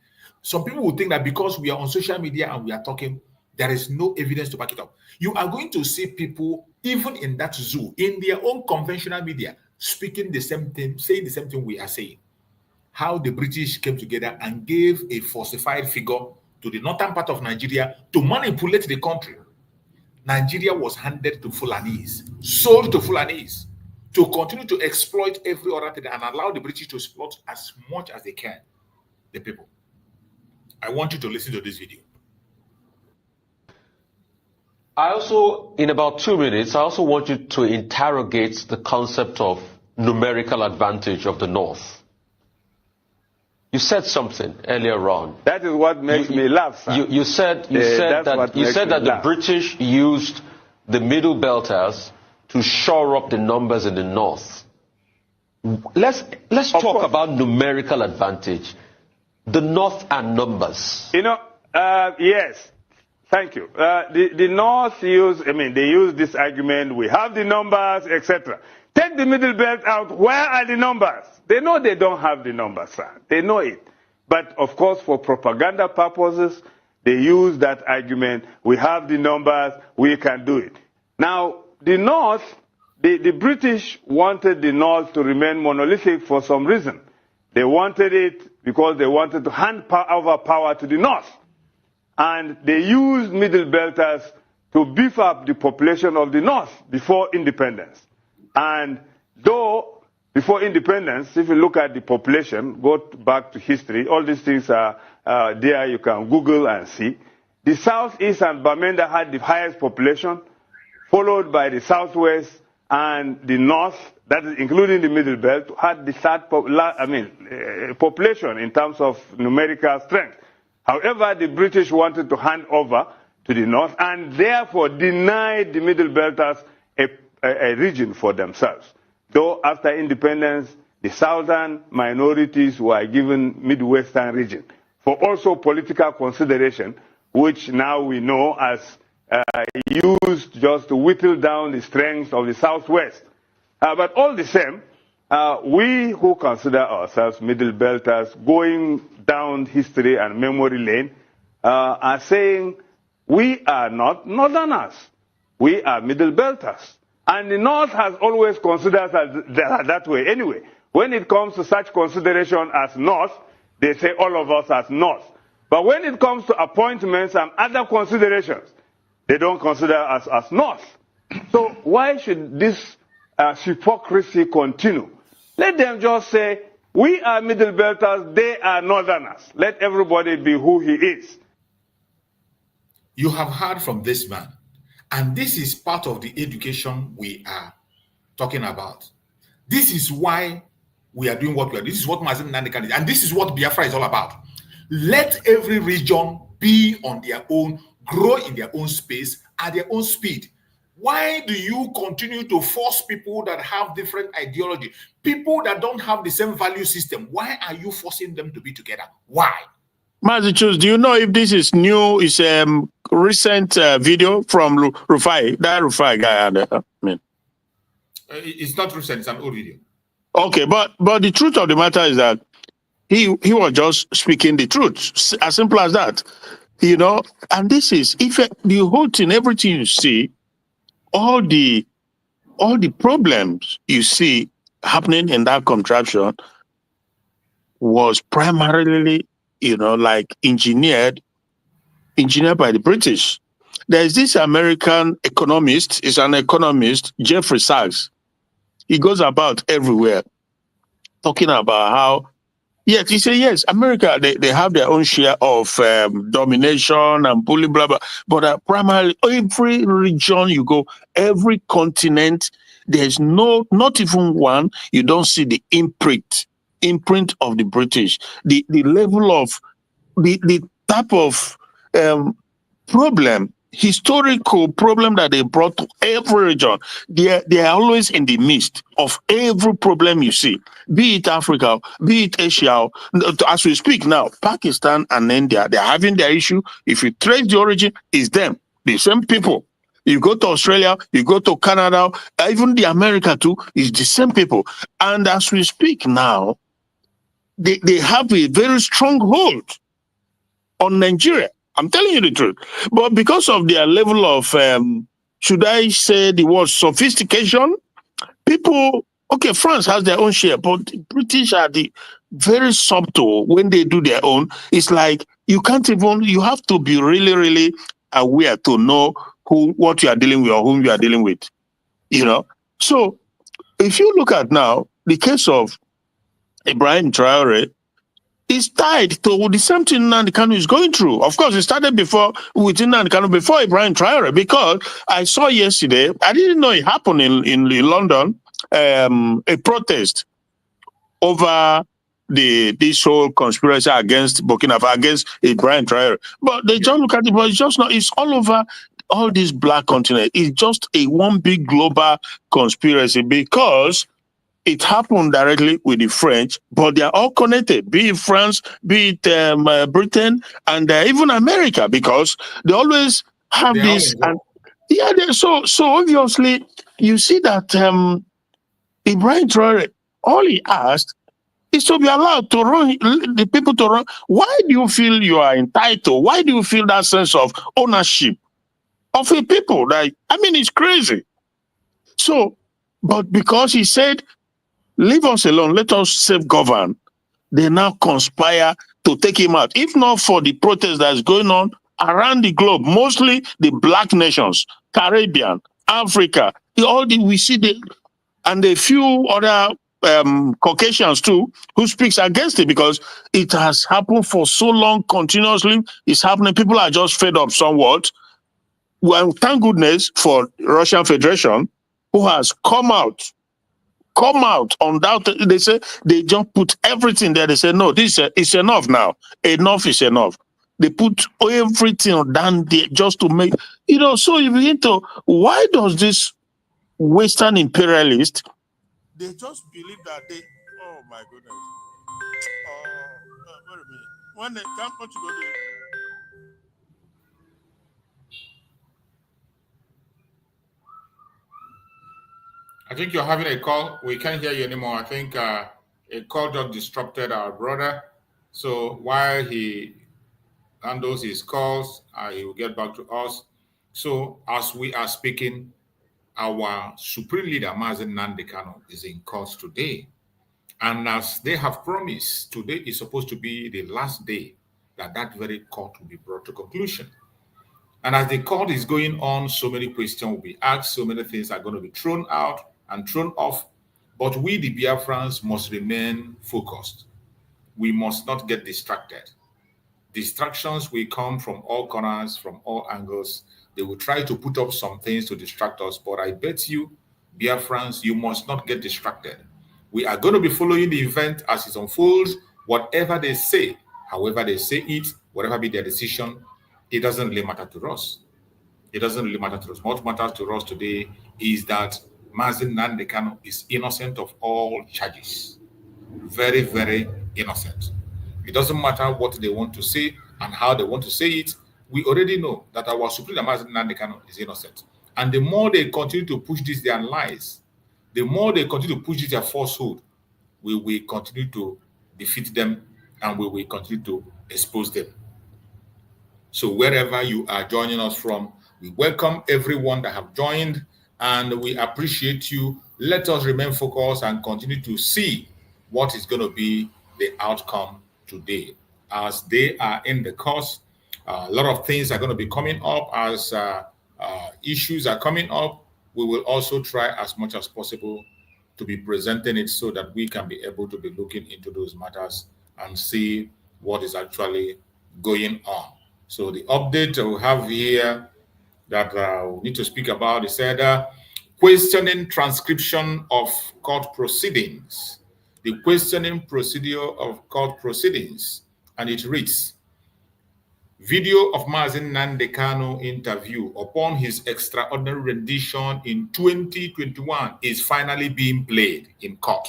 Some people will think that because we are on social media and we are talking, there is no evidence to back it up. You are going to see people, even in that zoo, in their own conventional media, speaking the same thing, saying the same thing we are saying. How the British came together and gave a falsified figure to the northern part of Nigeria to manipulate the country. Nigeria was handed to Fulanese, sold to Fulanese, to continue to exploit every other thing and allow the British to exploit as much as they can the people. I want you to listen to this video. I also, in about 2 minutes, I also want you to interrogate the concept of numerical advantage of the North. You said something earlier on. That is what makes me laugh, sir. You said that the British used the Middle Belters to shore up the numbers in the North. Let's talk about numerical advantage. The North and numbers. Yes. Thank you. The North they use this argument, we have the numbers, etc. Take the Middle Belt out, where are the numbers? They know they don't have the numbers, sir. They know it. But of course, for propaganda purposes, they use that argument, we have the numbers, we can do it. Now, the North, the British wanted the North to remain monolithic for some reason. They wanted it because they wanted to hand over power to the North. And they used Middle Belters to beef up the population of the North before independence. And though before independence, if you look at the population, go back to history, all these things are there, you can Google and see. The Southeast and Bamenda had the highest population, followed by the Southwest and the North, that is including the Middle Belt, had the third population in terms of numerical strength. However, the British wanted to hand over to the North and therefore denied the Middle Belters a region for themselves. Though after independence, the southern minorities were given Midwestern region for also political consideration, which now we know as used just to whittle down the strength of the Southwest. But all the same, we who consider ourselves Middle Belters going down history and memory lane are saying we are not Northerners. We are Middle Belters. And the North has always considered us that way. Anyway, when it comes to such consideration as North, they say all of us as North. But when it comes to appointments and other considerations, they don't consider us as North. So why should this hypocrisy continue? Let them just say, we are Middle Belters, they are Northerners. Let everybody be who he is. You have heard from this man. And this is part of the education we are talking about. This is why we are doing what we are doing. This is what Mazi Nnamdi Kanu did. And this is what Biafra is all about. Let every region be on their own, grow in their own space, at their own speed. Why do you continue to force people that have different ideology, people that don't have the same value system? Why are you forcing them to be together? Why? Mazi, do you know if this is new? It's a recent video from Rufai, that Rufai guy. It's not recent, it's an old video. Okay, but the truth of the matter is that he was just speaking the truth, as simple as that, you know. And this is, if the whole thing, everything you see, all the problems you see happening in that contraption was primarily, you know, like engineered by the British. There's this American economist, is an economist, Jeffrey Sachs. He goes about everywhere talking about how, yes, he said, yes, America, they have their own share of domination and bullying, blah, blah. But primarily, every region you go, every continent, there's not even one, you don't see the imprint of the British. The level of, the type of historical problem that they brought to every region, they are always in the midst of every problem you see, be it Africa, be it Asia. As we speak now, Pakistan and India, they're having their issue. If you trace the origin, it's them, the same people. You go to Australia, you go to Canada, even the America too, it's the same people. And as we speak now, they have a very strong hold on Nigeria. I'm telling you the truth. But because of their level of, should I say the word sophistication, people, okay, France has their own share, but the British are the very subtle when they do their own. It's like you can't even, you have to be really, really aware to know what you are dealing with or whom you are dealing with, you know. So if you look at now, the case of Ibrahim Traore, is tied to the same thing Nnamdi Kanu is going through. Of course, it started with Nnamdi Kanu before Ibrahim Traore, because I saw yesterday, I didn't know it happened in London, a protest over this whole conspiracy against Burkina Faso, against Ibrahim Traore. But they just look at it, but it's just not, it's all over all this black continent. It's just a one big global conspiracy, because it happened directly with the French, but they are all connected, be it France, be it Britain, and even America, because they always have this. And yeah, so obviously, you see that Ibrahim Traore, all he asked is to be allowed to run, the people to run. Why do you feel you are entitled? Why do you feel that sense of ownership of a people? Like, I mean, it's crazy. So, but because he said, leave us alone, let us self-govern, they now conspire to take him out. If not for the protest that's going on around the globe, mostly the black nations, Caribbean, Africa, we see and a few other Caucasians too, who speaks against it, because it has happened for so long, continuously. It's happening. People are just fed up somewhat. Well, thank goodness for Russian Federation, who has come out undoubtedly. They say they just put everything there. They say, no, this is enough now. Enough is enough. They put everything down there just to make, you know. So you begin to, why does this Western imperialist, they just believe that they, oh my goodness. Wait a minute. When they come, what you go do? I think you're having a call. We can't hear you anymore. I think a call just disrupted our brother. So while he handles his calls, he will get back to us. So as we are speaking, our supreme leader, Mazi Nnamdi Kanu, is in court today. And as they have promised, today is supposed to be the last day that that very court will be brought to conclusion. And as the court is going on, so many questions will be asked, so many things are going to be thrown out and thrown off. But we, the Biafrans, must remain focused. We must not get distracted. Distractions will come from all corners, from all angles. They will try to put up some things to distract us. But I bet you, Biafrans, you must not get distracted. We are going to be following the event as it unfolds. Whatever they say, however they say it, whatever be their decision, it doesn't really matter to us. It doesn't really matter to us. What matters to us today is that Mazi Nnamdi Kanu is innocent of all charges. Very, very innocent. It doesn't matter what they want to say and how they want to say it. We already know that our Supreme Mazi Nnamdi Kanu is innocent. And the more they continue to push this, their lies, the more they continue to push this, their falsehood, we will continue to defeat them and we will continue to expose them. So wherever you are joining us from, we welcome everyone that have joined and we appreciate you. Let us remain focused and continue to see what is going to be the outcome today. As they are in the course, a lot of things are going to be coming up. As issues are coming up, we will also try as much as possible to be presenting it so that we can be able to be looking into those matters and see what is actually going on. So the update we have here that we need to speak about is said, questioning transcription of court proceedings. The questioning procedure of court proceedings. And it reads, video of Mazi Nnamdi Kanu interview upon his extraordinary rendition in 2021 is finally being played in court.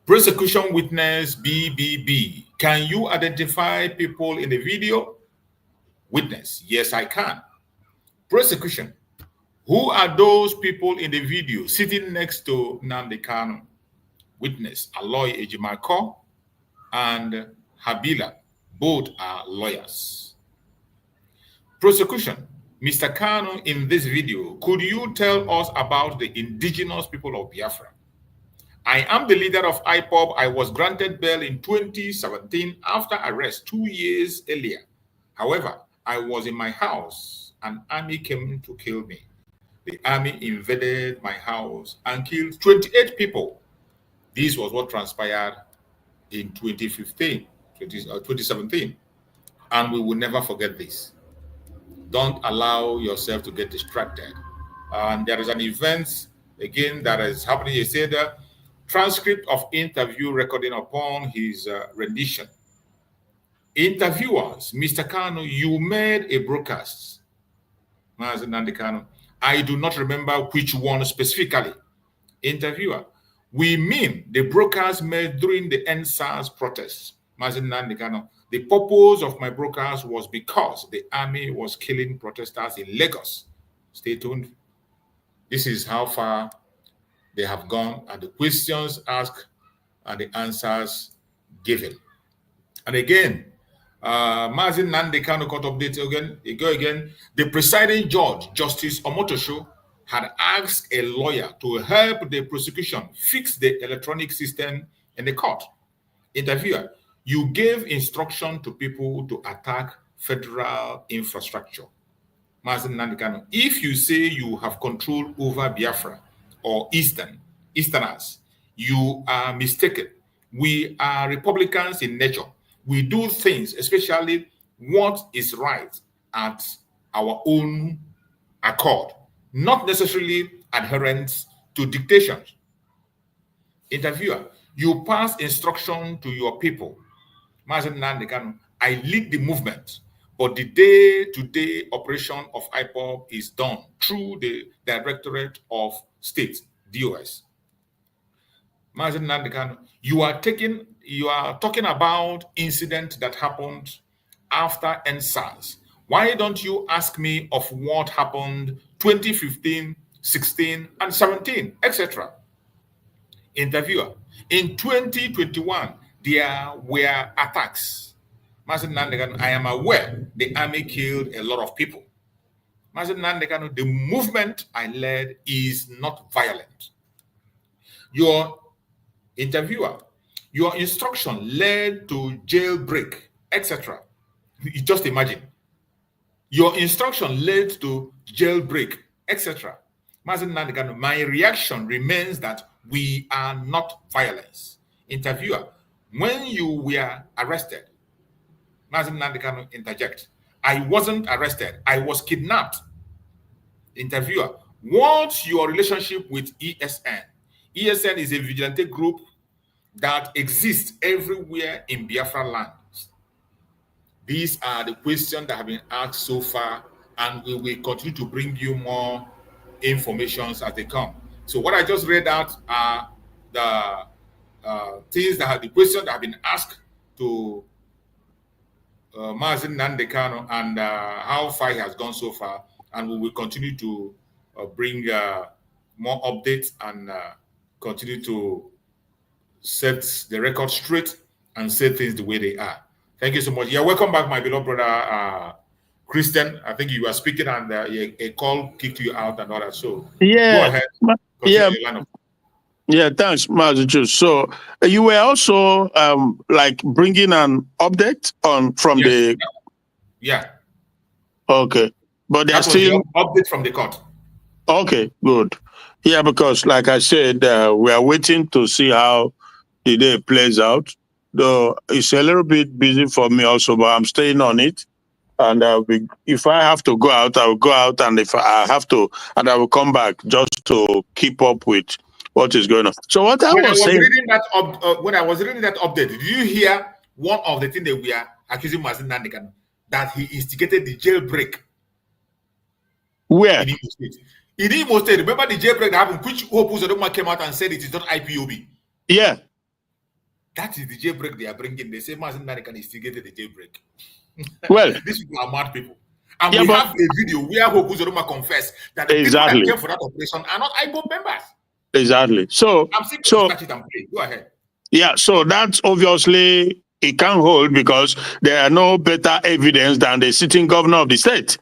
Prosecution witness BBB. Can you identify people in the video? Witness. Yes, I can. Prosecution. Who are those people in the video sitting next to Nnamdi Kanu? Witness. Aloy Ejimako and Habila. Both are lawyers. Prosecution. Mr. Kanu, in this video, could you tell us about the indigenous people of Biafra? I am the leader of IPOB. I was granted bail in 2017 after arrest 2 years earlier. However, I was in my house. An army came to kill me. The army invaded my house and killed 28 people. This was what transpired in 2017. And we will never forget this. Don't allow yourself to get distracted. And there is an event, again, that is happening. He said, transcript of interview recording upon his rendition. Interviewers, Mr. Kanu, you made a broadcast. Mazi Nnamdi Kanu, I do not remember which one specifically. Interviewer, we mean the broadcast made during the NSAS protests. Mazi Nnamdi Kanu, the purpose of my broadcast was because the army was killing protesters in Lagos. Stay tuned. This is how far they have gone, and the questions asked and the answers given. And again, Mazi Nnamdi Kanu court update again. The presiding judge, Justice Omotosho, had asked a lawyer to help the prosecution fix the electronic system in the court. Interviewer, you gave instruction to people to attack federal infrastructure. Mazi Nnamdi Kanu, if you say you have control over Biafra or Easterners, you are mistaken. We are Republicans in nature. We do things, especially what is right, at our own accord, not necessarily adherence to dictations. Interviewer, you pass instruction to your people. Mazi Nnamdi Kanu, I lead the movement, but the day-to-day operation of IPOB is done through the Directorate of State, DOS. Mazi Nnamdi Kanu, you are talking about incident that happened after NSAS. Why don't you ask me of what happened 2015, 16, and 17, etc.? Interviewer, in 2021, there were attacks. Mazi Nnamdi Kanu, I am aware the army killed a lot of people. Mazi Nnamdi Kanu, the movement I led is not violent. Your interviewer, your instruction led to jailbreak, etc. You just imagine. Your instruction led to jailbreak, etc. Mazi Nnamdi Kanu, my reaction remains that we are not violence. Interviewer, when you were arrested, Mazi Nnamdi Kanu interject. I wasn't arrested. I was kidnapped. Interviewer, what's your relationship with ESN? ESN is a vigilante group that exists everywhere in Biafra lands. These are the questions that have been asked so far, and we will continue to bring you more information as they come. So what I just read out are the the questions that have been asked to Mazi Nnamdi Kanu and how far he has gone so far, and we will continue to bring more updates and continue to set the record straight and say things the way they are. Thank you so much. Yeah, welcome back, my beloved brother Christian. I think you were speaking and a call kicked you out and all that. So yeah, go ahead. Yeah, thanks, Mazi. So you were also like bringing an update from the. Yeah. Okay, but they're still update from the court. Okay, good. Yeah, because like I said, we are waiting to see how the day plays out. Though it's a little bit busy for me also, but I'm staying on it. And if I have to go out, I will go out, and if I have to, and I will come back just to keep up with what is going on. So what I was saying, when I was reading that update, did you hear one of the things that we are accusing Mazi Nnamdi Kanu, that he instigated the jailbreak? Where? In Imo State. In Imo State, remember the jailbreak that happened, which Opus came out and said it is not IPOB? Yeah. That is the jailbreak they are bringing. They say Mazi Nnamdi Kanu instigated the jailbreak. Well, these people are mad people. And we have a video where Opus confessed that the people that came for that operation are not IPOB members. Exactly. So start it and play. Go ahead. Yeah, so that's obviously it can't hold because there are no better evidence than the sitting governor of the state.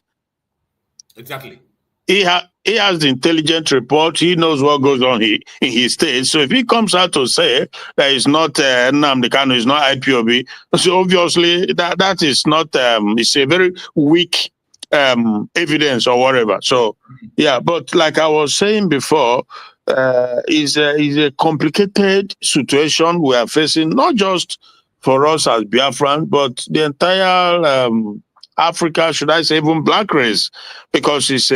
Exactly. He has the intelligent report. He knows what goes on in his state. So if he comes out to say that it's not Nnamdi Kanu, it's not IPOB, so obviously that is not. It's a very weak evidence or whatever. So yeah, but like I was saying before, is a complicated situation we are facing, not just for us as Biafran, but the entire Africa, should I say, even black race, because it's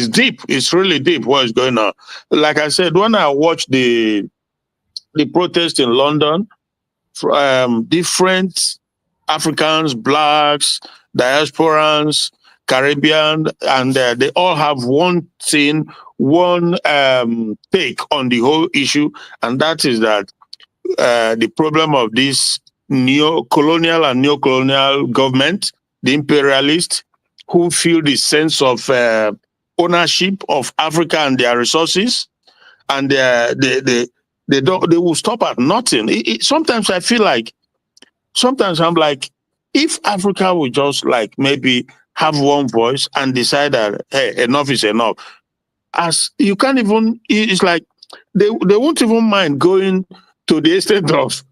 deep. It's really deep what is going on. Like I said, when I watched the protest in London, different Africans, blacks, diasporans, Caribbean, and they all have one thing, one take on the whole issue, and that is that the problem of this neo-colonial and neo-colonial government, the imperialists, who feel the sense of ownership of Africa and their resources, and they will stop at nothing. Sometimes I feel like, sometimes I'm like, if Africa would just like maybe have one voice and decide that, hey, enough is enough. As you can't even, it's like they won't even mind going to the extent of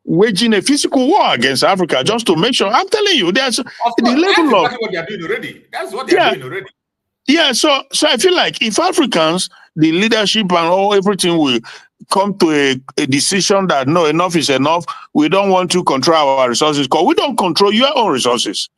waging a physical war against Africa just to make sure. I'm telling you, there's the level of. That's what they are doing already. That's what they are doing already. Yeah, so I feel like if Africans, the leadership and everything will come to a decision that no, enough is enough. We don't want to control our resources, because we don't control your own resources.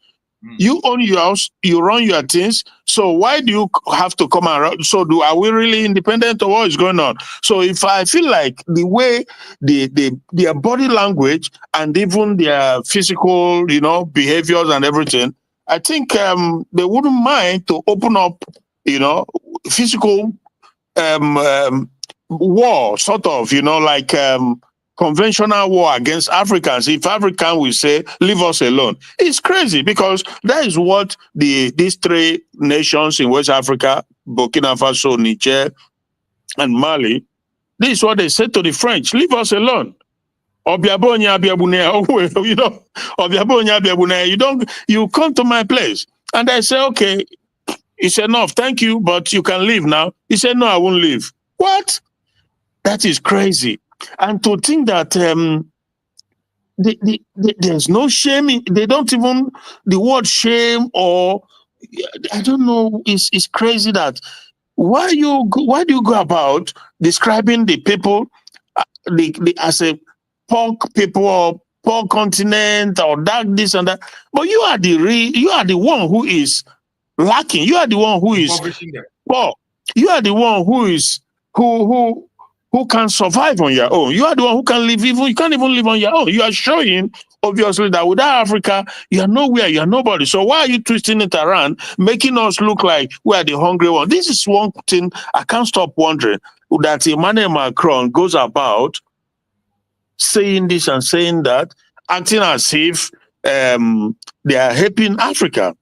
You own yours, you run your things. So why do you have to come around? So are we really independent of what is going on? So if I feel like the way their body language and even their physical, behaviors and everything, I think they wouldn't mind to open up, physical war, sort of, like conventional war against Africans. If African will say, leave us alone. It's crazy, because that is what these three nations in West Africa, Burkina Faso, Niger, and Mali, this is what they said to the French, leave us alone. You come to my place. And I say, okay, He said, no, thank you, but you can leave now. He said, no, I won't leave. What? That is crazy. And to think that there's no shame. They don't even, the word shame or, I don't know, it's crazy that why do you go about describing the people as a poor people or poor continent or dark this and that? But you are the one who is lacking. You are the one who is poor. You are the one who is who can survive on your own. You are the one who can live you can't even live on your own. You are showing obviously that without Africa, you are nowhere, you are nobody. So why are you twisting it around, making us look like we are the hungry one? This is one thing I can't stop wondering, that Emmanuel Macron goes about saying this and saying that, acting as if they are helping Africa.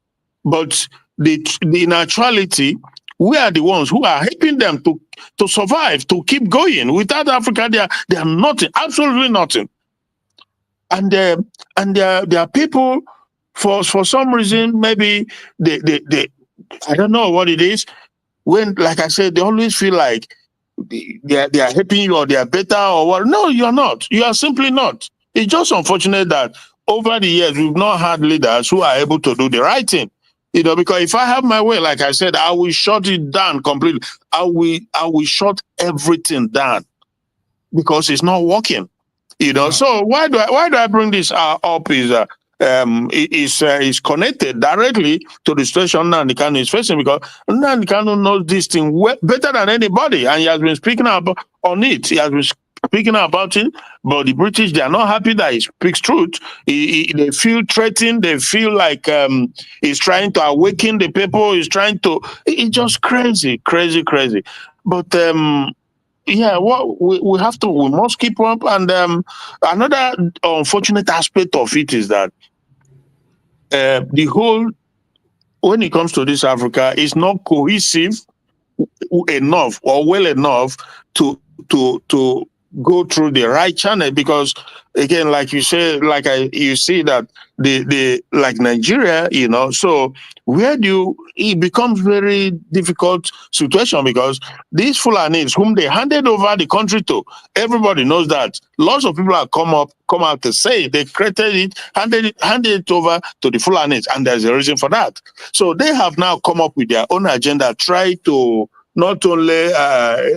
But in actuality, we are the ones who are helping them to survive, to keep going. Without Africa, they are nothing, absolutely nothing. And there are people, for some reason, maybe they I don't know what it is. When, like I said, they always feel like they are helping you or they are better or what. No, you are not. You are simply not. It's just unfortunate that over the years we've not had leaders who are able to do the right thing. You know, because if I have my way, like I said, I will shut it down completely. I will shut everything down because it's not working. You know, so why do I bring this up? Is connected directly to the situation Nnamdi Kanu is facing, because Nnamdi Kanu knows this thing better than anybody, and he has been speaking on it. He has been speaking about it, but the British, they are not happy that he speaks truth. They feel threatened. They feel like he's trying to awaken the people. He's trying to. It's just crazy. But yeah, well, we must keep up. And another unfortunate aspect of it is that the whole, when it comes to this Africa, is not cohesive enough or well enough to go through the right channel, because again, like you say, you see that the like Nigeria, you know, so it becomes very difficult situation, because these Fulanis whom they handed over the country to, everybody knows that lots of people have come out to say they created it, handed it over to the Fulanis, and there's a reason for that. So they have now come up with their own agenda, try to not only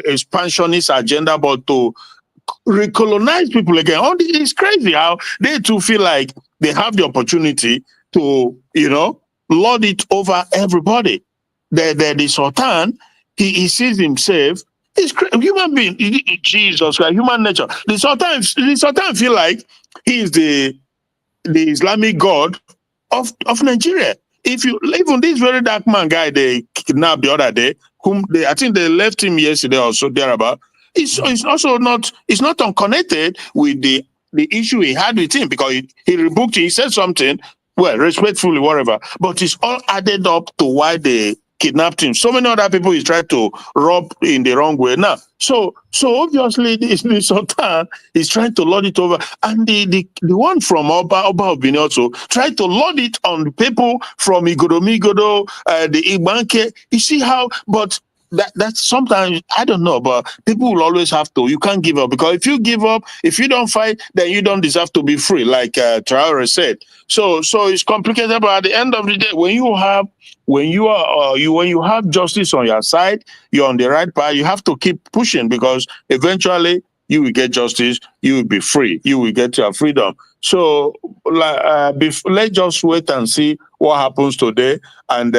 expansionist agenda, but to recolonize people again. It's crazy how they too feel like they have the opportunity to, you know, lord it over everybody. The Sultan, he sees himself, he's human being, Jesus Christ, human nature. The Sultan feel like he is the Islamic God of Nigeria. Even this very dark man guy they kidnapped the other day, I think they left him yesterday or so thereabout. It's also not unconnected with the issue he had with him, because he rebuked him. He said something, well, respectfully, whatever, but it's all added up to why they kidnapped him. So many other people he tried to rob in the wrong way. Now, so obviously the Sultan is trying to lord it over, and the one from Oba Obini also tried to lord it on the people from Igodo, the Igbanke. You see how, but that's sometimes, I don't know, but people will always have to. You can't give up, because if you give up, if you don't fight, then you don't deserve to be free, like Traore said. So it's complicated, but at the end of the day, when you have justice on your side, you're on the right path. You have to keep pushing, because eventually you will get justice, you will be free, you will get your freedom. So let's just wait and see what happens today, and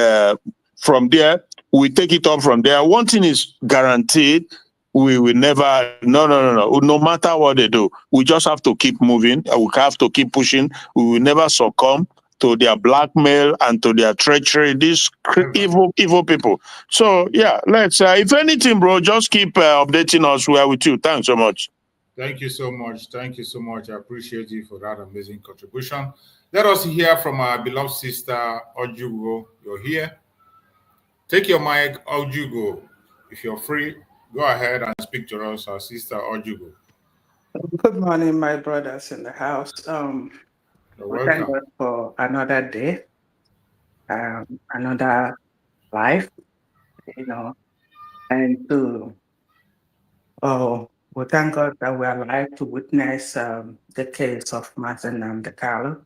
from there we take it up from there. One thing is guaranteed: we will never, no matter what they do, we just have to keep moving. We have to keep pushing. We will never succumb to their blackmail and to their treachery, these evil people. So yeah, let's, if anything, bro, just keep updating us. We are with you. Thanks so much. Thank you so much. Thank you so much. I appreciate you for that amazing contribution. Let us hear from our beloved sister, Ojugo. You're here. Take your mic, Ojugo. If you're free, go ahead and speak to us, our sister, Ojugo. Good morning, my brothers in the house. You're welcome. Thank God for another day, another life, and to we thank God that we are alive to witness the case of Mazi Nnamdi Kanu,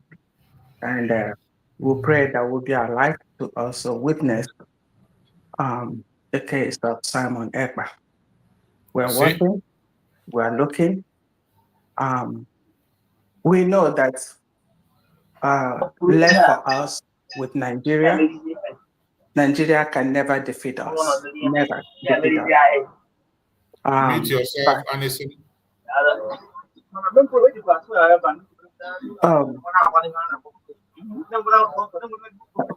and we pray that we'll be alive to also witness the case of Simon Ekpa. We're watching, we're looking. We know that left for us with Nigeria, Nigeria can never defeat us. Never defeat us. Mute yourself, Anderson.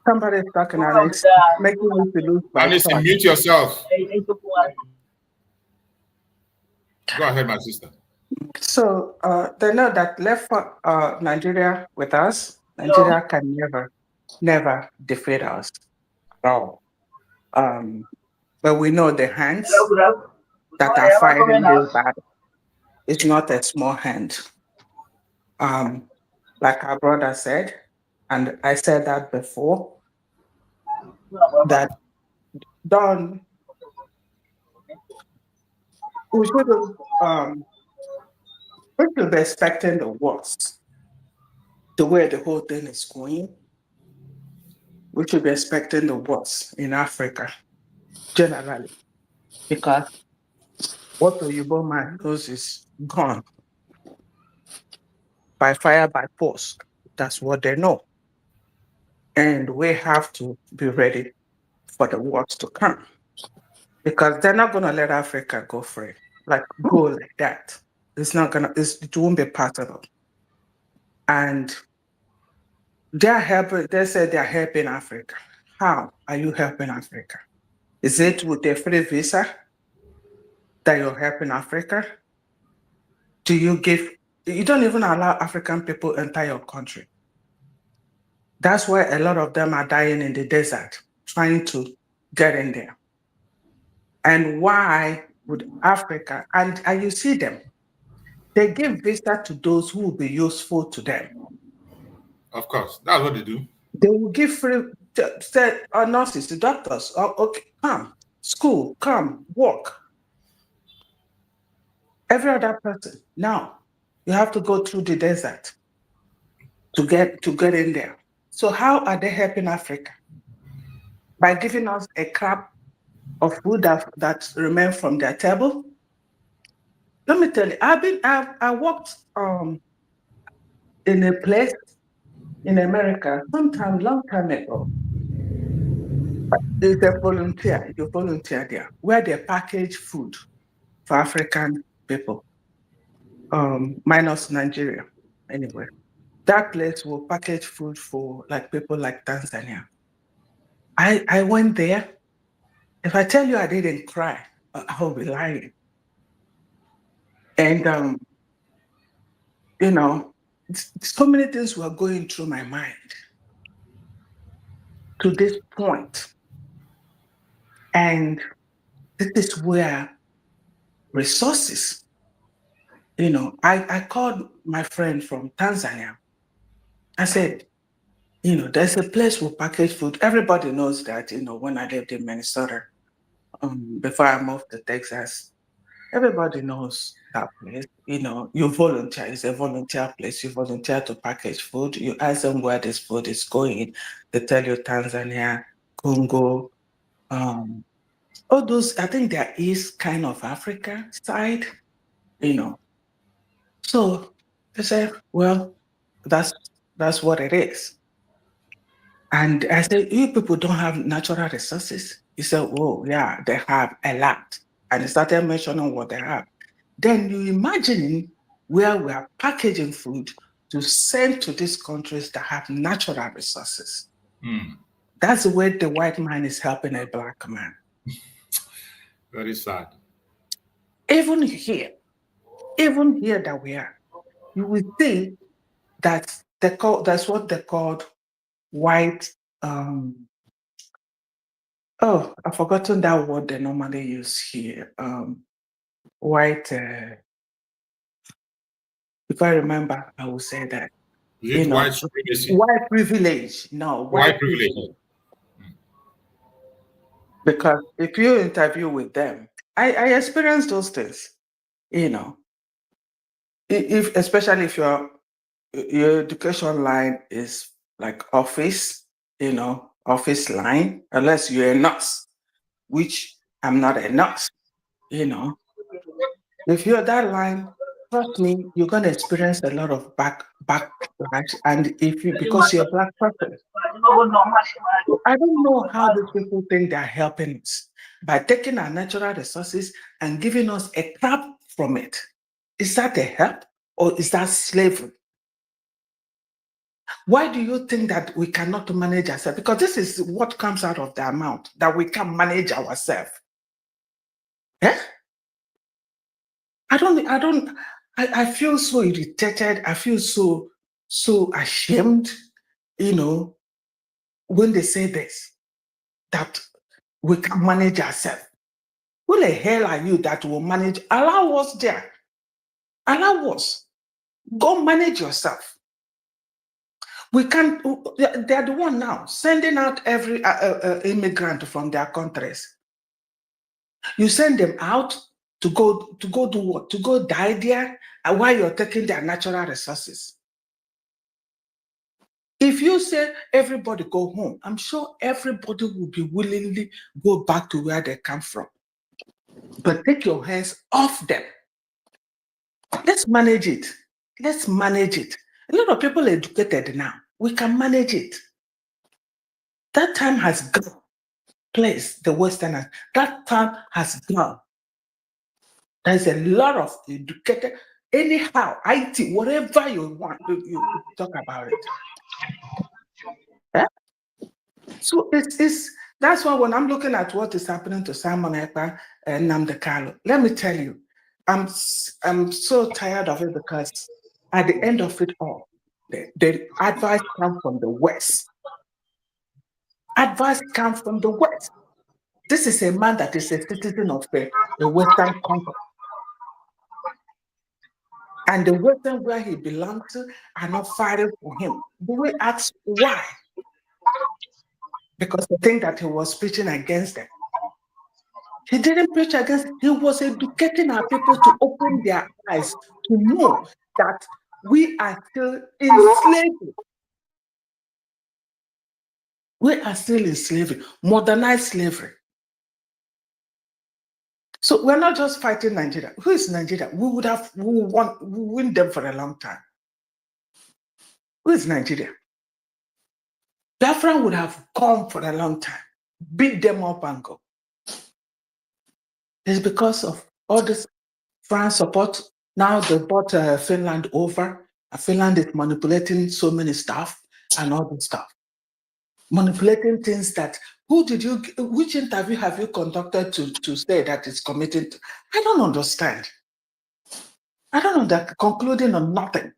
Somebody's talking and it's making me to lose my Anderson, mute yourself. Go ahead, my sister. So they know that left for Nigeria with us, Nigeria can never defeat us at all. But we know the hands that are fighting this battle. It's not a small hand. Like our brother said, and I said that before, that we should be expecting the worst. The way the whole thing is going, we should be expecting the worst in Africa, generally, because what the Yoruba man knows is gone. By fire, by force. That's what they know. And we have to be ready for the worst to come. Because they're not going to let Africa go free, go like that. It won't be possible. And they're helping, they said they're helping Africa. How are you helping Africa? Is it with a free visa that you're helping Africa? You don't even allow African people enter your country. That's why a lot of them are dying in the desert, trying to get in there. And why would Africa, and you see them, they give visa to those who will be useful to them. Of course, that's what they do. They will give free nurses, the doctors, okay, come, school, come, work. Every other person, now, you have to go through the desert to get in there. So how are they helping Africa? By giving us a crap of food that remains from their table? Let me tell you, I worked in a place in America long time ago. It's a volunteer, you volunteer there, where they package food for African people, minus Nigeria, anyway. That place will package food for people like Tanzania. I went there. If I tell you I didn't cry, I will be lying. And, so many things were going through my mind to this point. And this is where resources, I called my friend from Tanzania. I said, there's a place we package food. Everybody knows that, when I lived in Minnesota, before I moved to Texas, everybody knows that place. You volunteer. It's a volunteer place. You volunteer to package food. You ask them where this food is going. They tell you Tanzania, Congo, all those, I think there is kind of Africa side, So they said, well, that's what it is. And I said, you people don't have natural resources? He said, oh, yeah, they have a lot. And he started mentioning what they have. Then you imagine where we are packaging food to send to these countries that have natural resources. That's the way the white man is helping a black man. Very sad. Even here that we are, you will see that that's what they called white, I've forgotten that word they normally use here. White, if I remember, I will say that. Is it white supremacy? White privilege. No, white privilege. Because if you interview with them, I experienced those things, you know. If especially if your education line is like office, you know, office line, unless you're a nurse, which I'm not a nurse, you know. If you're that line, trust me, you're gonna experience a lot of backlash. And if you because you're a black person, I don't know how these people think they're helping us by taking our natural resources and giving us a crap from it. Is that a help or is that slavery? Why do you think that we cannot manage ourselves? Because this is what comes out of the amount that we can manage ourselves. Eh? I feel so irritated. I feel so ashamed, you know, when they say this, that we can manage ourselves. Who the hell are you that will manage? Allow us there. Allow us. Go manage yourself. We can't, they're the one now sending out every immigrant from their countries. You send them out to go do what? To go die there while you're taking their natural resources. If you say everybody go home, I'm sure everybody will be willingly go back to where they come from. But take your hands off them. Let's manage it. Let's manage it. A lot of people are educated now. We can manage it. That time has gone. Place the Westerners. That time has gone. There's a lot of educated, anyhow, IT, whatever you want, you talk about it. Yeah? So that's why when I'm looking at what is happening to Simon Ekpa and Nnamdi Kanu, let me tell you, I'm so tired of it because at the end of it all, the advice comes from the West. Advice comes from the West. This is a man that is a citizen of the Western country. And the Western where he belongs to are not fighting for him. Do we ask why? Because they think that he was preaching against them. He didn't preach against them. He was educating our people to open their eyes to know that we are still in slavery. We are still in slavery, modernized slavery. So we're not just fighting Nigeria. Who is Nigeria? We win them for a long time. Who is Nigeria? Biafran would have gone for a long time, beat them up and go. It's because of all this France support. Now they bought Finland over. Finland is manipulating so many stuff and all this stuff. Manipulating things that, which interview have you conducted to say that it's committed to? I don't understand. I don't know, that concluding on nothing.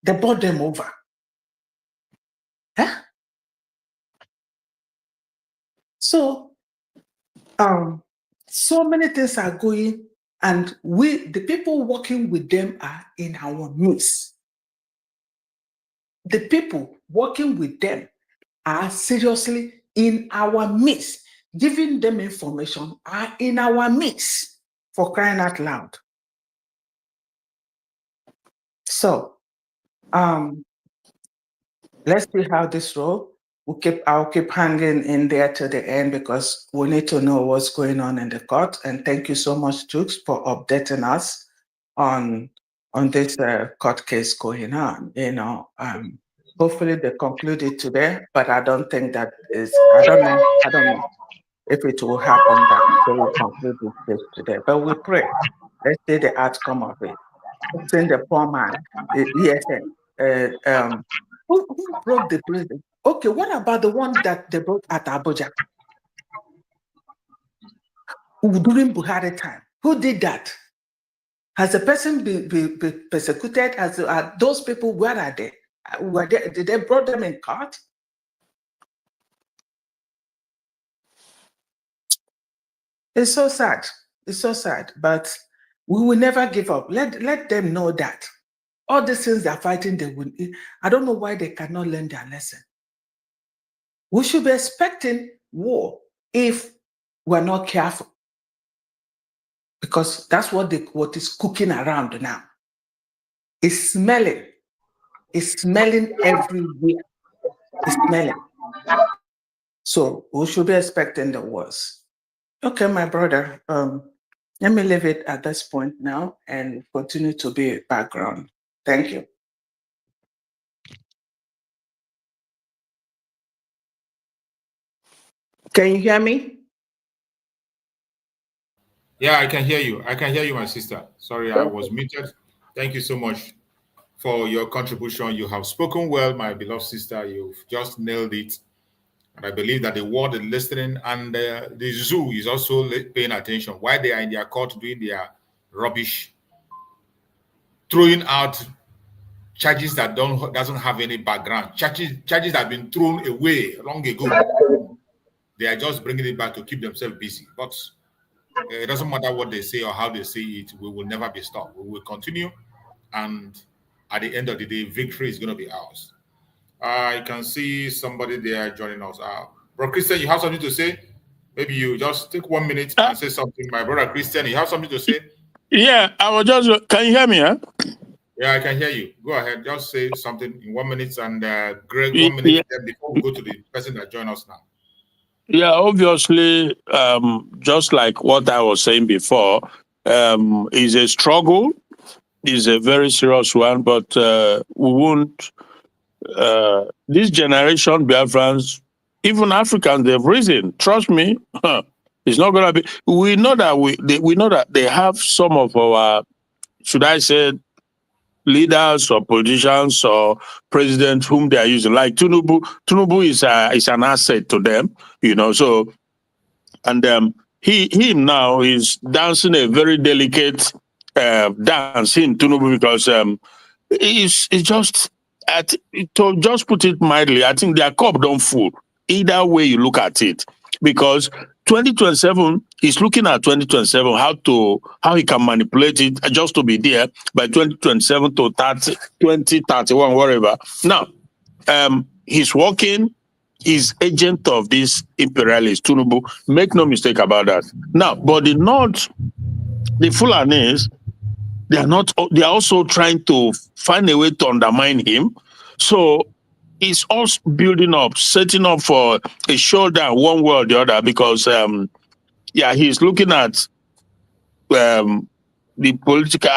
They bought them over. Huh? So, so many things are going, and the people working with them are in our midst. The people working with them are seriously in our midst. Giving them information are in our midst, for crying out loud. So, let's see how this rolls. I'll keep hanging in there to the end because we need to know what's going on in the court. And thank you so much, Jukes, for updating us on this court case going on. You know, hopefully they conclude it today, but I don't think that is. I don't know if it will happen that they will conclude this case today. But we pray. Let's see the outcome of it. Send the poor man. Yes. Who broke the prison? Okay, what about the one that they broke at Abuja during Buhari time? Who did that? Has the person been persecuted? Are those people, where are they? Did they brought them in court? It's so sad. It's so sad, but we will never give up. Let them know that all the things they're fighting, they will. I don't know why they cannot learn their lesson. We should be expecting war if we're not careful. Because that's what is cooking around now. It's smelling. It's smelling everywhere. It's smelling. So we should be expecting the worst. Okay, my brother. Let me leave it at this point now and continue to be background. Thank you. Can you hear me? Yeah, I can hear you. I can hear you, my sister. Sorry, I was muted. Thank you so much for your contribution. You have spoken well, my beloved sister. You've just nailed it. And I believe that the world is listening, and the zoo is also paying attention. While they are in their court doing their rubbish, throwing out charges that doesn't have any background, charges that have been thrown away long ago. They are just bringing it back to keep themselves busy. But it doesn't matter what they say or how they say it, we will never be stopped. We will continue, and at the end of the day, victory is going to be ours. I can see somebody there joining us. Bro Christian, you have something to say? Maybe you just take 1 minute and say something. My brother Christian, you have something to say? Yeah, I was just. Can you hear me? Huh? Yeah, I can hear you. Go ahead. Just say something in 1 minute, and Greg, 1 minute before we go to the person that joined us now. Yeah, obviously, just like what I was saying before, is a struggle, is a very serious one, but we won't. This generation, Biafrans, even Africans, they've risen. Trust me, it's not gonna be. We know that we know that they have some of our, should I say, leaders or politicians or presidents whom they are using. Like Tinubu. Tinubu is an asset to them, you know. So, and he now is dancing a very delicate dance in Tinubu because it's just. To just put it mildly, I think their cup don't full. Either way you look at it, because 2027 he's looking at 2027 how he can manipulate it just to be there by 2027 to 2031, whatever. Now, he's working. He's agent of this imperialist Tinubu. Make no mistake about that. Now, but the North, the Fulanis, they are also trying to find a way to undermine him. So he's also building up, setting up for a showdown one way or the other, because he's looking at the political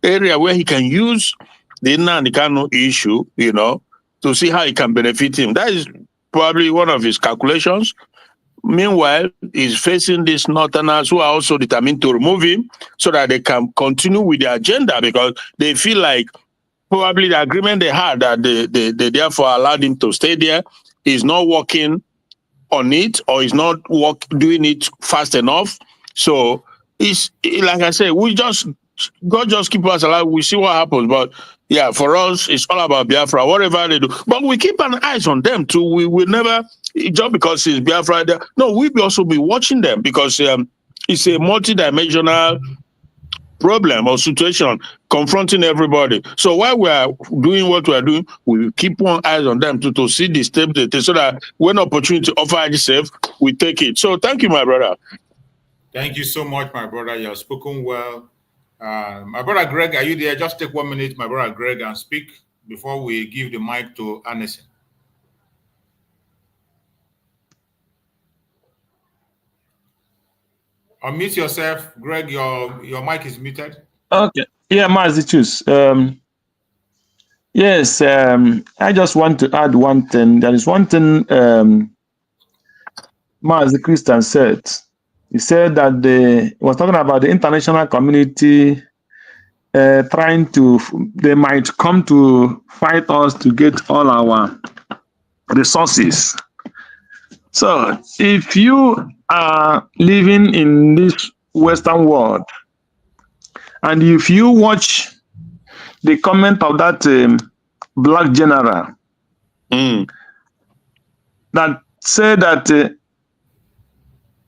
area where he can use the Nnamdi Kanu issue, you know, to see how he can benefit him. That is probably one of his calculations. Meanwhile, he's facing these Northerners who are also determined to remove him so that they can continue with their agenda, because they feel like probably the agreement they had that they therefore allowed him to stay there is not working on it, or is not doing it fast enough. So it's like I say, God just keep us alive. We see what happens. But yeah, for us, it's all about Biafra, whatever they do. But we keep an eye on them too. We will never, just because it's Biafra, no, we will also be watching them, because it's a multidimensional problem or situation confronting everybody. So while we are doing what we are doing, we will keep one eye on them to see the step they take, so that when opportunity offer itself, we take it. So thank you, my brother. Thank you so much, my brother. You have spoken well. My brother Greg, are you there? Just take 1 minute, my brother Greg, and speak before we give the mic to Anderson. Unmute yourself, Greg. Your mic is muted. Okay. Yeah, Mazi, choose. Yes, I just want to add one thing. There is one thing Mazi Christian said. He said that he was talking about the international community they might come to fight us to get all our resources. So if you are living in this Western world, and if you watch the comment of that black general that said that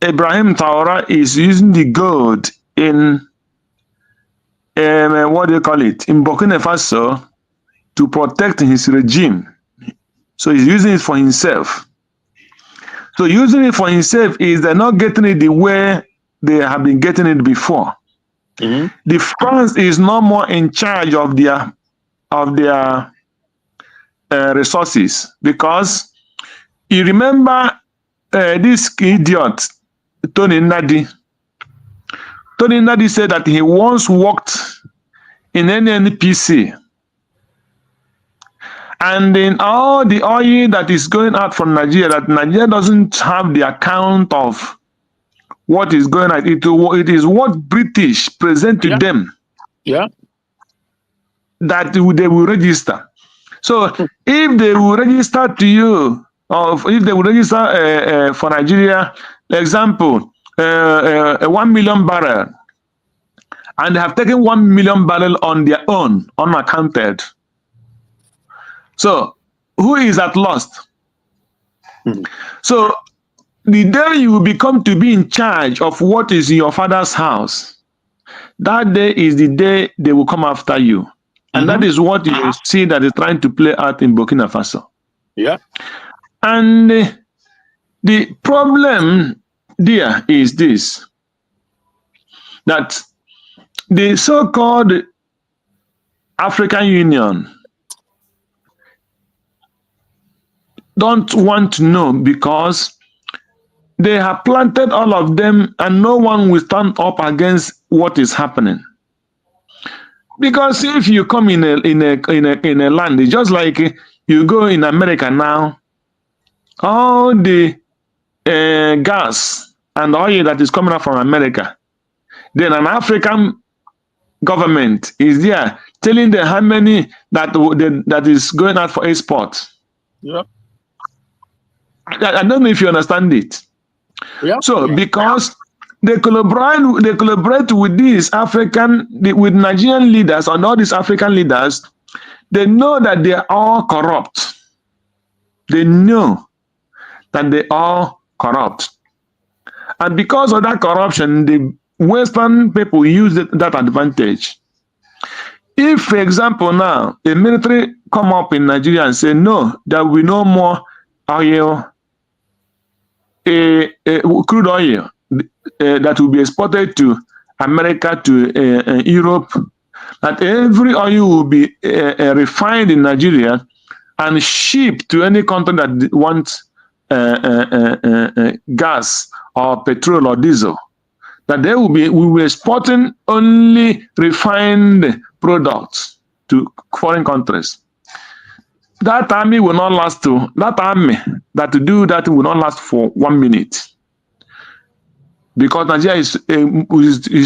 Ibrahim Traoré is using the gold in what do you call it, in Burkina Faso to protect his regime. So he's using it for himself. So using it for himself is they're not getting it the way they have been getting it before. The France is no more in charge of their resources, because you remember this idiot Tony Nnadi. Tony Nnadi said that he once worked in NNPC, and in all the oil that is going out from Nigeria, that Nigeria doesn't have the account of what is going on. It is what British present to them that they will register. So if they will register to you, or if they will register for Nigeria, example, 1 million barrel, and they have taken 1 million barrel on their own, unaccounted. So who is at loss? So the day you become to be in charge of what is in your father's house, that day is the day they will come after you. And that is what you see that is trying to play out in Burkina Faso. Yeah. And the problem there is this, that the so-called African Union don't want to know, because they have planted all of them and no one will stand up against what is happening. Because if you come in a land, it's just like you go in America now, all the gas and oil that is coming out from America, then an African government is there telling them how many that is going out for export. Yeah. I don't know if you understand it. Yeah. So because they collaborate with these with Nigerian leaders and all these African leaders, they know that they are all corrupt. They know that they are corrupt. And because of that corruption, the Western people use that advantage. If, for example, now the military come up in Nigeria and say, no, there will be no more oil, crude oil that will be exported to America, to Europe, that every oil will be refined in Nigeria and shipped to any country that wants gas or petrol or diesel, that we will be exporting only refined products to foreign countries. That army will not last that army that to do that will not last for 1 minute, because Nigeria is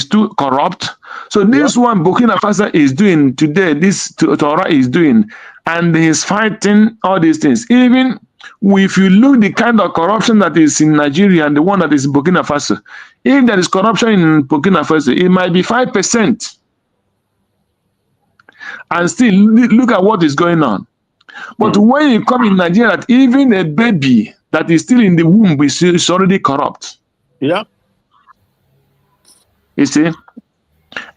too corrupt. So this one Burkina Faso is doing today, this Torah is doing, and he's fighting all these things. Even if you look the kind of corruption that is in Nigeria and the one that is in Burkina Faso, if there is corruption in Burkina Faso, it might be 5%. And still look at what is going on. But when you come in Nigeria, that even a baby that is still in the womb is already corrupt. Yeah. You see?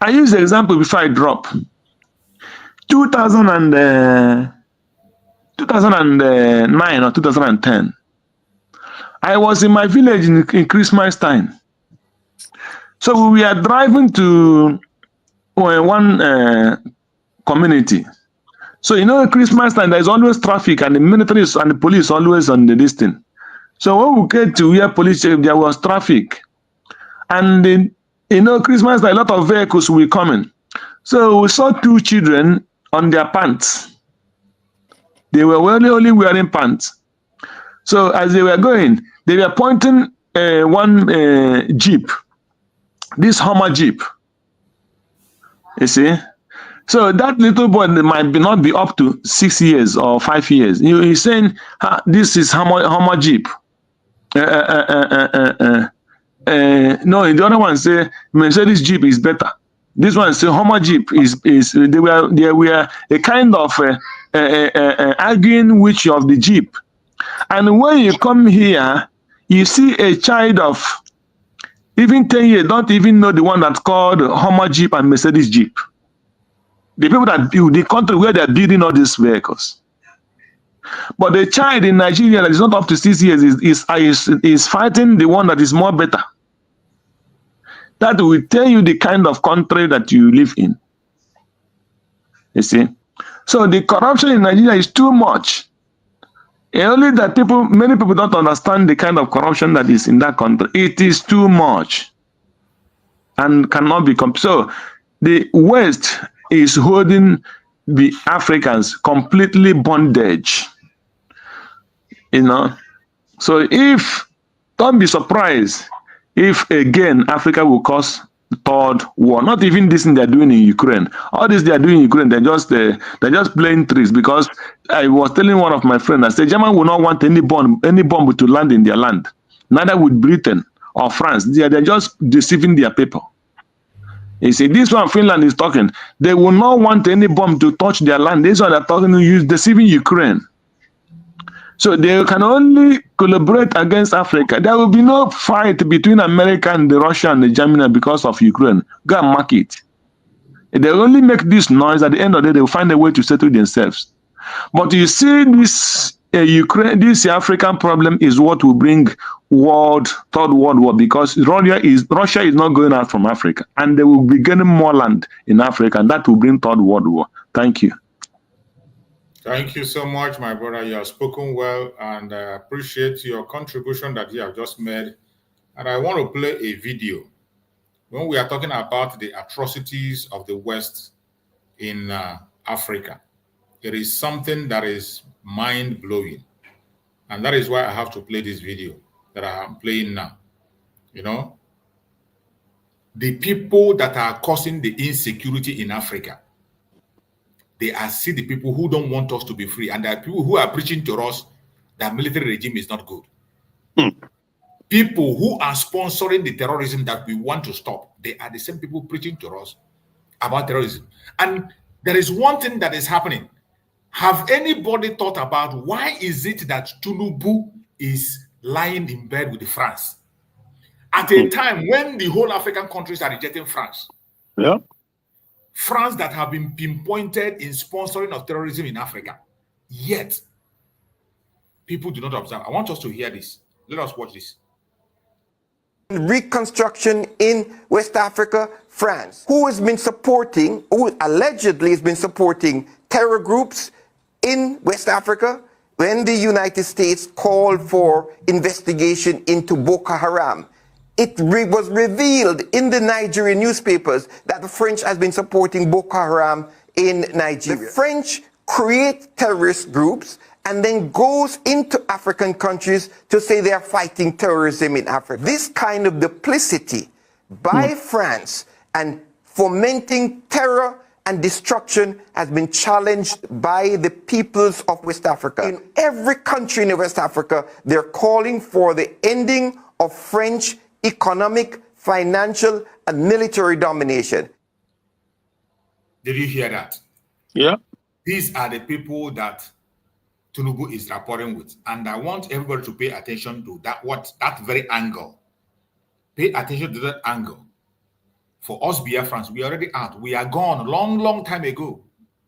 I use the example before I drop. 2009 or 2010. I was in my village in Christmas time. So we are driving to one community. So at Christmas time there is always traffic, and the military and the police always on the distance. So when we get to where police, there was traffic, and Christmas time a lot of vehicles were coming. So we saw 2 children on their pants. They were only wearing pants. So as they were going, they were pointing one jeep, this Hummer jeep. You see. So that little boy might not be up to 6 years or 5 years. He's saying, this is Hummer Jeep. No, the other one say, Mercedes Jeep is better. This one say Hummer Jeep is they were a kind of arguing which of the Jeep. And when you come here, you see a child of even 10 years don't even know the one that's called Hummer Jeep and Mercedes Jeep. The people that build the country where they're building all these vehicles. But the child in Nigeria that is not up to 6 years is fighting the one that is more better. That will tell you the kind of country that you live in. You see? So the corruption in Nigeria is too much. Only that many people don't understand the kind of corruption that is in that country. It is too much and cannot be so the West is holding the Africans completely bondage. You know, so don't be surprised if again Africa will cause third war. Not even this thing they're doing in Ukraine. All this they are doing in Ukraine, they're just playing tricks. Because I was telling one of my friends, I said Germany will not want any bomb to land in their land. Neither would Britain or France. They're just deceiving their people. You see, this one Finland is talking. They will not want any bomb to touch their land. This one they're talking to use deceiving Ukraine. So they can only collaborate against Africa. There will be no fight between America and Russia and Germany because of Ukraine. Go and mark it. They only make this noise. At the end of the day, they will find a way to settle themselves. But you see, this African problem is what will bring third world war, because Russia is not going out from Africa, and they will be getting more land in Africa, and that will bring third world war. Thank you. Thank you so much, my brother. You have spoken well, and I appreciate your contribution that you have just made. And I want to play a video. When we are talking about the atrocities of the West in Africa, it is something that is mind-blowing. And that is why I have to play this video that I am playing now. You know, the people that are causing the insecurity in Africa, they are still the people who don't want us to be free. And there are people who are preaching to us that military regime is not good. People who are sponsoring the terrorism that we want to stop, they are the same people preaching to us about terrorism. And there is one thing that is happening. Have anybody thought about why is it that Tinubu is lying in bed with France at a time when the whole African countries are rejecting France? Yeah. France that have been pinpointed in sponsoring of terrorism in Africa. Yet, people do not observe. I want us to hear this. Let us watch this. Reconstruction in West Africa, France, who allegedly has been supporting terror groups in West Africa when the United States called for investigation into Boko Haram. It was revealed in the Nigerian newspapers that the French has been supporting Boko Haram in Nigeria. The French create terrorist groups and then goes into African countries to say they are fighting terrorism in Africa. This kind of duplicity by France and fomenting terror and destruction has been challenged by the peoples of West Africa. In every country in West Africa, they're calling for the ending of French economic, financial, and military domination. Did you hear that? Yeah. These are the people that Tinubu is rapporting with. And I want everybody to pay attention to that very angle. Pay attention to that angle. For us Biafrans, we are already out. We are gone a long, long time ago.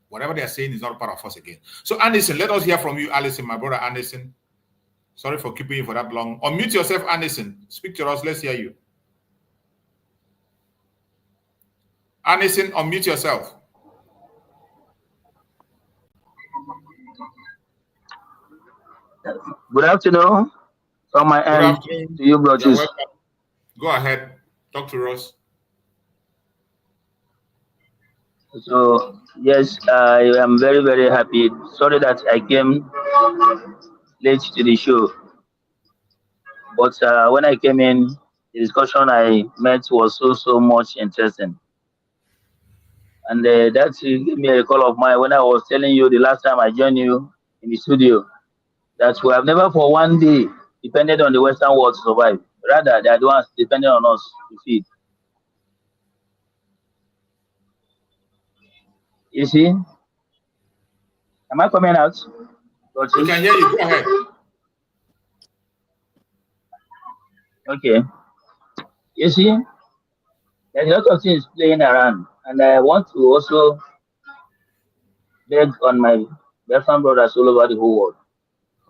Whatever they are saying is not part of us again. So Anderson, let us hear from you, Allison, my brother Anderson. Sorry for keeping you for that long. Unmute yourself, Anderson. Speak to us. Let's hear you. Anderson, unmute yourself. Good afternoon. From my end to you, brothers. Go ahead. Talk to us. So, yes, I am very, very happy. Sorry that I came late to the show. But when I came in, the discussion I met was so much interesting. And that gave me a recall of mine when I was telling you the last time I joined you in the studio that we have never for one day depended on the Western world to survive. Rather, they are the ones depending on us to feed. You see? Am I coming out? We can hear you. Go ahead. Okay. You see, there's a lot of things playing around, and I want to also beg on my Biafran brothers all over the whole world.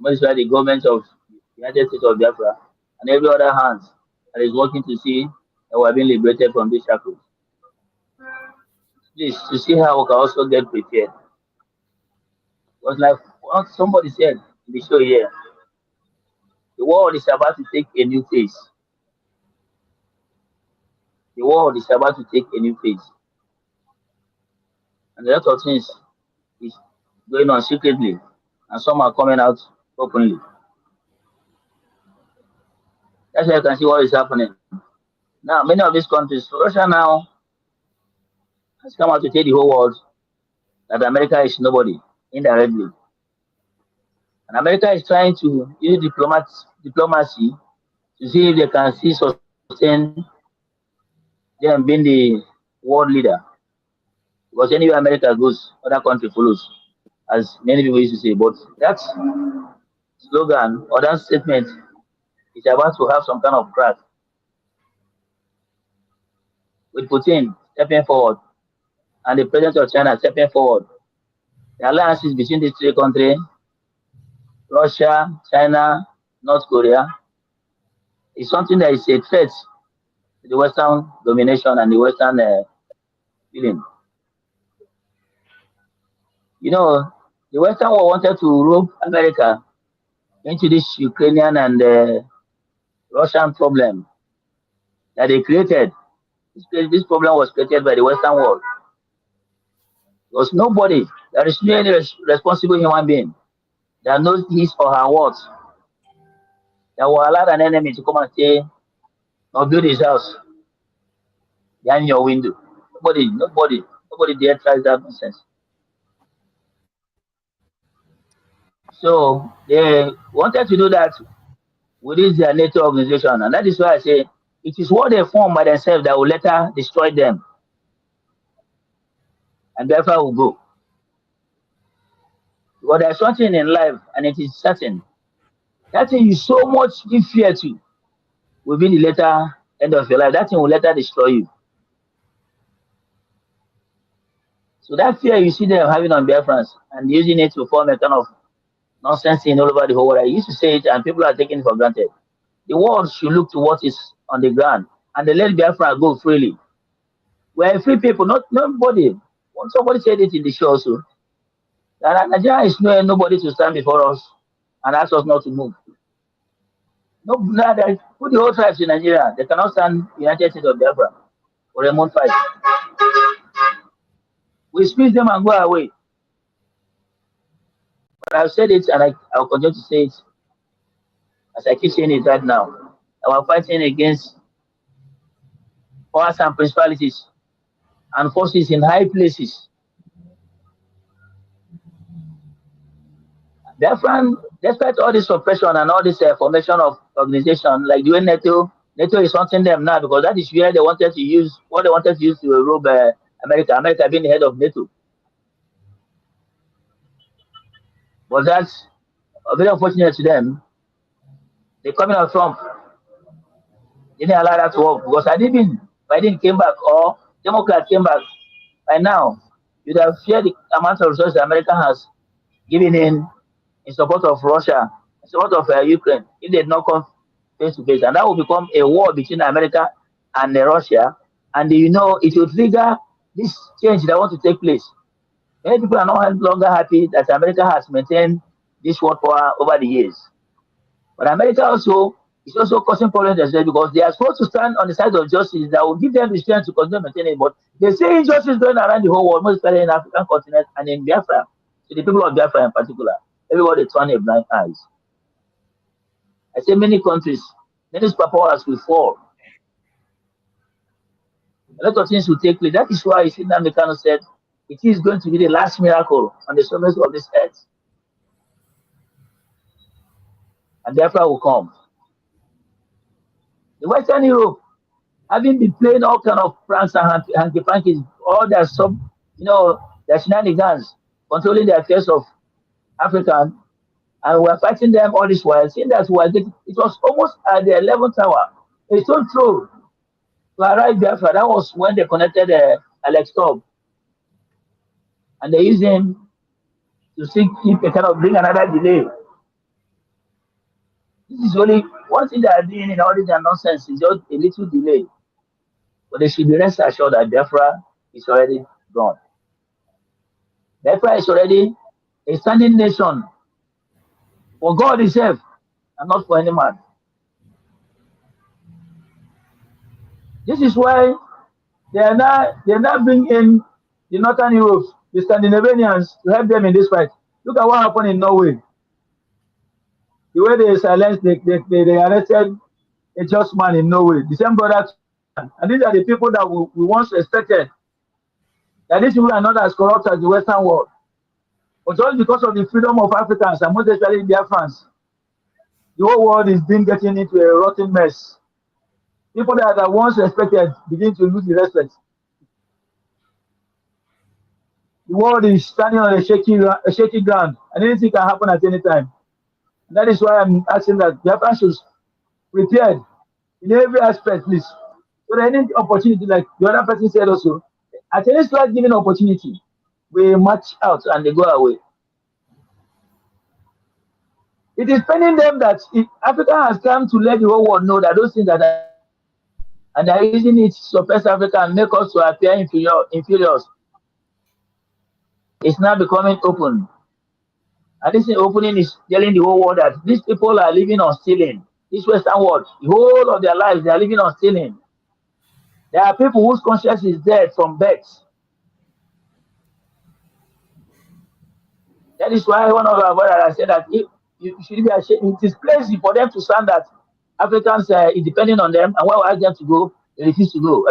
That is why the government of the United States of Biafra and every other hand that is working to see that we are being liberated from these shackles. Please, to see how we can also get prepared. Because like what somebody said in the show here, the world is about to take a new phase. The world is about to take a new phase. And a lot of things is going on secretly, and some are coming out openly. That's why you can see what is happening. Now, many of these countries, Russia now has come out to tell the whole world that America is nobody, indirectly. And America is trying to use diplomacy to see if they can see sustain them being the world leader. Because anywhere America goes, other country follows, as many people used to say. But that slogan or that statement is about to have some kind of crack. With Putin stepping forward and the president of China stepping forward, the alliances between these three countries, Russia, China, North Korea, is something that is a threat to the Western domination and the Western feeling. You know, the Western world wanted to rope America into this Ukrainian and Russian problem that they created. This problem was created by the Western world. Because nobody, there is no any responsible human being that knows his or her worth that will allow an enemy to come and say, or build his house behind your window. Nobody dare tries that nonsense. So they wanted to do that within their NATO organization, and that is why I say it is what they form by themselves that will later destroy them, and therefore will go. But there's something in life, and it is certain that thing you so much give fear to will be the later end of your life. That thing will later destroy you. So that fear you see them having on Biafrans and using it to form a kind of nonsense in all over the whole world. I used to say it, and people are taking it for granted. The world should look to what is on the ground, and they let Biafra go freely. We're free people, not nobody. Somebody said it in the show also. That Nigeria is nobody to stand before us and ask us not to move. No, put the whole tribes in Nigeria. They cannot stand United States of Biafra for a month fight. We squeeze them and go away. But I've said it, and I'll continue to say it as I keep saying it right now. Our fighting against powers and principalities and forces in high places. Biafran, despite all this oppression and all this formation of organization, like the way NATO is hunting them now, because that is where they wanted to use, what they wanted to use to rob America being the head of NATO. But that's very unfortunate to them. The coming of Trump didn't allow that to work, because Biden came back or Democrat came back, by now you'd have feared the amount of resources America has given in support of Russia, in support of Ukraine, if they did not come face to face. And that will become a war between America and Russia. And it will trigger this change that want to take place. Many people are no longer happy that America has maintained this world power over the years. But America also is also causing problems as well, because they are supposed to stand on the side of justice that will give them the strength to continue maintaining it. But they say injustice going around the whole world, most especially in the African continent and in Biafra, to the people of Biafra in particular. Everybody turn a blind eyes. I say many countries, many superpowers will fall. A lot of things will take place. That is why Mazi Nnamdi Kanu said it is going to be the last miracle on the surface of this earth. And Biafra will come. The Western Europe, having been playing all kind of pranks and hanky-pankies, all their their shenanigans, controlling the affairs of African, and we're fighting them all this while, seeing that it was almost at the 11th hour. It's so true. To arrive Biafra, that was when they connected Alex Cobb, and they used him to keep a kind of bring another delay This is only one thing they are doing in all this nonsense is just a little delay. But they should be rest assured that Biafra is already gone. Biafra is already a standing nation for God Himself and not for any man. This is why they are now bringing in the Northern Europe, the Scandinavians, to help them in this fight. Look at what happened in Norway. The way they silenced, they arrested a just man in Norway, the same brother. And these are the people that we once respected. That these people are not as corrupt as the Western world. But just because of the freedom of Africans, and most especially Biafrans, the whole world is getting into a rotten mess. People that are once respected begin to lose the respect. The world is standing on a shaky ground, and anything can happen at any time. And that is why I'm asking that Biafra should be prepared in every aspect, please. So that any opportunity, like the other person said also, at any slight given opportunity, we match out and they go away. It is paining them that Africa has come to let the whole world know that those things that are, and they are using it to suppress Africa and make us to appear inferiors. It's now becoming open. And this opening is telling the whole world that these people are living on stealing. This Western world, the whole of their lives, they are living on stealing. There are people whose conscience is dead from birth. That is why one of our brothers said that you should be ashamed. It is crazy for them to stand that Africans are depending on them, and when we ask them to go, they refuse to go.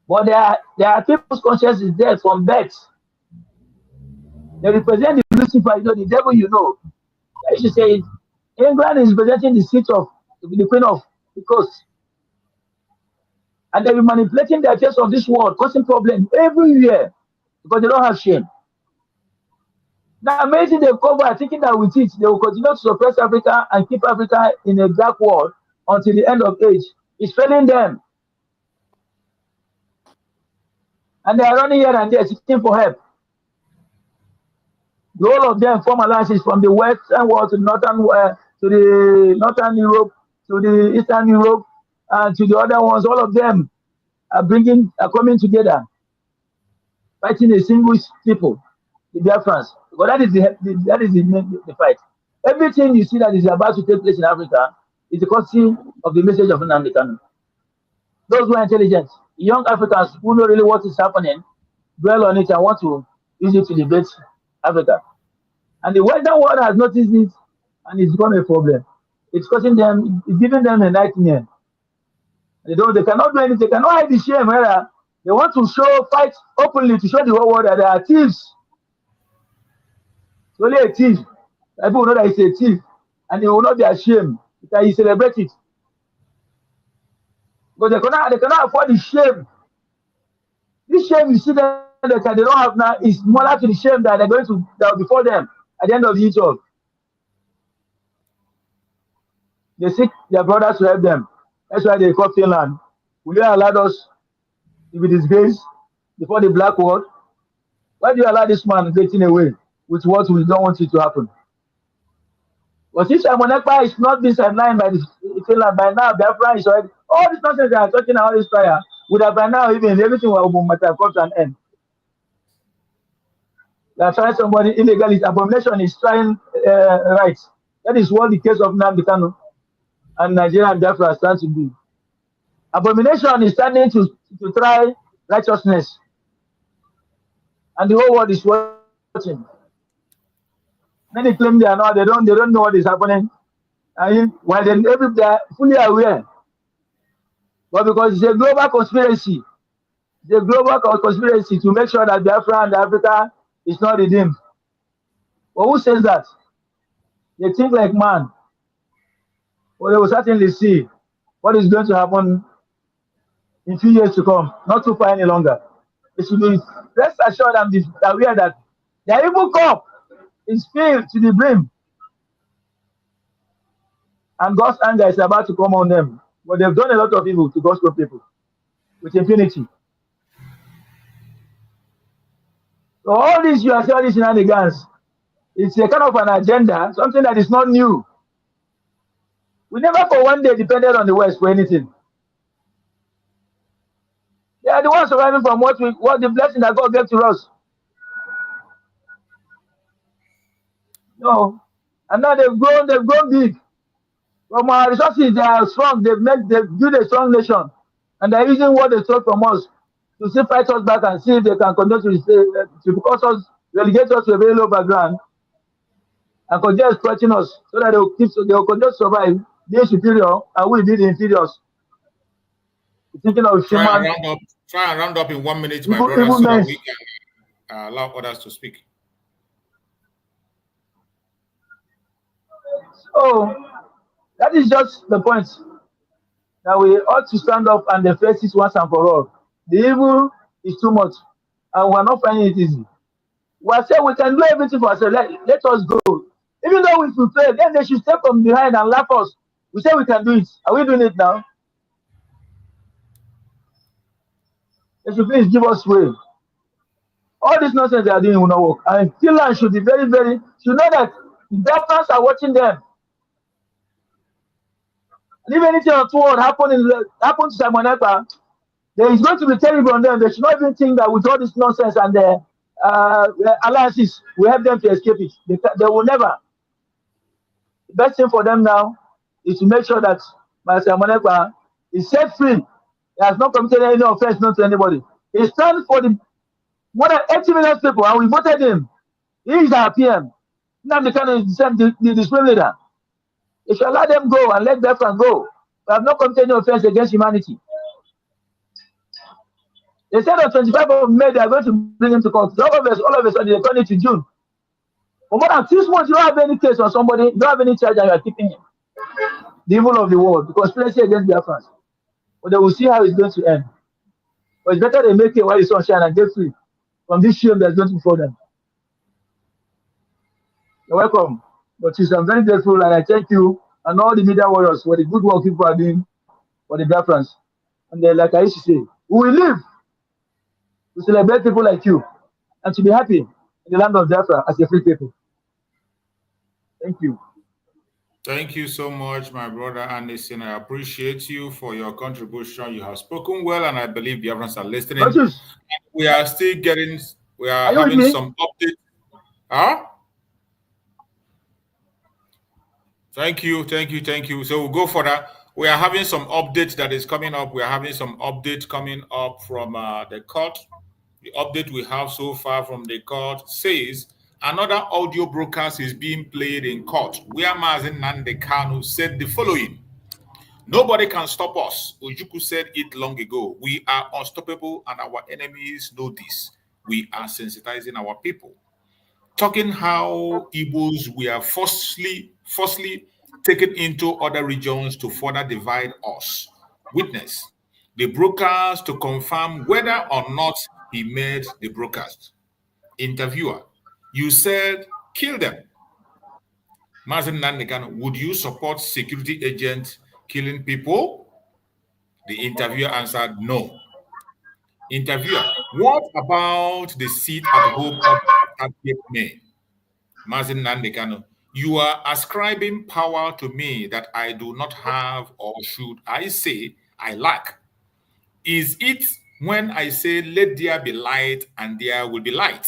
But there are people's conscience is dead from birth. They represent the Lucifer, the devil, I should say England is representing the seat of the Queen of the Coast. And they be manipulating the affairs of this world, causing problems everywhere because they don't have shame. Now, amazing they cover, thinking that with it, they will continue to suppress Africa and keep Africa in a dark world until the end of age. It's failing them. And they are running here and there, seeking for help. The whole of them form alliances from the Western world to the Northern Europe, to the Eastern Europe, and to the other ones. All of them are coming together, fighting a single people, the Biafrans. But that is the fight. Everything you see that is about to take place in Africa is the courtesy of the message of Nnamdi Kanu. Those who are intelligent, young Africans who know really what is happening, dwell on it and want to use it to debate Africa. And the Western world has noticed it, and it's become a problem. It's causing them, it's giving them a nightmare. They cannot do anything. They cannot hide the shame. They want to fight openly to show the whole world that they are thieves. It's only a thief. People know that it's a thief, and they will not be ashamed because he celebrates it. But they cannot afford the shame. This shame you see that they don't have now is smaller to the shame that that will before them at the end of the job. They seek their brothers to help them. That's why they call Finland. Will you allow us to be disgraced before the black world? Why do you allow this man getting away with what we don't want it to happen? But since Amonekpa is not being sidelined by Finland, by now Biafra is already, all this nonsense they are talking about this fire would have by now even everything will have come to an end. They are trying somebody illegal, abomination is trying rights. That is what the case of Nnamdi Kanu and Nigeria and Biafra stands to do. Abomination is standing to try righteousness. And the whole world is watching. Many claim they are not, they don't know what is happening. And while they are fully aware. But because it's a global conspiracy. It's a global conspiracy to make sure that Biafra and Africa is not redeemed. But who says that? They think like man. Well, they will certainly see what is going to happen in few years to come, not too far any longer. It should be rest assured and be aware that the evil cup is filled to the brim. And God's anger is about to come on them. But they've done a lot of evil to God's people with impunity. So all this you are saying, this shenanigans, It's a kind of an agenda, something that is not new. We never for one day depended on the West for anything. They are the ones surviving from what the blessing that God gave to us. No. And now they've grown big. From our resources, they are strong. They've built a strong nation. And they're using what they took from us to still fight us back and see if they can continue to relegate us to a very low background and continue exploiting us so that they will continue to survive, being superior, and we be the inferiors. Thinking of try and round up in 1 minute, my brother, so that we can allow others to speak. So that is just the point. That we ought to stand up and face it once and for all. The evil is too much, and we're not finding it easy. We are saying we can do everything for ourselves. Let us go. Even though we fail, then they should step from behind and laugh us. We say we can do it. Are we doing it now? They should please give us way. All this nonsense they are doing will not work. And Finland should be should know that the Biafrans are watching them. And if anything untoward happen to Simon Ekpa, there is going to be terrible on them. They should not even think that with all this nonsense and their alliances, we help them to escape it. They will never. The best thing for them now is to make sure that Simon Ekpa is set free. He has not committed any offense not to anybody. He stands for the more than 80 million people, and we voted him. He is our PM. Nnamdi Kanu is the supreme leader. They should allow them go and let Biafran go. We have not committed any offense against humanity. They said on 25th of May they are going to bring him to court. All of us, they turn it to June. For more than 6 months, you don't have any case on somebody, you don't have any charge, and you are keeping him. The evil of the world, the conspiracy against Biafrans. But they will see how it's going to end. But it's better they make it while the sun shines and get free from this shame that's going to before them. You're welcome. But I'm very grateful, and I thank you and all the media warriors for the good work people are doing for the Biafrans. And like I used to say, we will live to celebrate people like you and to be happy in the land of Biafra as a free people. Thank you. Thank you so much, my brother Anderson. I appreciate you for your contribution. You have spoken well, and I believe Biafrans are listening. We are still having some updates. Huh? Thank you. So we'll go for that. We are having some updates that is coming up. We are having some updates coming up from the court. The update we have so far from the court says another audio broadcast is being played in court where Mazi Nnamdi Kanu said the following: "Nobody can stop us. Ojukwu said it long ago. We are unstoppable and our enemies know this. We are sensitizing our people." Talking how Igbos were forcefully taken into other regions to further divide us. Witness the broadcast to confirm whether or not he made the broadcast. Interviewer: you said kill them. Mazi Nnamdi Kanu: would you support security agents killing people? The interviewer answered no. Interviewer: what about the seat at home of 30th May? Mazi Nnamdi Kanu: you are ascribing power to me that I do not have, or should I say I lack. Is it when I say let there be light and there will be light?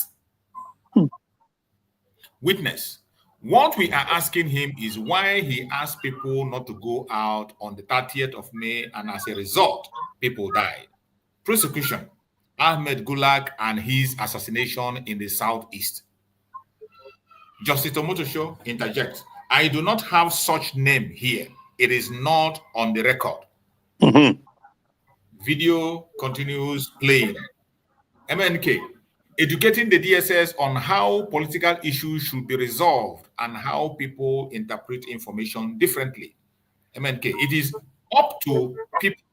Witness: what we are asking him is why he asked people not to go out on the 30th of May, and as a result, people died. Prosecution: Ahmed Gulag and his assassination in the southeast. Justice Omotosho interjects: I do not have such name here. It is not on the record. Video continues playing. MNK: educating the DSS on how political issues should be resolved and how people interpret information differently. MNK: it is up to people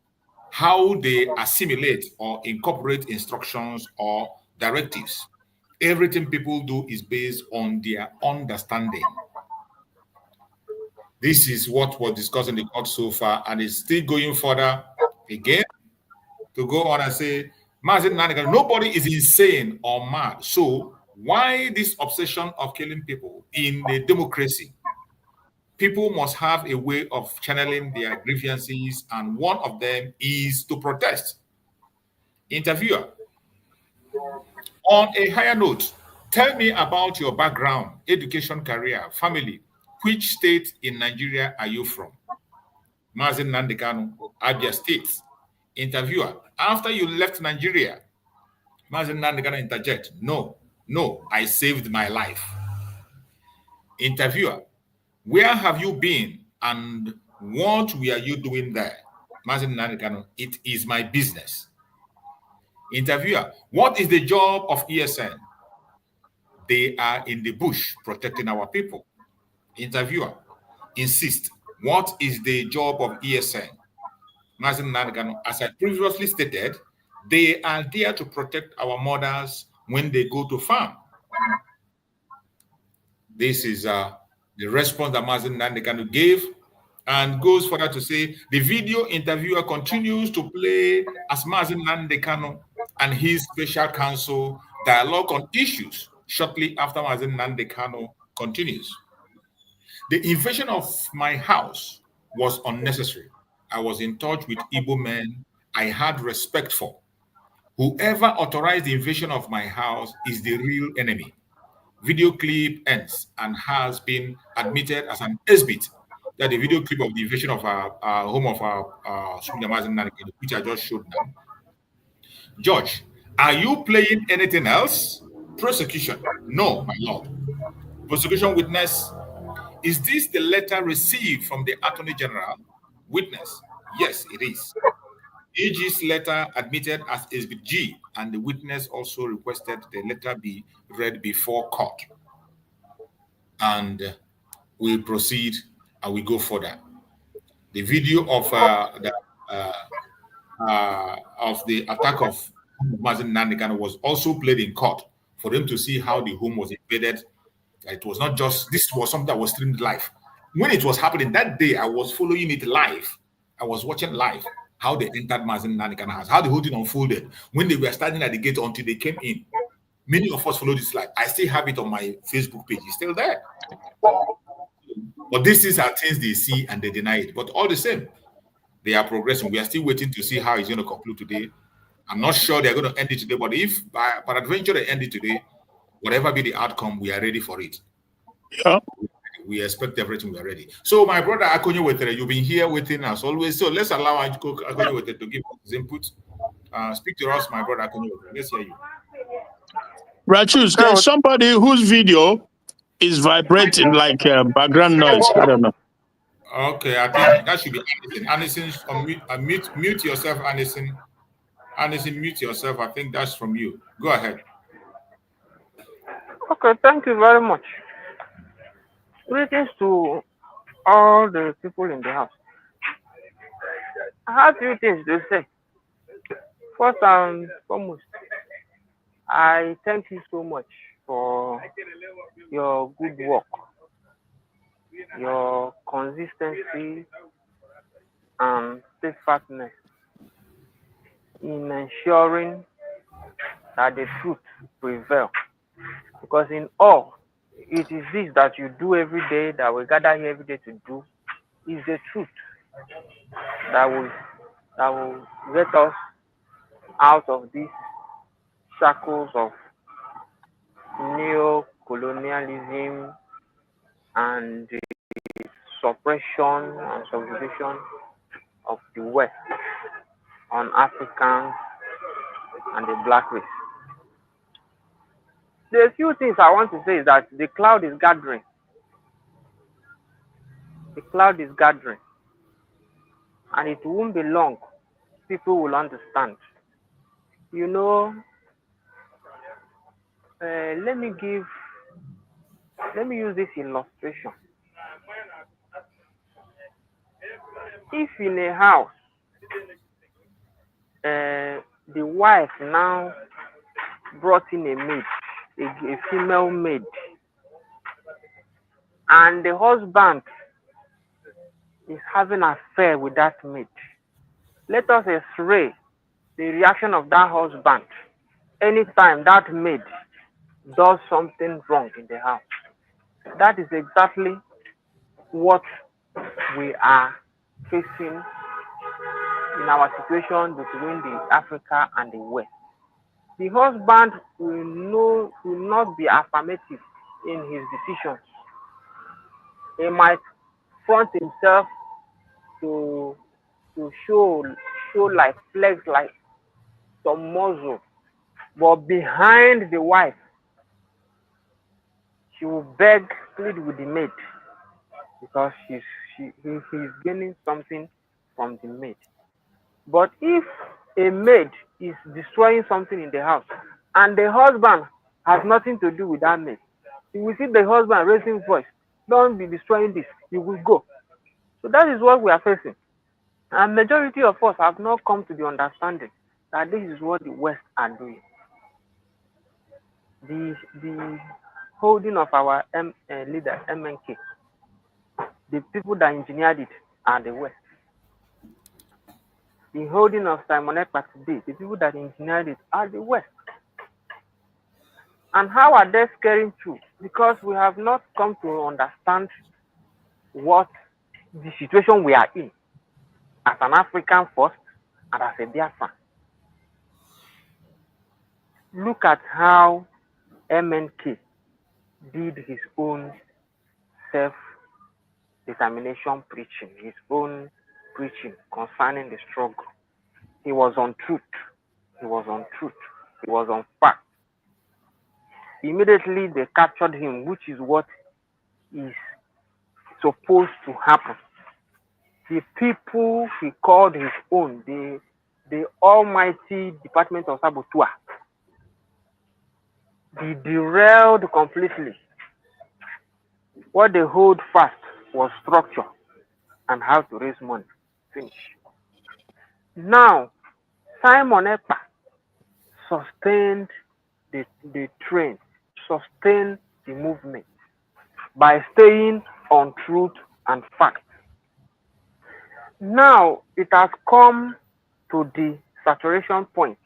how they assimilate or incorporate instructions or directives. Everything people do is based on their understanding. This is what was discussed in the court so far, and it's still going further again to go on and say, Mazi Nnamdi Kanu, nobody is insane or mad. So Why this obsession of killing people in a democracy? People must have a way of channeling their grievances, and one of them is to protest. Interviewer, on a higher note, tell me about your background, education, career, family. Which state in Nigeria are you from? Mazi Nnamdi Kanu, Abia State. Interviewer, after you left Nigeria, Mazi Nnamdi Kanu interject, no, I saved my life. Interviewer, where have you been and what were you doing there? Mazi Nnamdi Kanu, it is my business. Interviewer, what is the job of ESN? They are in the bush protecting our people. Interviewer, insist, what is the job of ESN? Mazi Nnamdi Kanu, as I previously stated, they are there to protect our mothers when they go to farm. This is the response that Mazi Nnamdi Kanu gave, and goes further to say the video interviewer continues to play as Mazi Nnamdi Kanu and his special counsel dialogue on issues shortly after Mazi Nnamdi Kanu continues. The invasion of my house was unnecessary. I was in touch with Igbo men I had respect for. Whoever authorized the invasion of my house is the real enemy. Video clip ends and has been admitted as an exhibit that the video clip of the invasion of our home of Mazi Nnamdi Kanu, which I just showed now. Judge, are you playing anything else? Prosecution, no, my lord. Prosecution witness, is this the letter received from the Attorney General? Witness, yes, it is. AG's letter admitted as Exhibit G, and the witness also requested the letter be read before court. And we proceed and we go further. The video of the attack of Mazi Nnamdi Kanu was also played in court for them to see how the home was invaded. It was not just, this was something that was streamed live. When it was happening that day, I was following it live. I was watching live how they entered Mazi Nnamdi Kanu's house, how the whole thing unfolded. When they were standing at the gate until they came in. Many of us followed this live. I still have it on my Facebook page. It's still there. But these are things they see and they deny it. But all the same, they are progressing. We are still waiting to see how it's going to conclude today. I'm not sure they're going to end it today, but if by adventure they end it today, whatever be the outcome, we are ready for it. Yeah. We expect everything, we are ready. So my brother Akonye Wetere, you've been here waiting as always. So let's allow Akonye Wetere to give his input. Speak to us, my brother Akonye Wetere. Let's hear you. Rachus, there's somebody whose video is vibrating like background noise. I don't know. Okay, I think that should be Anderson. Anderson, mute yourself, Anderson. Anderson, mute yourself. I think that's from you. Go ahead. Okay, thank you very much. Greetings to all the people in the house. I have a few things to say. First and foremost, I thank you so much for your good work, your consistency and steadfastness in ensuring that the truth prevails. Because in all, it is this that you do every day, that we gather here every day to do, is the truth that will get us out of these shackles of neo-colonialism and the suppression and subjugation of the West on Africans and the black race. The few things I want to say is that the cloud is gathering. The cloud is gathering. And it won't be long. People will understand. You know, let me use this illustration. If in a house, the wife now brought in a maid, a female maid, and the husband is having an affair with that maid, let us x-ray the reaction of that husband anytime that maid does something wrong in the house. That is exactly what we are facing in our situation between the Africa and the West. The husband will not be affirmative in his decisions. He might front himself to show like flex like some muscle, but behind the wife, she will beg, plead with the maid because he's gaining something from the maid. But if a maid is destroying something in the house and the husband has nothing to do with that maid, you will see the husband raising voice, don't be destroying this, you will go. So that is what we are facing. And majority of us have not come to the understanding that this is what the West are doing. The holding of our leader, MNK, the people that engineered it are the West. The holding of Simon Ekpa today, the people that engineered it are the West. And how are they scaring through? Because we have not come to understand what the situation we are in as an African first and as a Biafran. Look at how MNK did his own self-determination preaching, his own preaching concerning the struggle. He was on truth. He was on truth. He was on fact. Immediately they captured him, which is what is supposed to happen. The people he called his own, the almighty Department of Sabotua, they derailed completely. What they hold fast was structure and how to raise money. Finish. Now, Simon Ekpa sustained the train, sustained the movement by staying on truth and fact. Now, it has come to the saturation point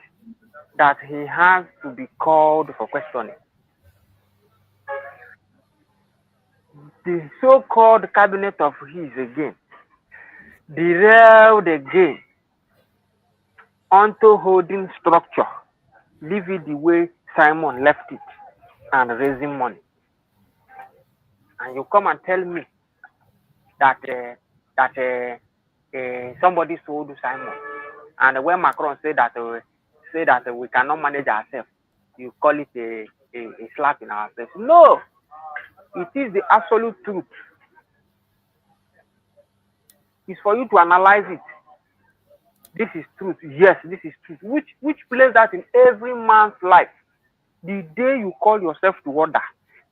that he has to be called for questioning. The so-called cabinet of his again derailed again onto holding structure, leave it the way Simon left it and raising money. And you come and tell me that somebody sold Simon, and when Macron said that we cannot manage ourselves, you call it a slap in ourselves. No, it is the absolute truth. It's for you to analyze it. This is truth. Yes, this is truth. Which plays that in every man's life. The day you call yourself to order,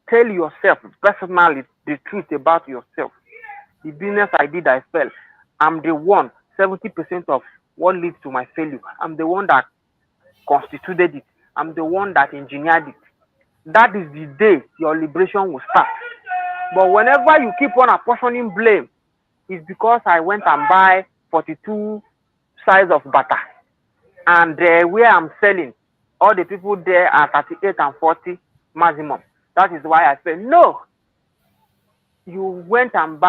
tell yourself personally the truth about yourself. The business I did, I failed. I'm the one, 70% of what leads to my failure. I'm the one that constituted it. I'm the one that engineered it. That is the day your liberation will start. But whenever you keep on apportioning blame, it's because I went and buy 42 size of butter. And where I'm selling, all the people there are 38 and 40 maximum. That is why I said, no. You went and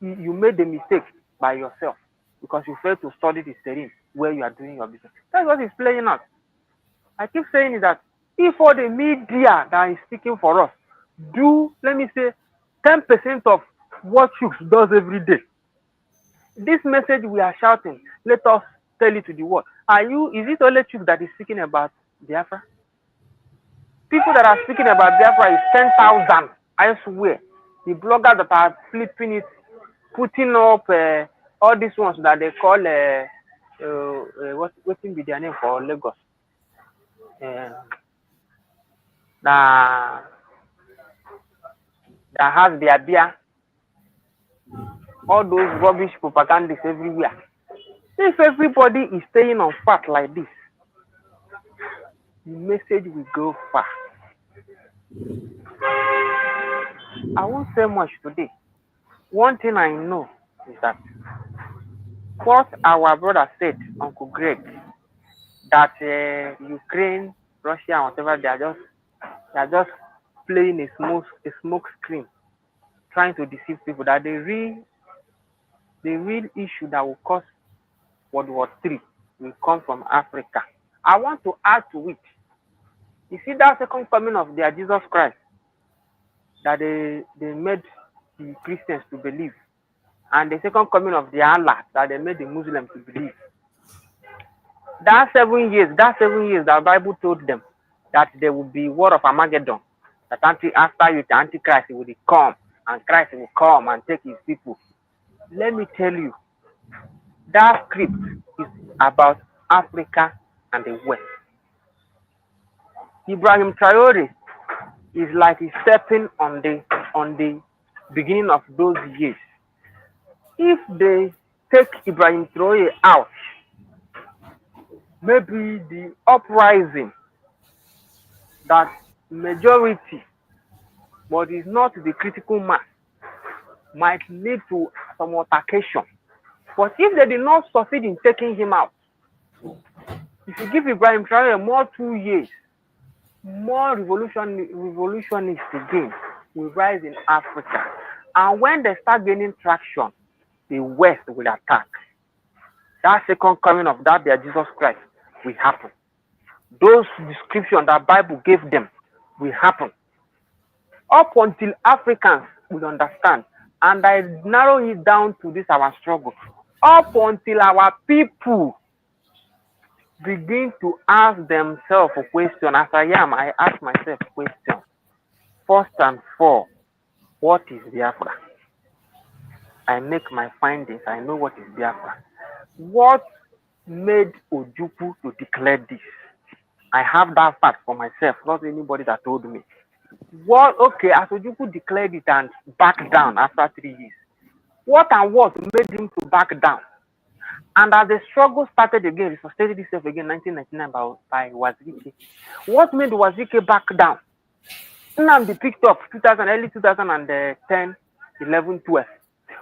you made the mistake by yourself because you failed to study the terrain where you are doing your business. That's what is playing out. I keep saying is that if all the media that is speaking for us do, let me say, 10% of what Chooks does every day, this message we are shouting, let us tell it to the world. Is it only Chooks that is speaking about Biafra? People that are speaking about Biafra is 10,000, I swear. The bloggers that are flipping it, putting up all these ones that they call what will be their name for Lagos? That has their beer. All those rubbish propagandists everywhere. If everybody is staying on fact like this, the message will go far. I won't say much today. One thing I know is that what our brother said, Uncle Greg, that Ukraine, Russia, whatever, they are just They are just playing a smoke screen, trying to deceive people that the real issue that will cause World War III will come from Africa. I want to add to it. You see that second coming of their Jesus Christ that they made the Christians to believe, and the second coming of the Allah that they made the Muslims to believe. That 7 years, the Bible told them that there will be war of Armageddon. That after you, the Antichrist will come, and Christ will come and take his people. Let me tell you, that script is about Africa and the West. Ibrahim Traore is like he's stepping on the beginning of those years. If they take Ibrahim Traore out, maybe the uprising that majority, but is not the critical mass, might lead to some altercation. But if they did not succeed in taking him out, if you give Ibrahim Traore more 2 years, more revolutionists again will rise in Africa. And when they start gaining traction, the West will attack. That second coming of that their Jesus Christ will happen. Those descriptions that Bible gave them will happen. Up until Africans will understand. And I narrow it down to this our struggle. Up until our people begin to ask themselves a question. As I ask myself a question. First and foremost, what is Biafra? I make my findings. I know what is Biafra. What made Ojukwu to declare this? I have that fact for myself, not anybody that told me. Okay, as Ojukwu declared it and backed down after 3 years, what made him to back down? And as the struggle started again, resuscitated itself again in 1999 by Wazirike. What made Wazirike back down? Nnamdi picked up early 2010, 11, 12.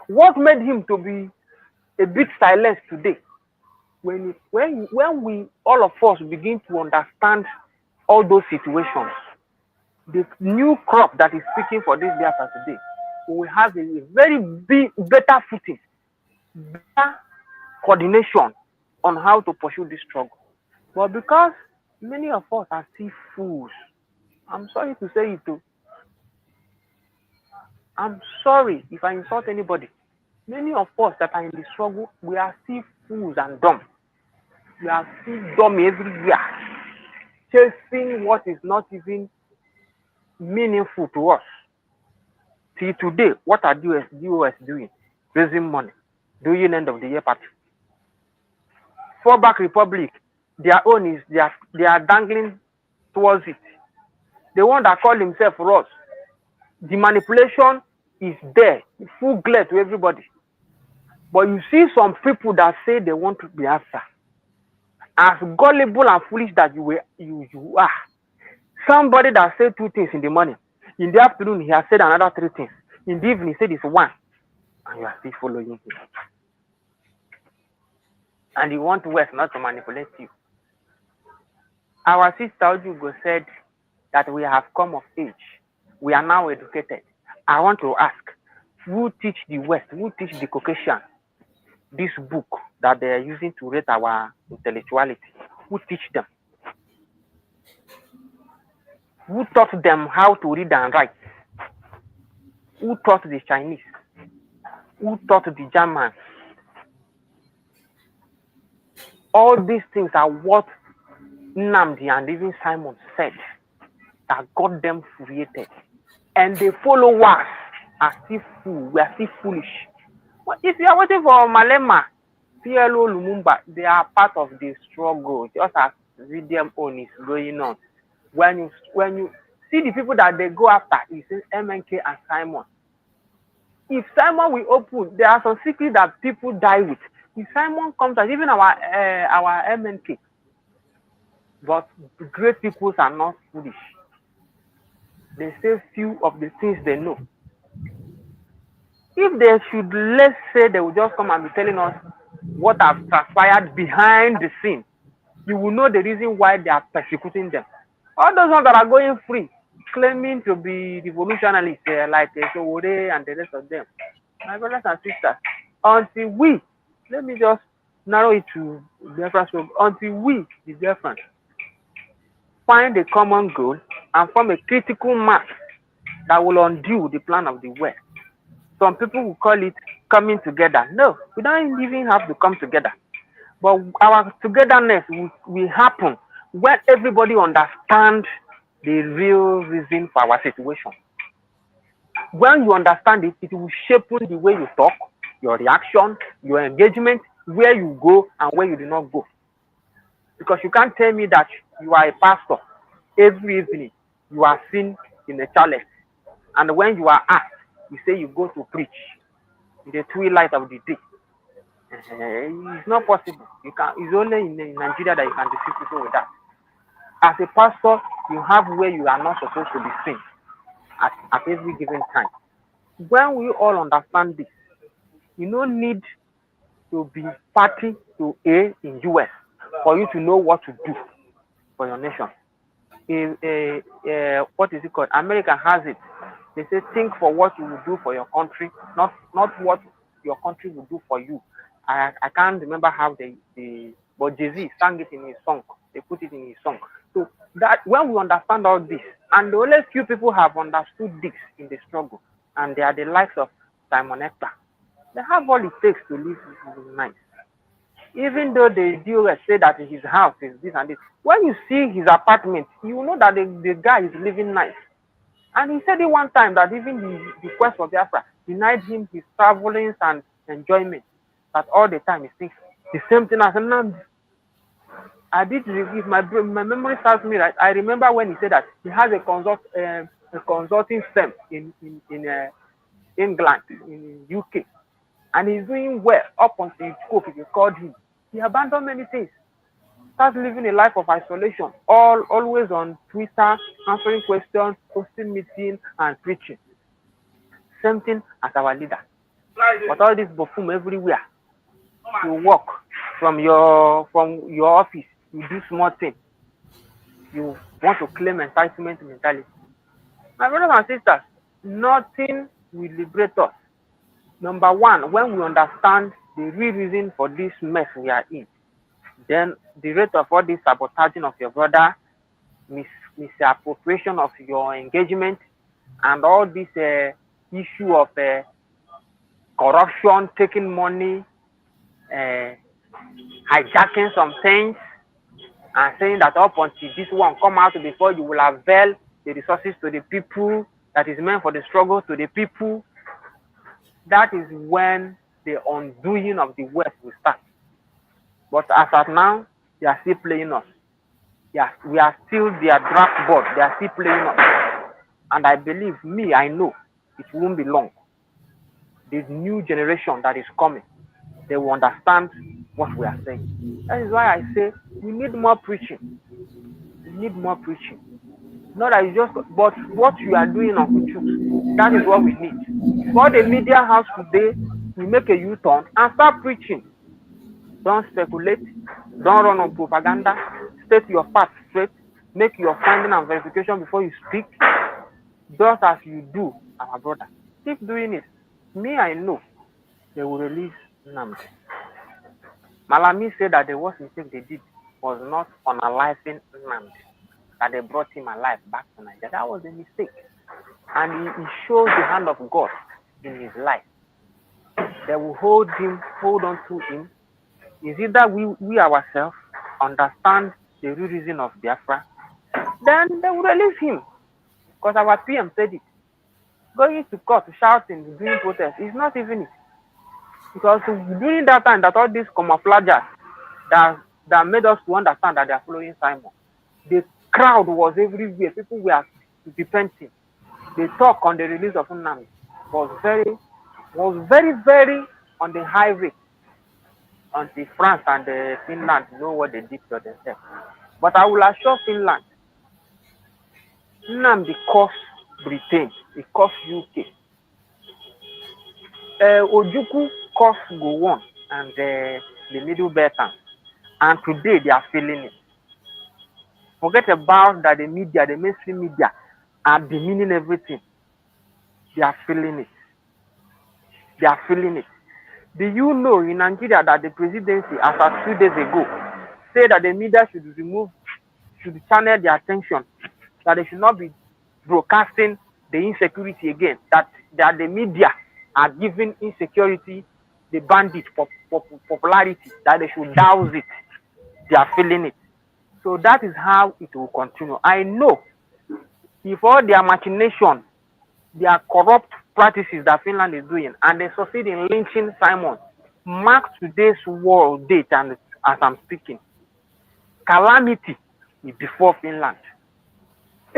What made him to be a bit silenced today? When we all of us begin to understand all those situations, the new crop that is speaking for this Biafra today, we will have a very better footing, better coordination on how to pursue this struggle. But because many of us are still fools, I'm sorry to say it too. I'm sorry if I insult anybody. Many of us that are in the struggle, we are still fools and dumb. We are still dumb everywhere, chasing what is not even meaningful to us. See, today, what are the US doing? Raising money, doing end of the year party. Fallback Republic, their own is they are dangling towards it. The one that call himself Ross, the manipulation is there, full glare to everybody. But you see some people that say they want to be after. As gullible and foolish that you are. Somebody that said 2 things in the morning, in the afternoon he has said another 3 things. In the evening he said it's 1, and you are still following him. And you want West not to manipulate you. Our sister Ojugo said that we have come of age. We are now educated. I want to ask, who teach the West, who teach the Caucasian this book that they are using to rate our intellectuality? Who teach them? Who taught them how to read and write? Who taught the Chinese? Who taught the Germans? All these things are what Nnamdi and even Simon said that got them created. And the followers are still fools. We are still foolish. But if you are waiting for Malema, PLO, Lumumba, they are part of the struggle, just as VDM own is going on. When you see the people that they go after, it's MNK and Simon. If Simon will open, there are some secrets that people die with. If Simon comes out, even our MNK, but great people are not foolish. They say few of the things they know. If they should, let's say they will just come and be telling us what has transpired behind the scene, you will know the reason why they are persecuting them. All those ones that are going free, claiming to be revolutionaries like Sowore and the rest of them. My brothers and sisters, until we, let me just narrow it to Biafra, until we, the Biafrans, find a common goal and form a critical mass that will undo the plan of the West. Some people will call it coming together. No, we don't even have to come together. But our togetherness will happen when everybody understands the real reason for our situation. When you understand it, it will shape the way you talk, your reaction, your engagement, where you go and where you do not go. Because you can't tell me that you are a pastor. Every evening, you are seen in a chalice. And when you are asked, you say you go to preach in the twilight of the day. It's not possible. You can. It's only in Nigeria that you can deceive people with that. As a pastor, you have where you are not supposed to be seen at every given time. When we all understand this, you don't need to be party to A in US for you to know what to do for your nation. What is it called? America has it. They say think for what you will do for your country, not what your country will do for you. I can't remember how but Jay-Z sang it in his song. They put it in his song. So that when we understand all this, and the only few people have understood this in the struggle, and they are the likes of Simon Ekpa. They have all it takes to live nice. Even though the DOS say that his house is this and this, when you see his apartment, you know that the guy is living nice. And he said it one time that even the quest for Biafra denied him his travelings and enjoyment. That all the time he thinks the same thing as Nnamdi. I did review, my memory serves me right. I remember when he said that he has a consulting firm in England, in UK, and he's doing well up until COVID called him. He abandoned many things, started living a life of isolation, always on Twitter, answering questions, hosting meetings, and preaching. Same thing as our leader. But all this buffoon everywhere. You walk from your office, you do small things. You want to claim entitlement mentality. My brothers and sisters, nothing will liberate us. Number one, when we understand the real reason for this mess we are in, then the rate of all this sabotaging of your brother, misappropriation of your engagement, and all this issue of corruption, taking money, hijacking some things, and saying that up until this one come out before you will avail the resources to the people that is meant for the struggle to the people. That is when the undoing of the West will start. But as of now, they are still playing us. Yes, we are still their draft board. They are still playing us. And I believe, I know it won't be long. The new generation that is coming, they will understand what we are saying. That is why I say we need more preaching. We need more preaching. Not that it's just, but what you are doing on truth, that is what we need. What the media has today, we make a U-turn and start preaching. Don't speculate. Don't run on propaganda. State your facts straight. Make your finding and verification before you speak. Just as you do, our brother. Keep doing it. I know they will release Nnamdi. Malami said that the worst mistake they did was not unaliving Nnamdi, that they brought him alive back to Nigeria. That was a mistake. And he shows the hand of God in his life. They will hold on to him. Is it that we ourselves understand the real reason of Biafra? Then they will release him. Because our PM said it. Going to court, shouting, doing protests, is not even it. Because during that time, that all these camouflagers that made us to understand that they are following Simon, the crowd was everywhere. People were repenting. The talk on the release of Nnamdi was very, very on the high rate until France and Finland know what they did to themselves. But I will assure Finland, Nnamdi cost Britain, it cost UK. Ojukwu cost Gowon and the Middle Beltans, and today they are feeling it. Forget about that the media, the mainstream media, are demeaning everything. They are feeling it. They are feeling it. Do you know in Nigeria that the presidency, as of 2 days ago, said that the media should channel their attention, that they should not be broadcasting the insecurity again, that the media are giving insecurity the bandit popularity, that they should douse it. They are feeling it. So that is how it will continue. I know if all their machination, their corrupt practices that Finland is doing, and they succeed in lynching Simon, mark today's world date, and as I'm speaking, calamity is before Finland.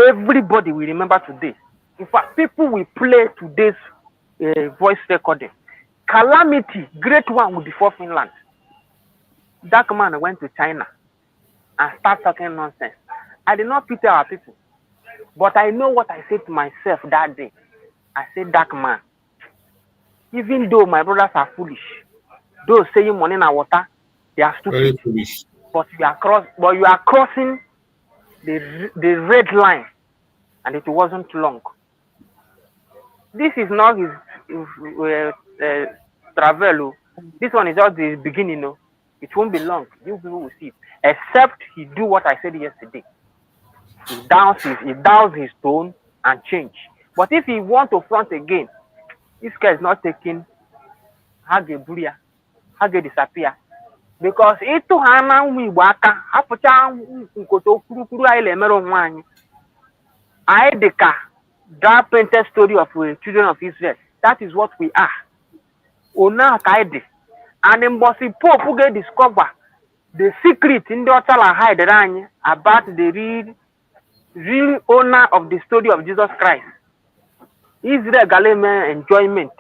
Everybody will remember today. In fact, people will play today's voice recording. Calamity, great one, will be before Finland. That man went to China and started talking nonsense. I did not pity our people, but I know what I said to myself that day. I said, dark man, even though my brothers are foolish, those saying money in water, they are stupid. Very foolish. But you are crossing the red line, and it wasn't long. This is not his travel. This one is just the beginning. It won't be long. You people will see it. Except he do what I said yesterday. He downs his tone and change. But if he want to front again, this guy is not taking Hageburia, Hage disappear. Because itu hana Igbo aka apụcha nkoto kwuru anyị lemere onwe anyị. Anyị dịka that painted story of children of Israel. That is what we are. Ona kaide. And in Bossy Pope get discover the secret in the Otala hide about the real owner of the story of Jesus Christ. Israel Galeme enjoyment,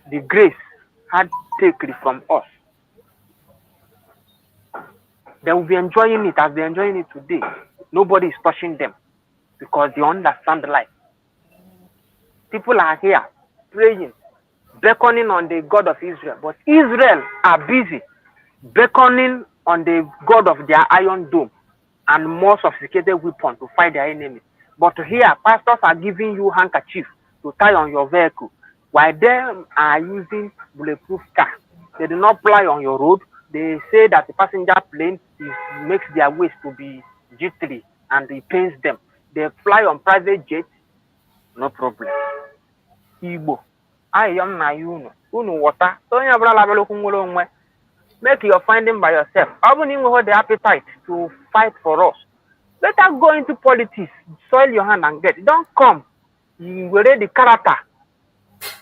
the grace had taken from us. They will be enjoying it as they're enjoying it today. Nobody is touching them because they understand life. People are here praying, beckoning on the God of Israel, but Israel are busy beckoning on the God of their iron dome and more sophisticated weapon to fight their enemies. But here, pastors are giving you handkerchief to tie on your vehicle, while they are using bulletproof car. They do not fly on your road. They say that the passenger plane makes their waist to be jittery and it pains them. They fly on private jets, no problem. Igbo, I am na you water. Make your finding by yourself. Even if you have the appetite to fight for us, let us go into politics, soil your hand and get. Don't come. You will read the character.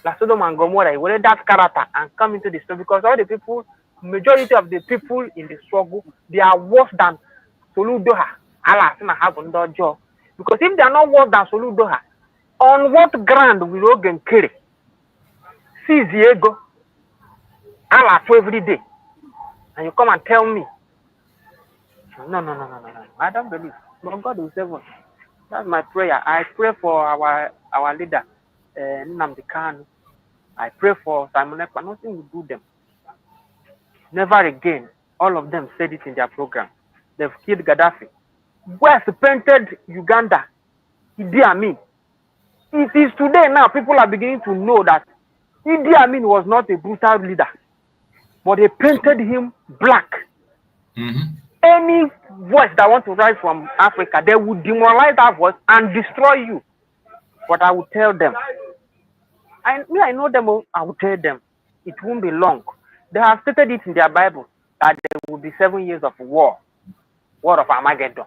Like Sodom and Gomorrah, you will read that character and come into the story because all the people, majority of the people in the struggle, they are worse than Soludoha. Because if they are not worse than Soludoha, on what ground will Ogen carry? See the ego. Allah for every day. And you come and tell me. No. I don't believe. But God will save us. That's my prayer. I pray for our leader, Nnamdi Kanu. I pray for Simon Ekpa. Nothing will do them. Never again. All of them said it in their program. They've killed Gaddafi. West painted Uganda. Idi Amin. It is today now people are beginning to know that Idi Amin was not a brutal leader, but they painted him black. Mm-hmm. Any voice that wants to rise from Africa, they will demoralize that voice and destroy you. But I will tell them. I know them. I will tell them. It won't be long. They have stated it in their Bible that there will be 7 years of war of Armageddon,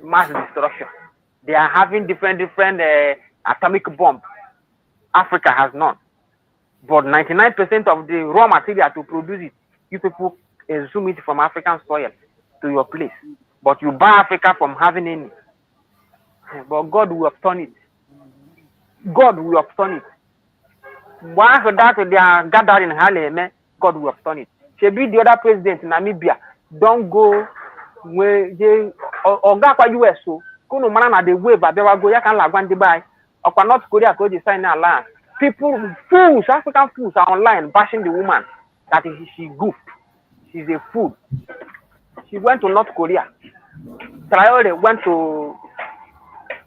mass destruction. They are having different atomic bombs. Africa has none. But 99% of the raw material to produce it, you people assume it from African soil to your place. But you buy Africa from having any. But God will upturn it. God will upturn it. Once that they are gathering in Harlem, God will upturn it. Should be the other president in Namibia. Don't go where they or US so. Kuno mana the wave but they will go yakan la gwan buy. Or North Korea go sign alliance. People, fools, African fools are online bashing the woman that she goofed. She's a fool. She went to North Korea. Traore went to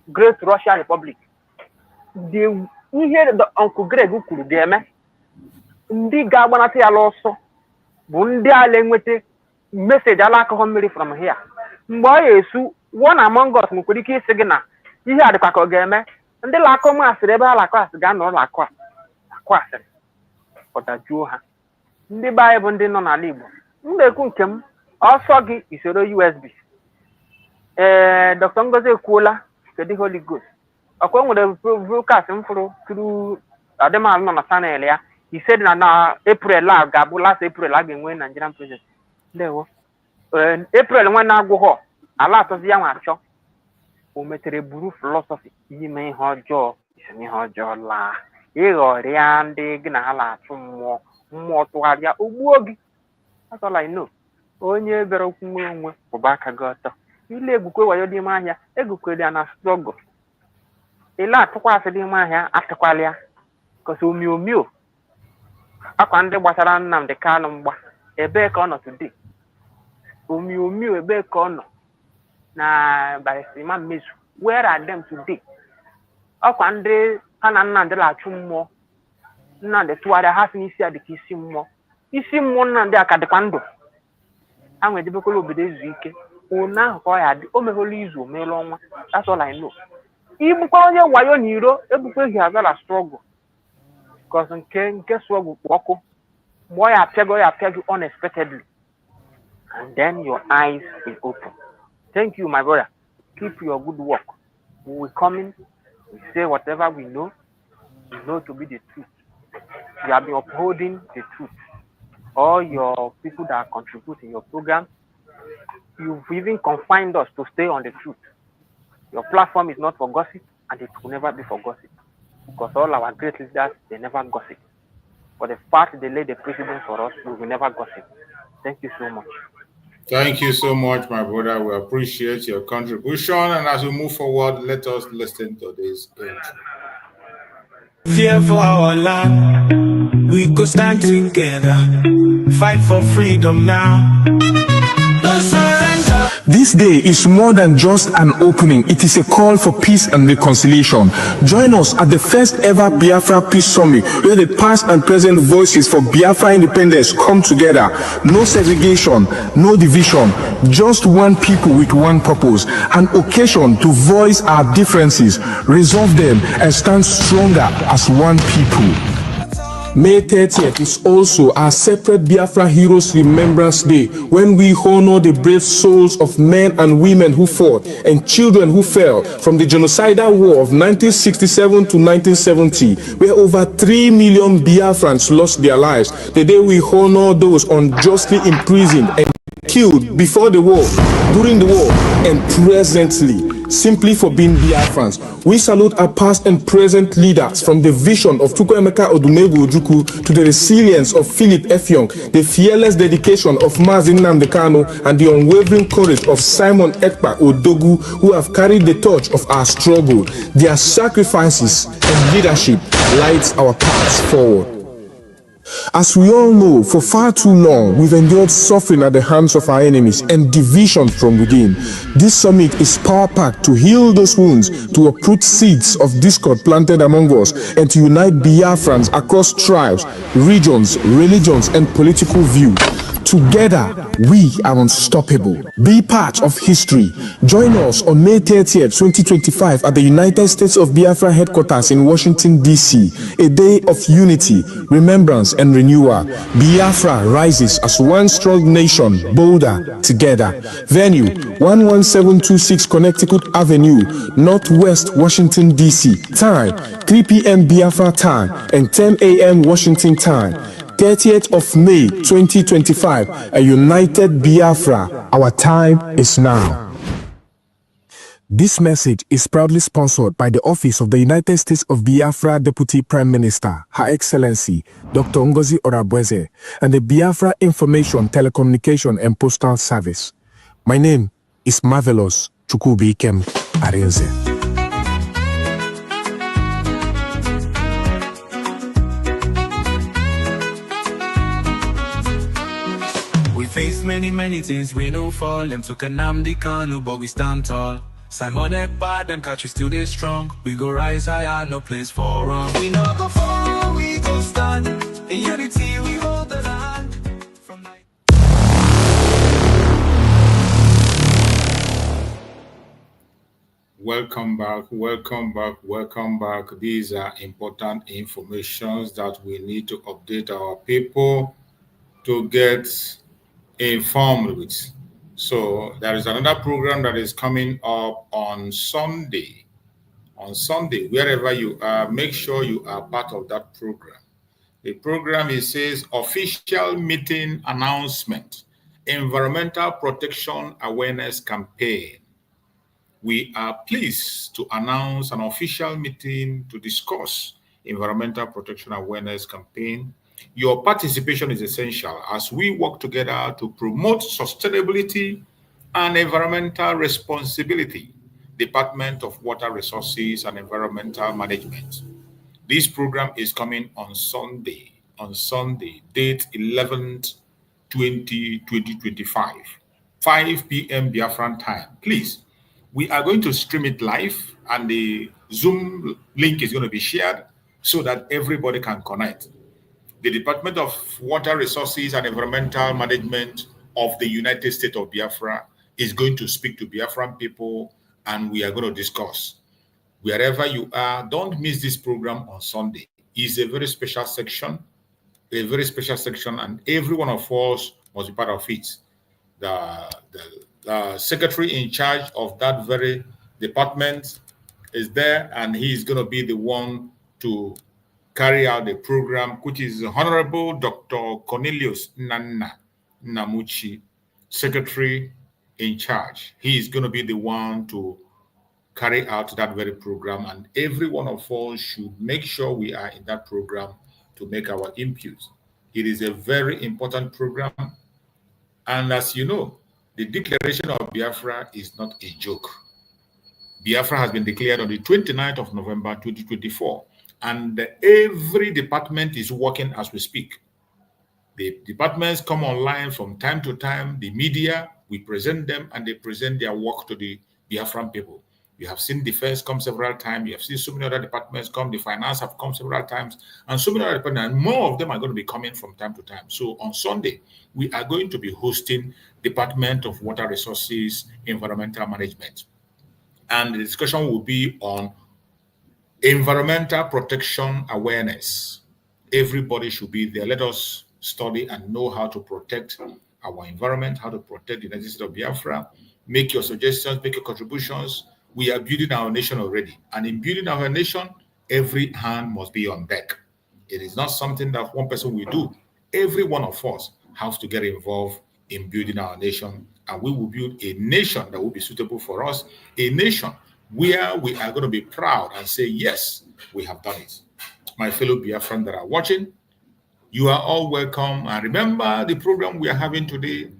Great Russian Republic. The Uncle Greg kwuru ga-eme ndị ga-agbanata ya lọsọ bụ ndị ala enweta message ala akụkọ mmiri from here. Mgbe ọ ga-esu one among us nwekwara ike isi gị na ihe a dịkwa ka ọ ga-eme ndị lakọ m asịrị ebe ha lakọ asị ga-anọ lakọ asịrị ọdajuo ha. Ndị be anyị bụ ndị nọ n'ala Igbo m na-ekwu nke m ọsọ gị isoro USB. Dr. Ngozi ekwuola kedu Holy Ghost ọkwa nwere broadcast m fụrụ through adịmalụ nọ na channel ya. He said na April a ga-abụ last April a ga-enwe Nigerian president. Ndewo April nwe na-agwụghọ ala atọzi ya nwa achọ o metere buru philosophy ime ihe ọjọọ isi ihe ọjọọ laa ịghọrịa ndị gị na ha na-achụ mmụọ tụgharịa ogbuo gị. That's all I know. Onye bịara okwu nwe onwe kwụba aka gị ọtọ ile egwukwe wayo dị ime ahịa egwukwere ya na struggle ile atụkwasị dị ime ahịa atụkwala ya because omiomio akwa ndị gbasara Nnamdi Kanu mgba ebee ka ọ nọ today. Omiomio ebee ka ọ nọ na Barisima Mmezu. Where are them today? Ọkwa ndị ha na Nnamdi na-achụ mmụọ Nnamdi tụgharịa ha si n'isi adịka isi mmụọ Nnamdi aka dịkwa ndụ ha nwere debekwala obodo ezu ike ụna ahụ ka ọ ya dị o megholu izu omeela ọnwa. That's all I know. Igbukwa onye wayo na iro egbukweghị azala struggle because nke struggle kpụ ọkụ mgbe ọ ya apịa gị unexpectedly and then your eyes will open. Thank you, my brother. Keep your good work. We will come in, we say whatever we know to be the truth. You have been upholding the truth. All your people that contribute in your program, you've even confined us to stay on the truth. Your platform is not for gossip, and it will never be for gossip. Because all our great leaders, they never gossip. For the fact they laid the precedent for us, we will never gossip. Thank you so much. Thank you so much, my brother. We appreciate your contribution. And as we move forward, let us listen to this intro. Fear for our land, we could stand together, fight for freedom now. No surrender. This day is more than just an opening. It is a call for peace and reconciliation. Join us at the first ever Biafra Peace Summit, where the past and present voices for Biafra independence come together. No segregation, no division, just one people with one purpose. An occasion to voice our differences, resolve them, and stand stronger as one people. May 30th is also our separate Biafra Heroes Remembrance Day, when we honor the brave souls of men and women who fought and children who fell from the genocidal war of 1967 to 1970, where over 3 million Biafrans lost their lives. The day we honor those unjustly imprisoned and killed before the war, during the war, and presently, simply for being Biafrans. We salute our past and present leaders, from the vision of Chukwuemeka Odumegwu Ojukwu to the resilience of Philip Effiong, the fearless dedication of Mazi Nnamdi Kanu, and the unwavering courage of Simon Ekpa Odogu, who have carried the torch of our struggle. Their sacrifices and leadership lights our paths forward. As we all know, for far too long, we've endured suffering at the hands of our enemies and division from within. This summit is power-packed to heal those wounds, to uproot seeds of discord planted among us, and to unite Biafrans across tribes, regions, religions, and political views. Together, we are unstoppable. Be part of history. Join us on May 30th, 2025 at the United States of Biafra headquarters in Washington, D.C. A day of unity, remembrance, and renewal. Biafra rises as one strong nation, bolder together. Venue, 11726 Connecticut Avenue, Northwest Washington, D.C. Time, 3 p.m. Biafra time and 10 a.m. Washington time. 30th of May 2025, a united Biafra. Our time is now. This message is proudly sponsored by the Office of the United States of Biafra Deputy Prime Minister, Her Excellency Dr. Ngozi Orabweze, and the Biafra Information, Telecommunication and Postal Service. My name is Marvelous Chukwubikem Arinze. Face many things, we don't fall. Them took Nnamdi Kanu, but we stand tall. Simon Ekpa, them country still they strong. We go rise higher, no place for wrong. We no go fall, we go stand. In unity, we hold the land. Welcome back. These are important informations that we need to update our people to get informed with. So there is another program that is coming up on Sunday. On Sunday, wherever you are, make sure you are part of that program. The program, it says, official meeting announcement, environmental protection awareness campaign. We are pleased to announce an official meeting to discuss environmental protection awareness campaign. Your participation is essential as we work together to promote sustainability and environmental responsibility. Department of Water Resources and Environmental Management. This program is coming on Sunday, date 11th, 2025, 5 p.m. Biafran time. Please, we are going to stream it live and the Zoom link is going to be shared so that everybody can connect. The Department of Water Resources and Environmental Management of the United States of Biafra is going to speak to Biafran people and we are going to discuss. Wherever you are, don't miss this program on Sunday. It's a very special section, and every one of us must be part of it. The secretary in charge of that very department is there, and he is going to be the one to carry out the program, which is Honorable Dr. Cornelius Namuchi, secretary in charge. He is going to be the one to carry out that very program, and every one of us should make sure we are in that program to make our input. It is a very important program, and as you know, the declaration of Biafra is not a joke. Biafra has been declared on the 29th of November 2024, and every department is working as we speak. The departments come online from time to time. The media, we present them, and they present their work to the Biafran people. You have seen defense come several times. You have seen so many other departments come. The finance have come several times. And so many other departments, and more of them are going to be coming from time to time. So on Sunday, we are going to be hosting Department of Water Resources, Environmental Management. And the discussion will be on environmental protection awareness. Everybody should be there. Let us study and know how to protect our environment, how to protect the United States of Biafra. Make your suggestions, make your contributions. We are building our nation already. And in building our nation, every hand must be on deck. It is not something that one person will do. Every one of us has to get involved in building our nation. And we will build a nation that will be suitable for us, a nation where we are going to be proud and say, yes, we have done it. My fellow Biafrans that are watching, you are all welcome. And remember the program we are having today.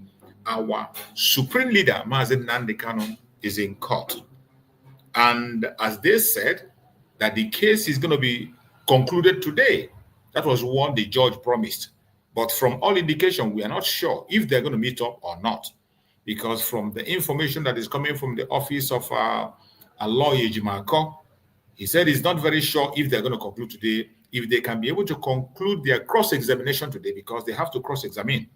Our supreme leader, Mazi Nnamdi Kanu, is in court. And as they said, that the case is going to be concluded today. That was what the judge promised. But from all indication, we are not sure if they're going to meet up or not. Because from the information that is coming from the office of a lawyer, Jimako, he said he's not very sure if they're going to conclude today, if they can be able to conclude their cross-examination today, because they have to cross-examine.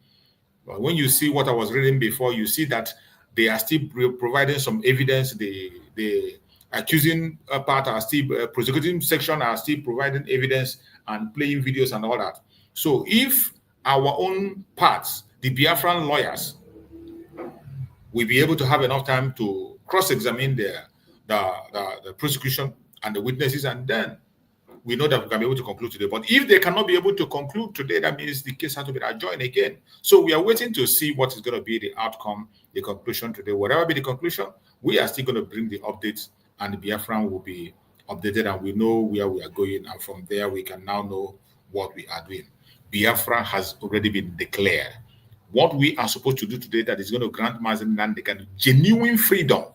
But when you see what I was reading before, you see that they are still providing some evidence. The accusing part are still, prosecuting section are still providing evidence and playing videos and all that. So if our own parts, the Biafran lawyers, will be able to have enough time to cross-examine the prosecution and the witnesses, and then we know that we can be able to conclude today. But if they cannot be able to conclude today, that means the case has to be adjourned again. So we are waiting to see what is going to be the outcome, the conclusion today. Whatever be the conclusion, we are still going to bring the updates, and the Biafran will be updated, and we know where we are going. And from there, we can now know what we are doing. Biafra has already been declared. What we are supposed to do today that is going to grant Mazi Nnamdi Kanu genuine freedom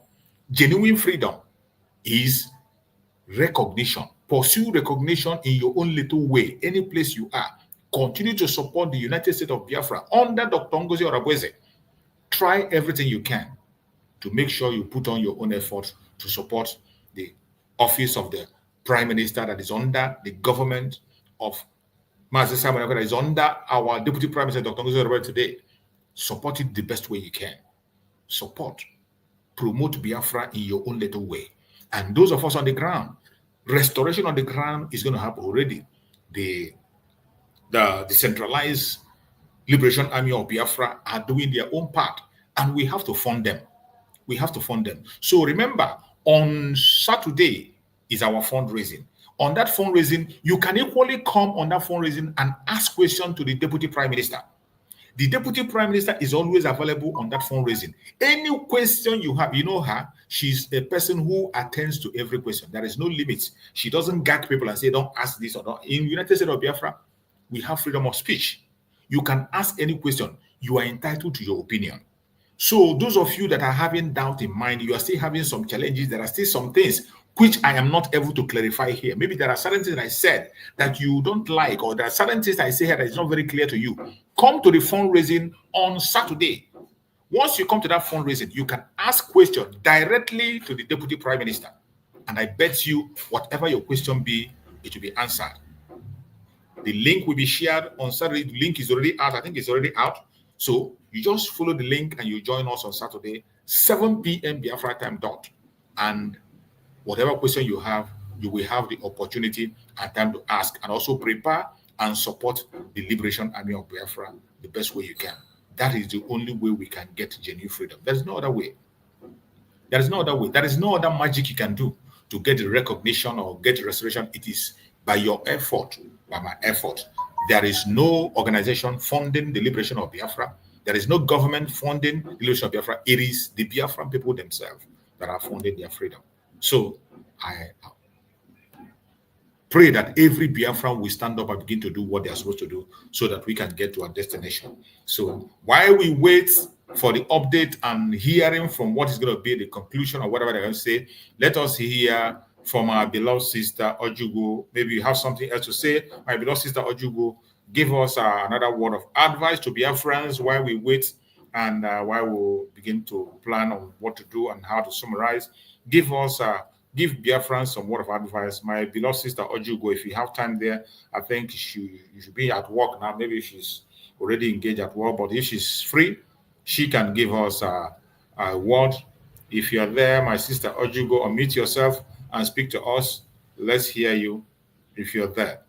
is recognition. Pursue recognition in your own little way, any place you are. Continue to support the United States of Biafra under Dr. Ngozi Orebweze. Try everything you can to make sure you put on your own effort to support the office of the Prime Minister that is under the government of Mazi Nnamdi Kanu, that is under our Deputy Prime Minister, Dr. Ngozi today. Support it the best way you can. Support. Promote Biafra in your own little way. And those of us on the ground, restoration on the ground is going to happen already. The decentralized Liberation Army of Biafra are doing their own part, and we have to fund them. We have to fund them. So remember, on Saturday is our fundraising. On that fundraising, you can equally come on that fundraising and ask questions to the Deputy Prime Minister. The Deputy Prime Minister is always available on that fundraising. Any question you have, you know her, she's a person who attends to every question. There is no limit. She doesn't gag people and say, don't ask this or not. In United States of Biafra, we have freedom of speech. You can ask any question. You are entitled to your opinion. So those of you that are having doubt in mind, you are still having some challenges, there are still some things which I am not able to clarify here. Maybe there are certain things that I said that you don't like, or there are certain things I say here that is not very clear to you. Come to the fundraising on Saturday. Once you come to that fundraising, you can ask questions directly to the Deputy Prime Minister. And I bet you, whatever your question be, it will be answered. The link will be shared on Saturday. The link is already out. I think it's already out. So you just follow the link and you join us on Saturday, 7 p.m. Biafra time dot. And whatever question you have, you will have the opportunity and time to ask, and also prepare and support the Liberation Army of Biafra the best way you can. That is the only way we can get genuine freedom. There is no other way. There is no other way. There is no other magic you can do to get the recognition or get restoration. It is by your effort, by my effort. There is no organization funding the liberation of Biafra. There is no government funding the liberation of Biafra. It is the Biafran people themselves that are funding their freedom. So I pray that every Biafran will stand up and begin to do what they are supposed to do so that we can get to our destination. So while we wait for the update and hearing from what is going to be the conclusion or whatever they're going to say, let us hear from our beloved sister Ojugo. Maybe you have something else to say. My beloved sister Ojugo, give us another word of advice to Biafrans while we wait and while we begin to plan on what to do and how to summarize. Give Biafrans some word of advice. My beloved sister Ojugo, if you have time there, I think you should be at work now. Maybe she's already engaged at work, but if she's free, she can give us a word. If you're there, my sister Ojugo, unmute yourself and speak to us. Let's hear you if you're there.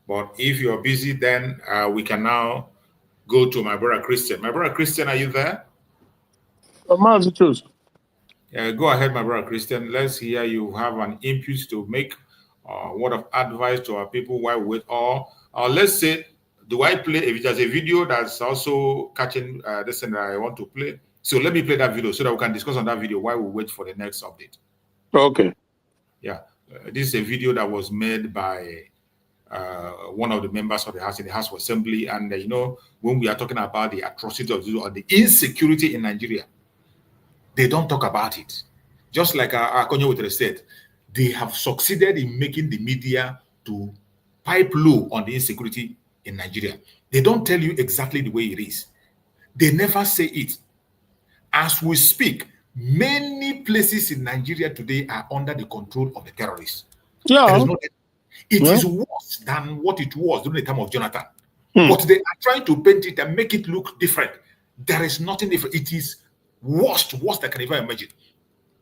But if you're busy, then we can now go to my brother Christian. My brother Christian, are you there? Go ahead, my brother Christian. Let's hear you have an input to make a word of advice to our people while we wait. Or let's say, do I play, if there's a video that's also catching this thing that I want to play, so let me play that video so that we can discuss on that video while we wait for the next update. Okay. Yeah, this is a video that was made by one of the members of the House in the House of Assembly. And, you know, when we are talking about the atrocity of the insecurity in Nigeria, they don't talk about it. Just like Akonyo said, they have succeeded in making the media to pipe low on the insecurity in Nigeria. They don't tell you exactly the way it is. They never say it. As we speak, many places in Nigeria today are under the control of the terrorists. Yeah. It is worse than what it was during the time of Jonathan. But they are trying to paint it and make it look different. There is nothing different. It is worse than can ever imagine.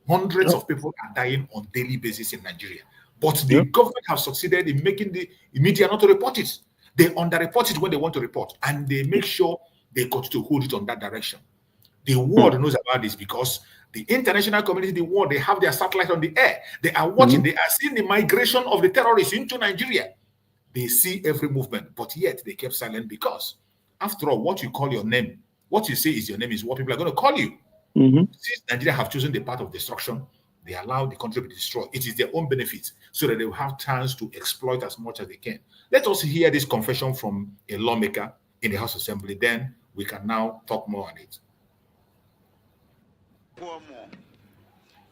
Hundreds of people are dying on a daily basis in Nigeria. But the government have succeeded in making the media not to report it. They underreport it when they want to report, and they make sure they got to hold it on that direction. The world knows about this because the international community, the world, they have their satellite on the air. They are watching, they are seeing the migration of the terrorists into Nigeria. They see every movement, but yet they kept silent because, after all, what you call your name, what you say is your name is what people are going to call you. Since Nigeria have chosen the path of destruction, they allow the country to be destroyed. It is their own benefit so that they will have chance to exploit as much as they can. Let us hear this confession from a lawmaker in the House Assembly. Then we can now talk more on it.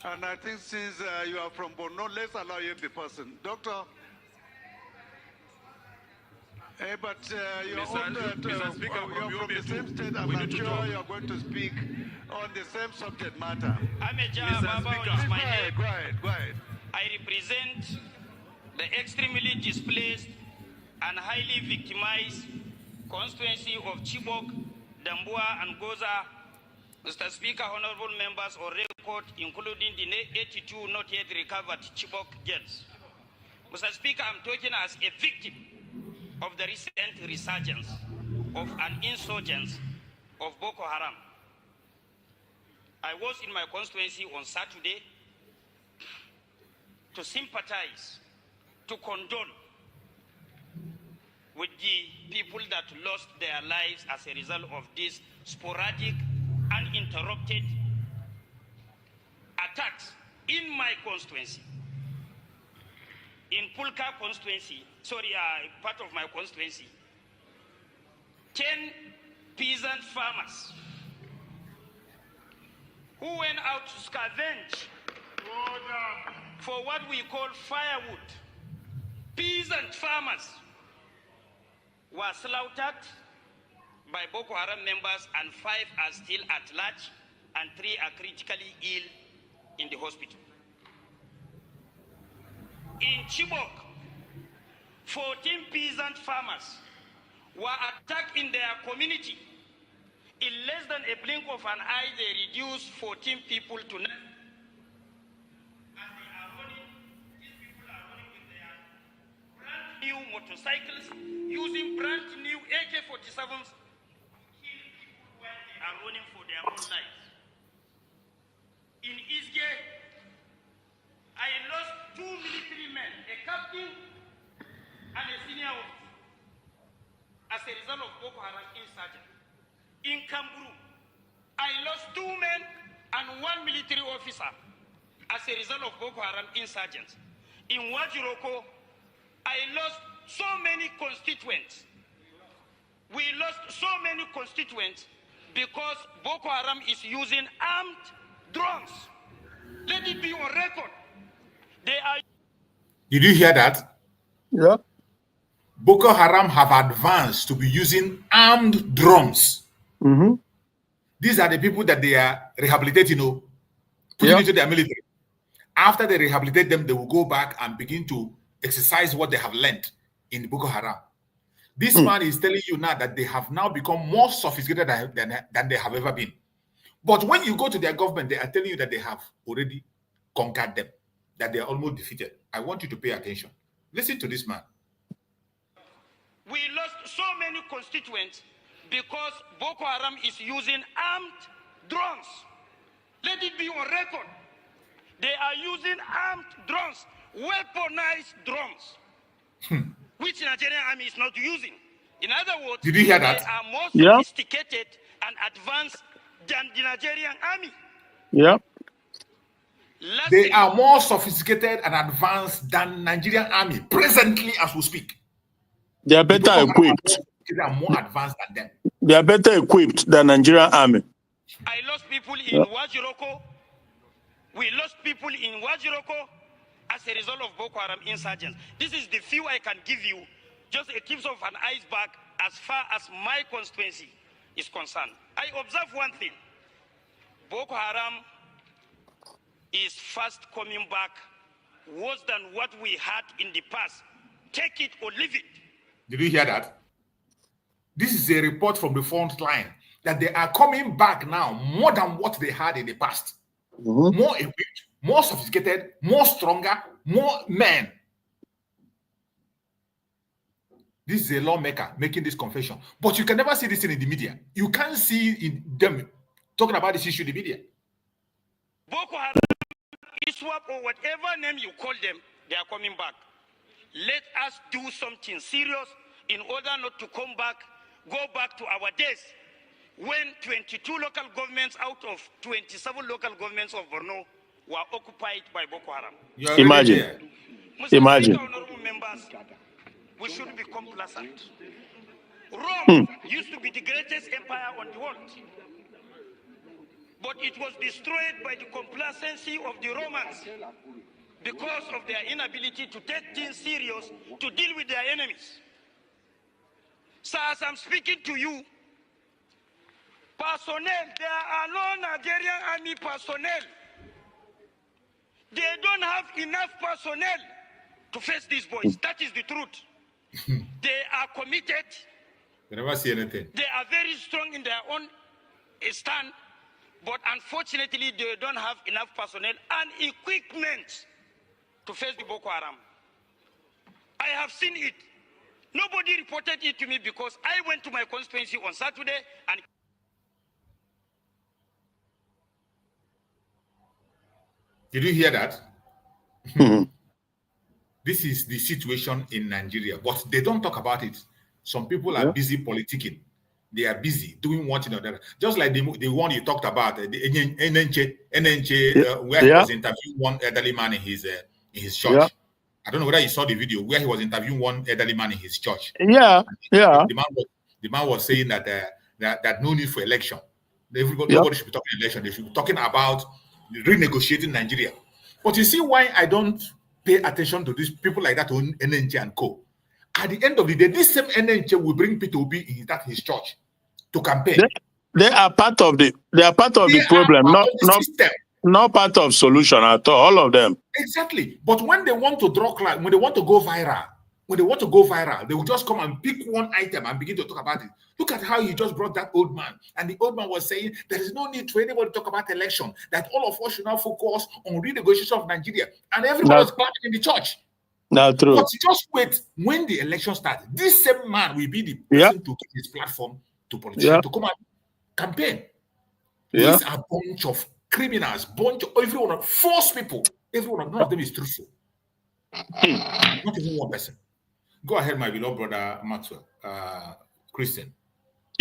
And I think since you are from Borno, let's allow you the person. Doctor. But you're from the same state. I'm not sure you're going to speak on the same subject matter. Mr. Speaker, Go ahead. I represent the extremely displaced and highly victimized constituency of Chibok, Dambua, and Goza. Mr. Speaker, honorable members on record, including the 82 not yet recovered Chibok girls. Mr. Speaker, I'm talking as a victim of the recent resurgence of an insurgence of Boko Haram. I was in my constituency on Saturday to sympathize, to condole with the people that lost their lives as a result of this sporadic, uninterrupted attacks in my constituency. In Pulka constituency, part of my constituency, 10 peasant farmers who went out to scavenge for what we call firewood. Peasant farmers were slaughtered by Boko Haram members, and 5 are still at large and 3 are critically ill in the hospital. In Chibok, 14 peasant farmers were attacked in their community. In less than a blink of an eye, they reduced 14 people to 9. These people are running with their brand new motorcycles, using brand new AK-47s to kill people while they are running for their own lives. In Isge, I lost 2 military men, a captain and a senior officer, as a result of Boko Haram insurgents. In Kamburu, I lost 2 men and 1 military officer as a result of Boko Haram insurgents. In Wajiroko, I lost so many constituents. We lost so many constituents because Boko Haram is using armed drones. Let it be on record. They are. Did you hear that? Yeah. Boko Haram have advanced to be using armed drones. Mm-hmm. These are the people that they are rehabilitating, putting into their military. After they rehabilitate them, they will go back and begin to exercise what they have learned in Boko Haram. This man is telling you now that they have now become more sophisticated than they have ever been. But when you go to their government, they are telling you that they have already conquered them, that they are almost defeated. I want you to pay attention. Listen to this man. We lost so many constituents because Boko Haram is using armed drones. Let it be on record. They are using armed drones, weaponized drones, which the Nigerian army is not using. In other words, did you hear that? They are more sophisticated and advanced than the Nigerian army. Yeah. They are more sophisticated and advanced than Nigerian army presently as we speak. They are better equipped. They are more advanced than them. They are better equipped than Nigerian army. I lost people in Wajiroko. We lost people in Wajiroko as a result of Boko Haram insurgents. This is the few I can give you, just a tip of an iceberg as far as my constituency is concerned. I observe one thing. Boko Haram is fast coming back, worse than what we had in the past. Take it or leave it. Did you hear that? This is a report from the front line that they are coming back now more than what they had in the past. More equipped, more sophisticated, more stronger, more men. This is a lawmaker making this confession. But you can never see this in the media. You can't see them talking about this issue in the media. Boko Haram, ISWAP, or whatever name you call them, they are coming back. Let us do something serious in order not to go back to our days when 22 local governments out of 27 local governments of Borno were occupied by Boko Haram. Imagine. Imagine. Honorable members, we should be complacent. Rome used to be the greatest empire on the world, but it was destroyed by the complacency of the Romans because of their inability to take things serious to deal with their enemies. So as I'm speaking to you, personnel, there are no Nigerian army personnel. They don't have enough personnel to face these boys. That is the truth. They are committed. They never see anything. They are very strong in their own stand, but unfortunately, they don't have enough personnel and equipment to face the Boko Haram. I have seen it. Nobody reported it to me because I went to my constituency on Saturday and... Did you hear that? This is the situation in Nigeria, but they don't talk about it. Some people are busy politicking. They are busy doing one thing or the other. Just like the one you talked about, the NNJ, where he was interviewing one elderly man in his church. Yeah. I don't know whether you saw the video where he was interviewing one elderly man in his church. Yeah, yeah. The man was saying that that no need for election. Nobody should be talking election. They should be talking about renegotiating Nigeria. But you see why I don't pay attention to these people like that on NNJ and co. At the end of the day, this same NNJ will bring P2B in his church to campaign. They are part of the problem, not part of solution at all of them. Exactly. But when they want to draw class, when they want to go viral, they will just come and pick one item and begin to talk about it. Look at how you just brought that old man. And the old man was saying there is no need for anybody to talk about election, that all of us should now focus on renegotiation of Nigeria. And everyone was clapping in the church. Not true. But just wait, when the election starts, this same man will be the person to give his platform to politicians to come and campaign. These are a bunch of criminals, everyone, false people. Everyone, none of them is truthful. Not even one person. Go ahead, my beloved brother Maxwell, Christian.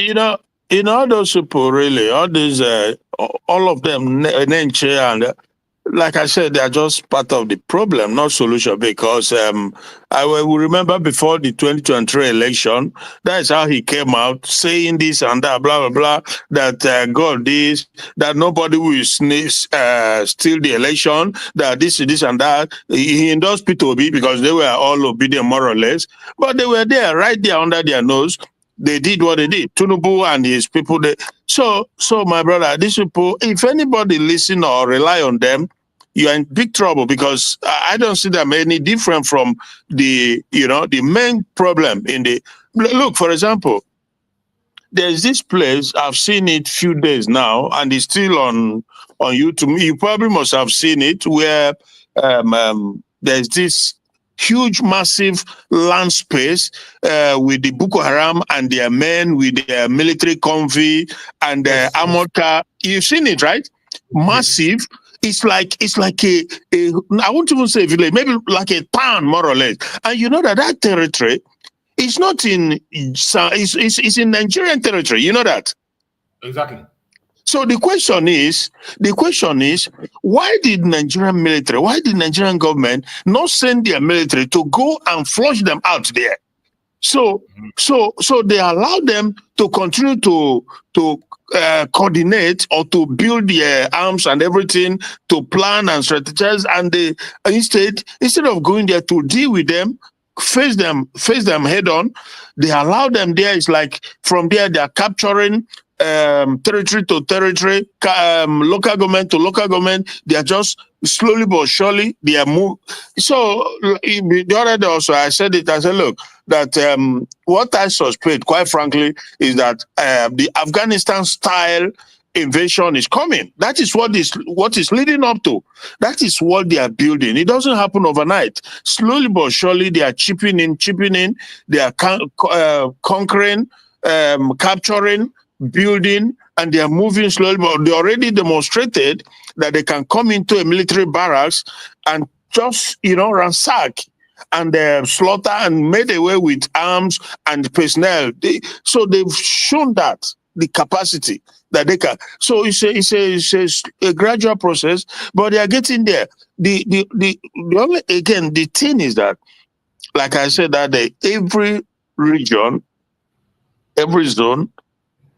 All those people really, all these, all of them, and like I said, they are just part of the problem, not solution. Because I will remember before the 2023 election, that's how he came out saying this and that, blah, blah, blah, that God this, that nobody will steal the election, that this and that. He endorsed P2B because they were all obedient more or less, but they were there, right there under their nose. They did what they did. Tinubu and his people. So my brother, these people, if anybody listen or rely on them, you are in big trouble, because I don't see them any different from the main problem in the look. For example, there's this place, I've seen it few days now, and it's still on YouTube. You probably must have seen it, where there's this huge, massive land space with the Boko Haram and their men with their military convoy and armored car. You've seen it, right? Massive. It's like a I won't even say village, maybe like a town, more or less. And you know that territory is not in it's in Nigerian territory. You know that? Exactly. So the question is, why did Nigerian government not send their military to go and flush them out there? So they allow them to continue to coordinate or to build their arms and everything, to plan and strategize, and they instead of going there to deal with them, face them head on, they allow them there. It's like from there they are capturing territory to territory, local government to local government. They are just slowly but surely they are moved. So the other day also I said, look, that what I suspect, quite frankly, is that the Afghanistan style invasion is coming. That is what is leading up to. That is what they are building. It doesn't happen overnight. Slowly but surely they are chipping in. They are conquering, capturing, building, and they are moving slowly. But they already demonstrated that they can come into a military barracks and just ransack and slaughter and made away with arms and personnel. So they've shown that the capacity that they can. So it's a gradual process, but they are getting there. The thing is that, like I said, that every region, every zone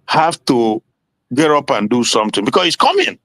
have to get up and do something, because it's coming.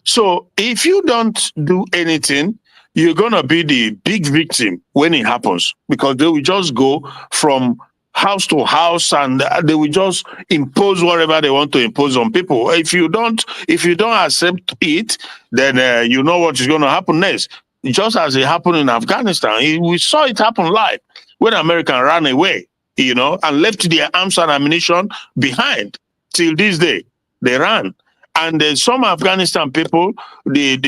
So if you don't do anything, you're going to be the big victim when it happens, because they will just go from house to house, and they will just impose whatever they want to impose on people. If you don't accept it, then you know what is going to happen next. Just as it happened in Afghanistan, we saw it happen live when America ran away, and left their arms and ammunition behind. Till this day, they ran. And some Afghanistan people,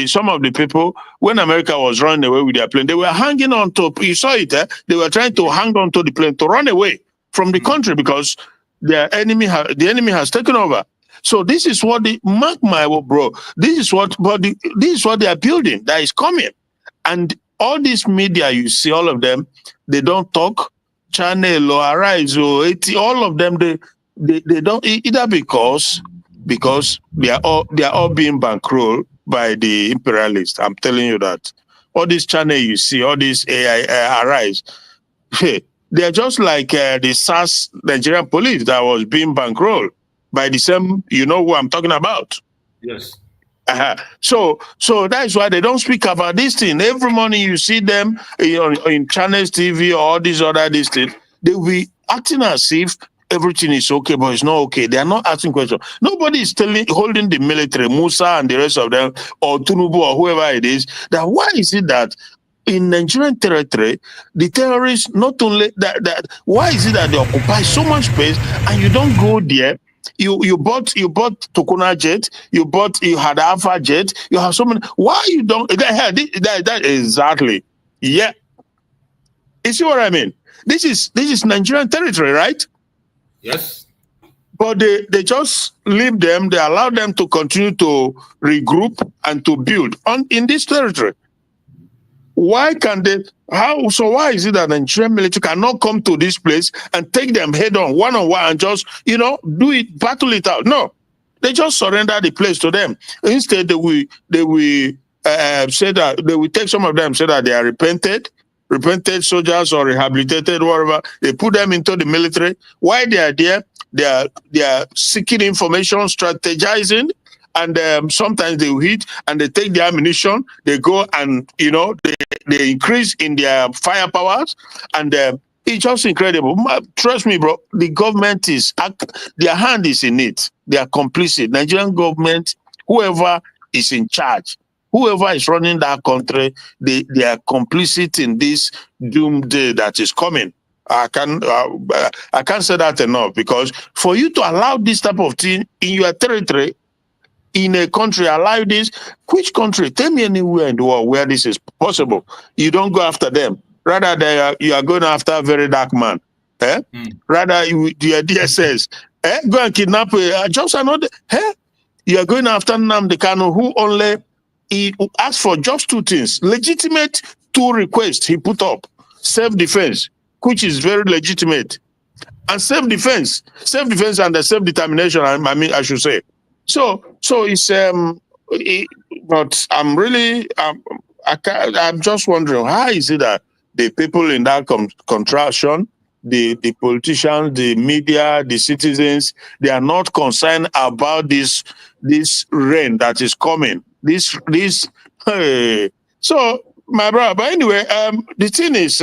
some of the people, when America was running away with their plane, they were hanging on to, you saw it, they were trying to hang on to the plane to run away from the country because the enemy has taken over. So this is what mark my word, bro. This is what they are building that is coming. And all this media, you see, all of them, they don't talk. Channel or Arise or AT, all of them, they don't, either because they are all being bankrolled by the imperialists. I'm telling you that. All this channel you see, all this AI Arise, they are just like the SAS Nigerian police that was being bankrolled by the same, you know who I'm talking about. Yes. So that is why they don't speak about this thing. Every morning you see them in channels TV or all these other things, they will be acting as if everything is okay, but it's not okay. They are not asking questions. Nobody is holding the military, Musa and the rest of them, or Tunubu or whoever it is, that why is it that in Nigerian territory, the terrorists not only that why is it that they occupy so much space and you don't go there? You bought Tokuna jet, you had Alpha jet, you have so many. Why you don't? That exactly. Yeah. You see what I mean? This is Nigerian territory, right? Yes. But they just leave them. They allow them to continue to regroup and to build in this territory. Why can they? How? So why is it that the Nigerian military cannot come to this place and take them head on, one-on-one, and just do it, battle it out? No, they just surrender the place to them. Instead, they will say that they will take some of them, say that they are repented soldiers or rehabilitated, whatever. They put them into the military. While they are there, they are seeking information, strategizing, and sometimes they will hit and they take the ammunition. They go and they increase in their firepowers, and it's just incredible. Trust me, bro. The government their hand is in it. They are complicit. Nigerian government, whoever is in charge, whoever is running that country, they are complicit in this doomsday that is coming. I can't say that enough, because for you to allow this type of thing in your territory, in a country, allow this, which country? Tell me anywhere in the world where this is possible. You don't go after them. Rather, you are going after a very dark man. Rather, the idea says, go and kidnap just another. You are going after Nnamdi Kanu, who only he asked for just two things, legitimate two requests he put up: self-defense, which is very legitimate, and self-defense and the self-determination. I should say. So it's but I'm just wondering, how is it that the people in that contraction, the politicians, the media, the citizens, they are not concerned about this rain that is coming? So my brother, but anyway, the thing is,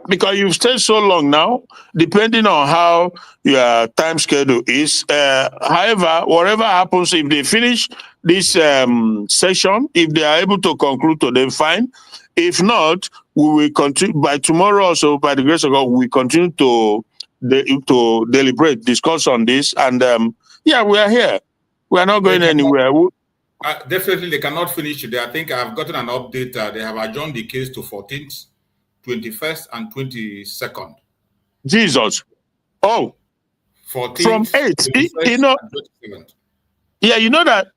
because you've stayed so long now, depending on how your time schedule is. However, whatever happens, if they finish this session, if they are able to conclude today, fine. If not, we will continue by tomorrow also, by the grace of God, we continue to deliberate, discuss on this. And yeah, we are here. We are not going anywhere. Definitely, they cannot finish today. I think I've gotten an update. They have adjourned the case to 14th. 21st and 22nd. Jesus. Oh. 14th, from 8. Yeah, you know that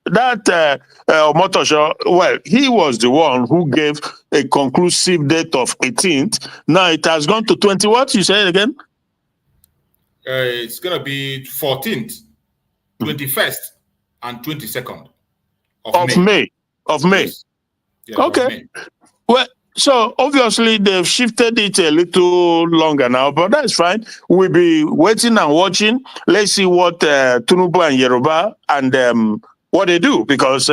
Motosho, well, he was the one who gave a conclusive date of 18th. Now it has gone to 20. What you say again? It's going to be 14th, 21st, and 22nd of May. Of May. Yes. Yes, okay. Of May. Well, so obviously they've shifted it a little longer now, but that's fine. We'll be waiting and watching. Let's see what Tunubu and Yoruba and what they do, because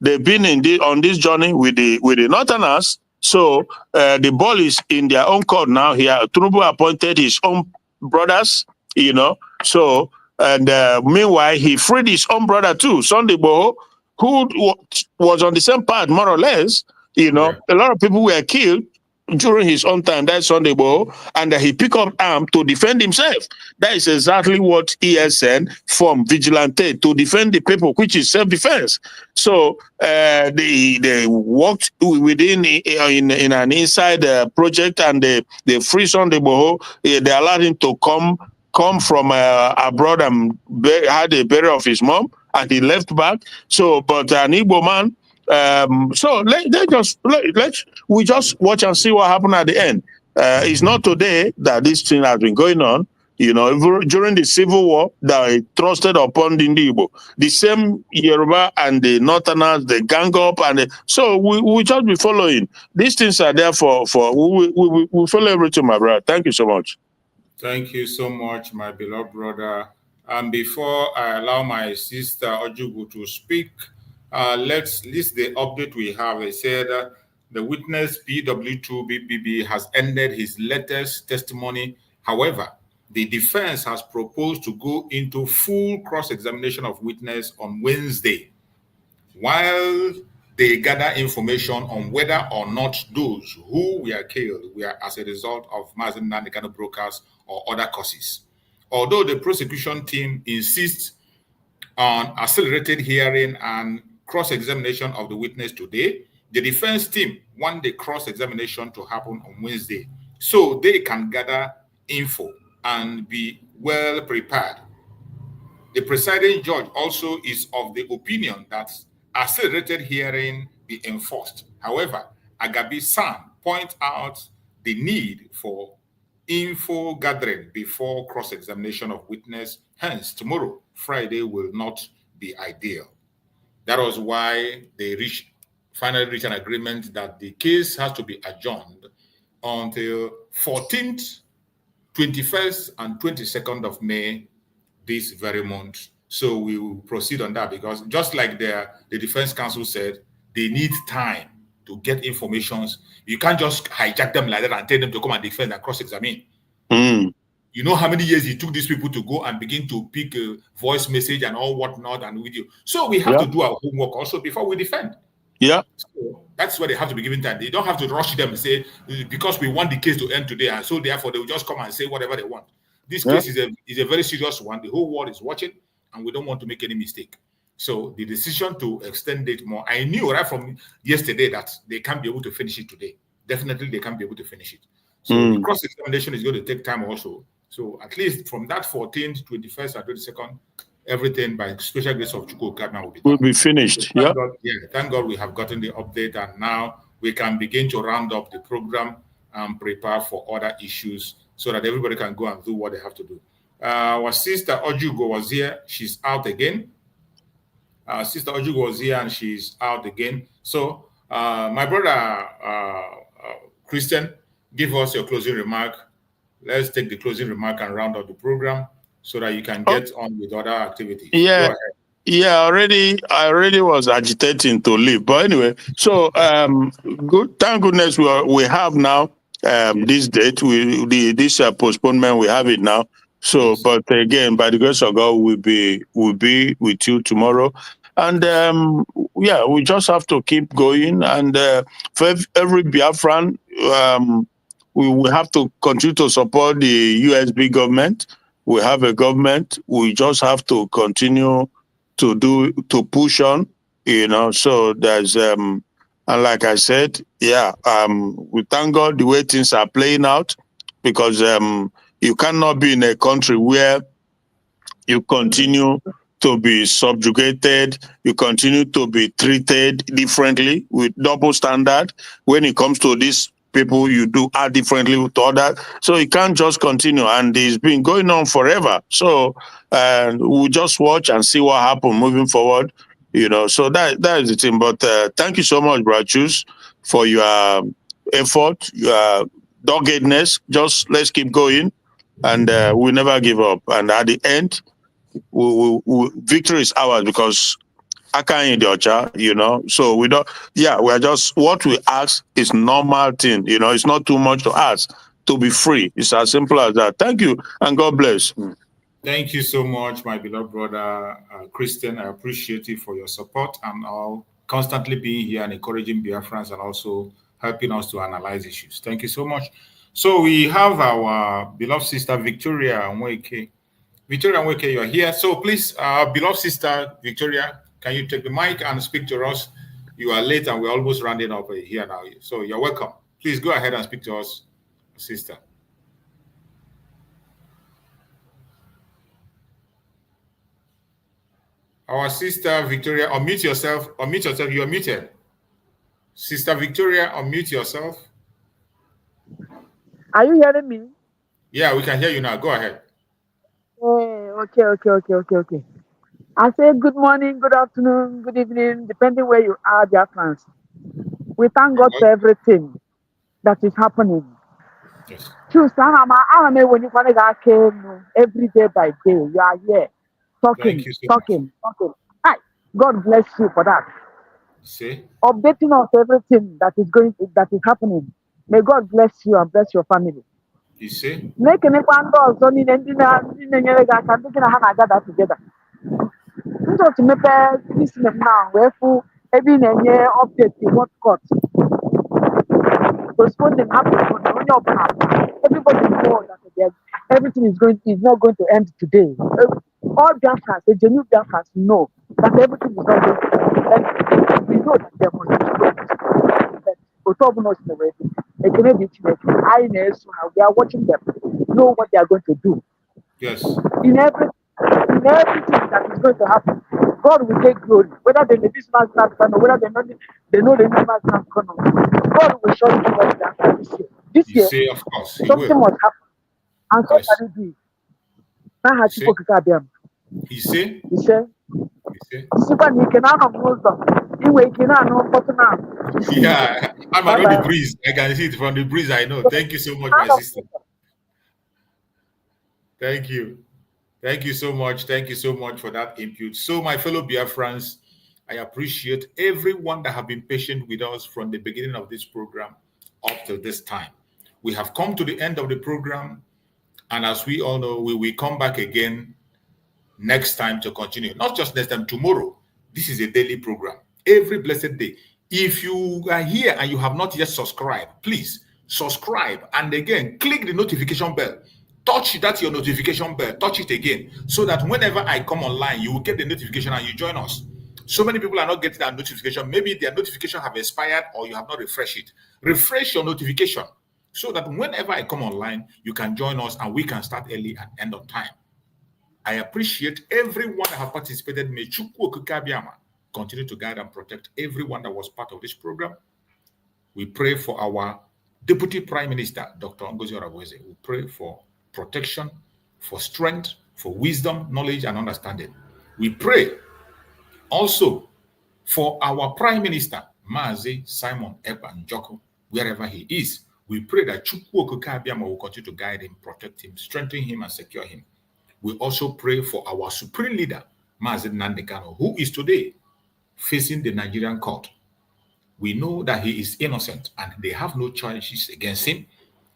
they've been on this journey with the Northerners. So the ball is in their own court now. Here, Tunubu appointed his own brothers, So, and meanwhile, he freed his own brother too, Sunday Igboho, who was on the same path, more or less. A lot of people were killed during his own time, that Sunday Igboho, and he picked up arm to defend himself. That is exactly what ESN formed, vigilante, to defend the people, which is self-defense. So they worked within in an inside project, and they free Sunday Igboho. They allowed him to come from abroad and had a burial of his mom, and he left back. So, but an Igbo man. So we just watch and see what happened at the end. It's not today that this thing has been going on. During the Civil War, they trusted upon the Igbo. The same Yoruba and the Northerners, they gang up, and so we just be following. These things are there for we follow everything, my brother. Thank you so much. Thank you so much, my beloved brother. And before I allow my sister Ojugu to speak, let's list the update we have. They said the witness PW2BPB has ended his latest testimony. However, the defense has proposed to go into full cross-examination of witness on Wednesday, while they gather information on whether or not those who were killed were as a result of Mazi Nnamdi Kanu broadcast or other causes. Although the prosecution team insists on accelerated hearing and cross-examination of the witness today, the defense team want the cross-examination to happen on Wednesday so they can gather info and be well prepared. The presiding judge also is of the opinion that accelerated hearing be enforced. However, Agabi San points out the need for info gathering before cross-examination of witness. Hence, tomorrow, Friday, will not be ideal. That was why they finally reached an agreement that the case has to be adjourned until 14th, 21st, and 22nd of May this very month. So we will proceed on that, because just like the defense counsel said, they need time to get informations. You can't just hijack them like that and tell them to come and defend and cross-examine. You know how many years it took these people to go and begin to pick a voice message and all whatnot and video. So we have to do our homework also before we defend. Yeah. So that's why they have to be given time. They don't have to rush them and say, because we want the case to end today, and so therefore they will just come and say whatever they want. This case is a very serious one. The whole world is watching, and we don't want to make any mistake. So the decision to extend it more, I knew right from yesterday that they can't be able to finish it today. Definitely they can't be able to finish it. So the cross-examination is going to take time also. So at least from that 14th, 21st, and 22nd, everything by special grace of Chukwu will be finished. So thank God we have gotten the update, and now we can begin to round up the program and prepare for other issues so that everybody can go and do what they have to do. Our sister Ojugo was here. She's out again. Sister Ojugo was here and she's out again. So my brother Christian, give us your closing remark. Let's take the closing remark and round up the program so that you can get on with other activities. Yeah. I already was agitating to leave. But anyway, so thank goodness we have now this date. This postponement, we have it now. So, but again, by the grace of God, we'll be with you tomorrow. And we just have to keep going. And for every Biafran, we will have to continue to support the USB government. We have a government. We just have to continue to push on, So there's and like I said, we thank God the way things are playing out, because you cannot be in a country where you continue to be subjugated, you continue to be treated differently with double standard. When it comes to these people, you do act differently with others. So it can't just continue, and it's been going on forever. So we'll just watch and see what happens moving forward. So that is the thing. But thank you so much, Brachus, for your effort, your doggedness. Just let's keep going, and we'll never give up. And at the end, victory is ours, because I can't So we don't. We are just, what we ask is normal thing. It's not too much to ask to be free. It's as simple as that. Thank you, and God bless. Thank you so much, my beloved brother Christian. I appreciate you for your support and all constantly being here and encouraging Biafrans and also helping us to analyze issues. Thank you so much. So we have our beloved sister Victoria Nweke. Victoria Nweke, you are here. So please, beloved sister Victoria, can you take the mic and speak to us? You are late and we're almost rounding up here now. So you're welcome. Please go ahead and speak to us, sister. Our sister Victoria, unmute yourself. Unmute yourself. You are muted. Sister Victoria, unmute yourself. Are you hearing me? Yeah, we can hear you now. Go ahead. Okay. I say good morning, good afternoon, good evening, depending where you are, dear friends. We thank God for everything that is happening. Yes. Choose when you came every day by day. You are here talking. Hi, God bless you for that. See? Updating us everything that is happening. May God bless you and bless your family. You see? Make an example together. To make this now, wherefore every update in what court. Postponing everybody knows that everything is not going to end today. All Biafrans, the genuine Biafrans know that everything is not going to end. We know that there must be we are watching them, know what they are going to do. Yes. In everything that is going to happen, God will take glory. Whether they know this Mazi Nnamdi Kanu, or whether they know the new Mazi Nnamdi Kanu, God will show you what they are this year. This year, say, of course, something must happen. And so shall it be. He say? He said, yeah, I'm around the breeze. I can see it from the breeze. I know. Thank you so much, my sister. Thank you. Thank you so much. Thank you so much for that input. So, my fellow Biafrans, I appreciate everyone that have been patient with us from the beginning of this program up to this time. We have come to the end of the program, and as we all know, we will come back again next time to continue. Not just next time, tomorrow. This is a daily program, every blessed day. If you are here and you have not yet subscribed, please subscribe, and again, click the notification bell. Touch that your notification bell, touch it again, so that whenever I come online, you will get the notification and you join us. So many people are not getting that notification. Maybe their notification have expired or you have not refreshed it. Refresh your notification so that whenever I come online, you can join us and we can start early and end on time. I appreciate everyone that have participated. May Chukwu Okike continue to guide and protect everyone that was part of this program. We pray for our Deputy Prime Minister, Dr. Ngozi Oraweze. We pray for protection, for strength, for wisdom, knowledge, and understanding. We pray also for our Prime Minister, Mazi Simon Ekpa Njoku, wherever he is. We pray that Chukwu Okike will continue to guide him, protect him, strengthen him, and secure him. We also pray for our Supreme Leader, Mazi Nnamdi Kanu, who is today facing the Nigerian court. We know that he is innocent and they have no charges against him.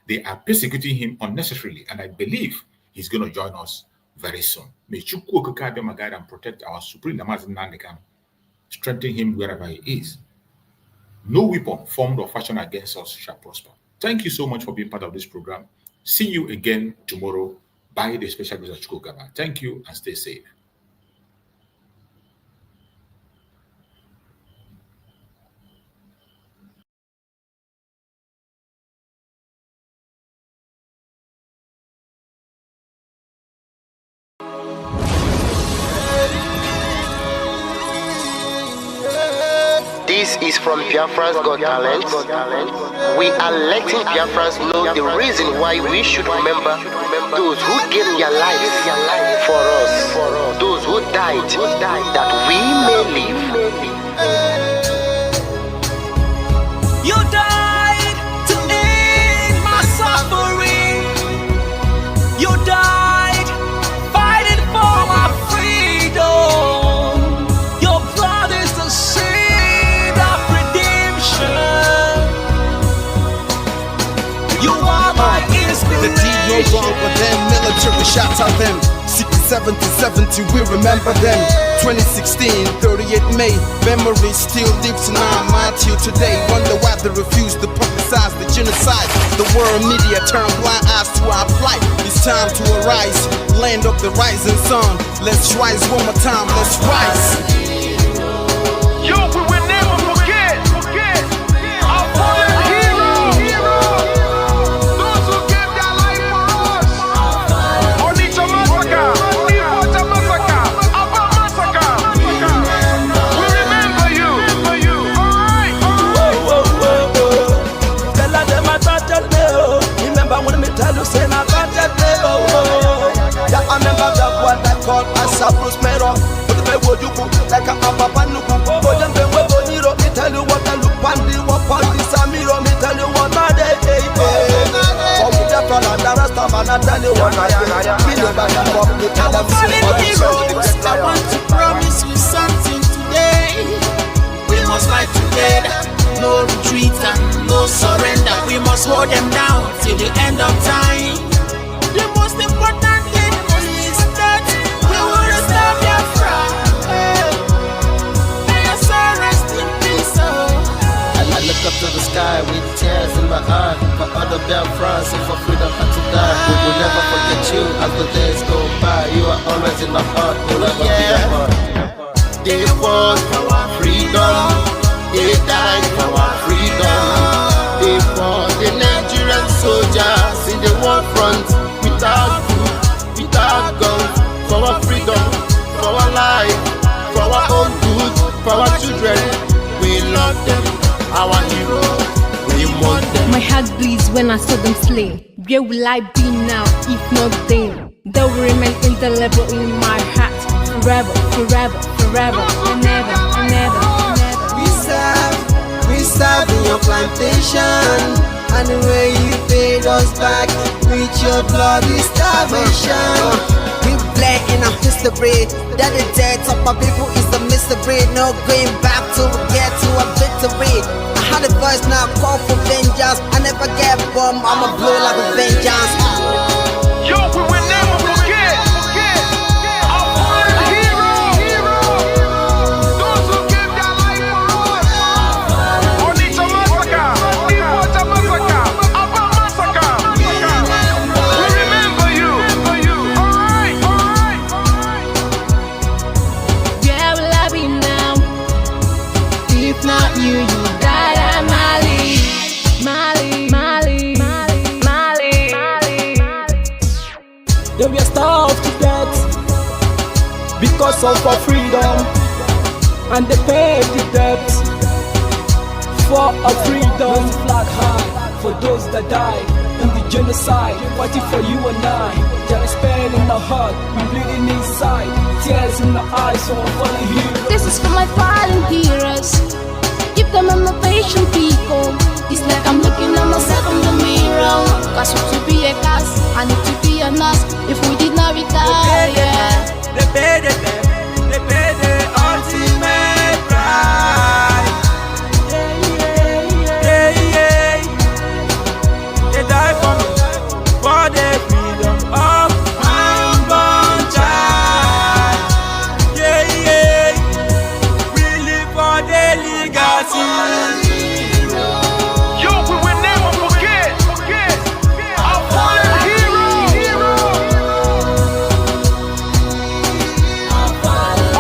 They are persecuting him unnecessarily, and I believe he's going to join us very soon. May Chukwu Okike guide and protect our Supreme Leader, Mazi Nnamdi Kanu, strengthen him wherever he is. No weapon formed or fashioned against us shall prosper. Thank you so much for being part of this program. See you again tomorrow by the special grace of Chukwu Okike. Thank you and stay safe. This is from Biafrans Got Talent. We are letting Biafrans know the reason why we should remember those who gave their lives for us, those who died, that we may live. You died to end my suffering. You died fighting for my freedom. Your blood is the seed of redemption. You are my They did no wrong, but then military shots at them. 67 to 70, we remember them. 2016, 38 May, memory still lives in our mind till today. Wonder why they refuse to publicize the genocide. The world media turn blind eyes to our plight. It's time to arise, land of the rising sun. Let's rise one more time, let's rise. Yo, we will never forget our fallen heroes. Those who gave their life for us. Onitsha massacre, Iwata massacre, Aba massacre. We remember you. Alright. Tell them I thought that day. Remember when me tell you say I thought that day. Yeah, I remember that what I called as a Bruce Mero. Like a papa nuku, but them we boniro. Me tell you what I look pandi, what pandi samiro. Me tell you what I day. For me the fella, the rest of man I tell you what I do. Me know that you come to tell them heroes, I want to promise you something today. We must fight together, no retreat and no surrender. We must hold them down till the end of time. The most important thing is that we will restore Biafra. I look up to the sky with tears in my eyes for other Biafrans and for freedom had to die. We will never forget you as the days go by. You are always in my heart, we'll never be apart. They fought for our freedom, they died for our freedom. They fought the Nigerian soldiers in the war front without food, without guns, for our freedom, for our life, for our own good, for our children. We love them, our heroes, we want them. My heart bleeds when I saw them slain. Where will I be now if not then? They will remain indelible in my heart. Forever, forever, forever, and ever, and ever, and ever. We serve in your plantation, and the way you paid us back with your bloody starvation. We bled in our history, that the death of my people is a mystery. No going back to get to a victory. I had a voice now call for vengeance. I never get bombed, I'ma blow like a vengeance. Yo, we will never forget our fallen heroes. Those who gave their life for us. Onitsha massacre, Iwata massacre, Aba massacre. We remember you. Alright. Where will I be now? If not you, you died at Mali. Then we are starved to death because of our freedom, and they paid the debt for our freedom. Flag high for those that died in the genocide, fighting for you and I. There is pain in the heart, we bleeding inside, tears in the eyes, so I'm falling heroes. This is for my fallen heroes. Give them a motivation, people. It's like I'm looking at myself in the mirror. Cause to be a cast, I need to be a nurse. If we did not retire, They pay the ultimate price. They die for me, for the freedom of my unborn child. We live for the legacy. Yo, we will never forget our fallen heroes.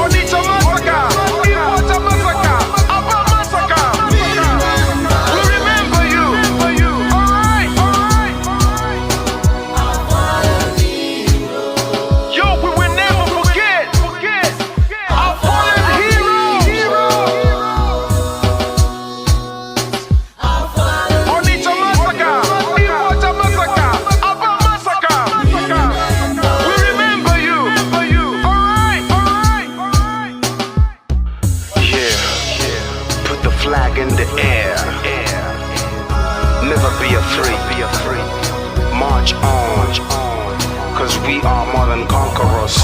Onitsha massacre, Iwata massacre, Aba massacre. We remember you. Alright. Yo, we will never forget our fallen heroes. Onitsha massacre, Iwata massacre, Aba massacre. We remember you. Alright. Yeah, put the flag in the air. Never be afraid. March on, cause we are more than conquerors.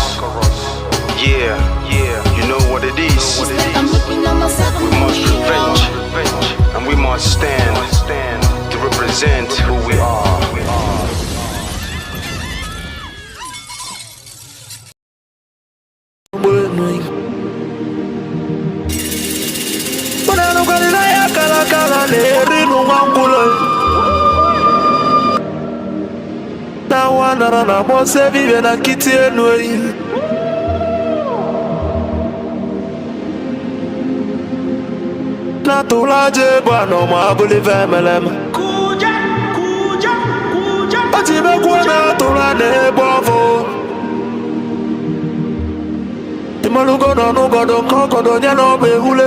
Yeah, you know what it is. We must revenge, and we must stand to represent who we are. na-eri n'ụwa ngwụlọ na nwa nara na mose vive na nkịtị enu eyi na tụlaje ebe a nọ ma abụlive emeleme o ji mekwu na atụla na ebe ọvụ ịmalụgo nọ n'ụgọdọ nke ọgọdọ nye na ọba ehule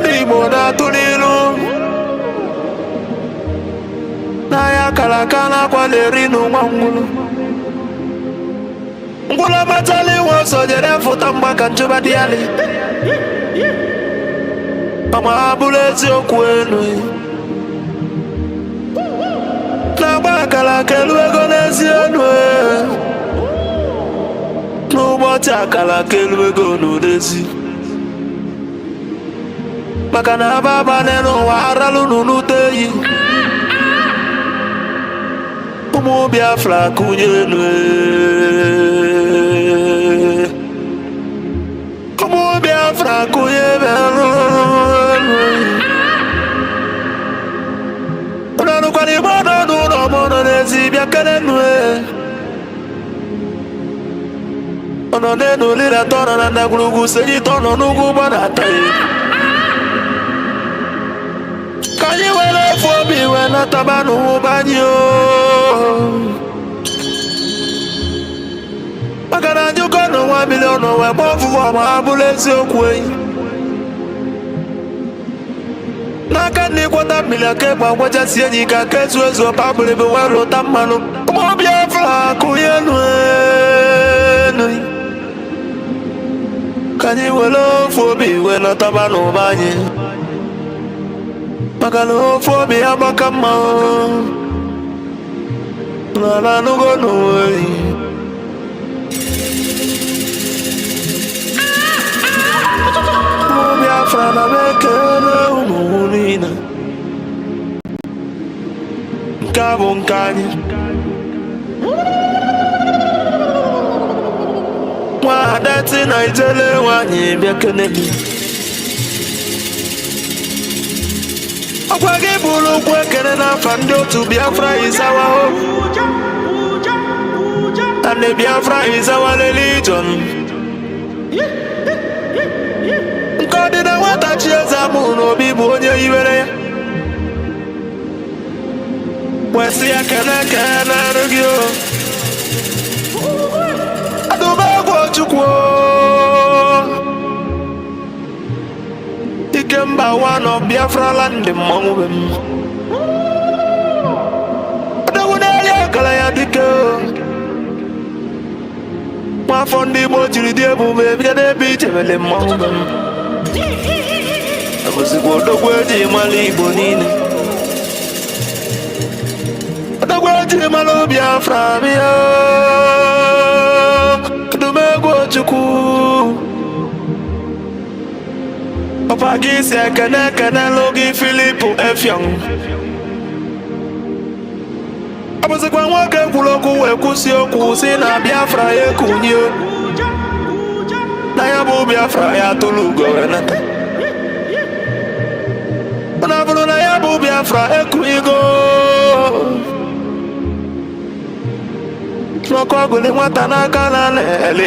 ndị Igbo na-atụ n'ilu n'ahịa kara aka na-akwa na-eri n'ụwa ngwụlụ amatala iwe ọsọ jere fụta mgba ka nchụba dị yali ma ha bụrụ eziokwu elu na-agba akara aka elu ego n'ezi elu n'ụbọchị akara aka elu ego n'udezi maka na aba abane n'ụwa aralụ n'ute eyi ụmụ Biafra kụnye elu ụmụ Biafra kụnye elu ụnanụkwara igbe ọnọ n'ụlọ mọnọ n'ezi bịa kere enu ọnọ n'enu lira tọnọ na ndagwurugwu senyi tọnọ n'ugwu ụgbọ na-ata ya ka anyị were ofu obi wee nataba n'ụba anyị maka na anyị ụkọ n'ụwa milion wee gba ọfụfụ ma ha bụrụ eziokwu enyi n'aka ndị kwọta mmiri aka egbe agwachasị enyi ka aka ezu ezu ọpa bụrụ ebe wee lụta mmanụ ụmụ Biafra kụnye enu ka anyị were ofu obi wee nataba n'ụba anyị maka na ofu obi agbaka mma n'ala anụgo n'onwe ụmụ Biafra na m ekele unu niile nke a bụ nke anyị nwa adati na ijele nwanyị bịa kene gị ọkwa gị bụrụ ụkwụ ekele n'afa ndị otu Biafra Izawa and the Biafra Izawa religion nke ọ dị na nwata chi eze amụrụ n'obi bụ onye iwere ya kwesị ya kene arụ gị adụmegwu Chukwu ike mba one of Biafra land mmanwụ be m odogwu n'elu akara ya dike nwafọ ndị Igbo jiri dị ebube bịa n'ebe ijebele mmanwụ be m abụzikwa odogwu eji mara Igbo niile odogwu eji mara Biafra bịa odumegwu Chukwu ọpa gị si ekene lụgị Philip Effiong abụzikwa nwoke kwuru okwu wee kwụsị okwu si na Biafra ya ekunye na ya bụ Biafra ya tụrụ ugo wee nata mana bụrụ na ya bụ Biafra ekunyigo n'ọkụ ọgụlị nwata n'aka na ele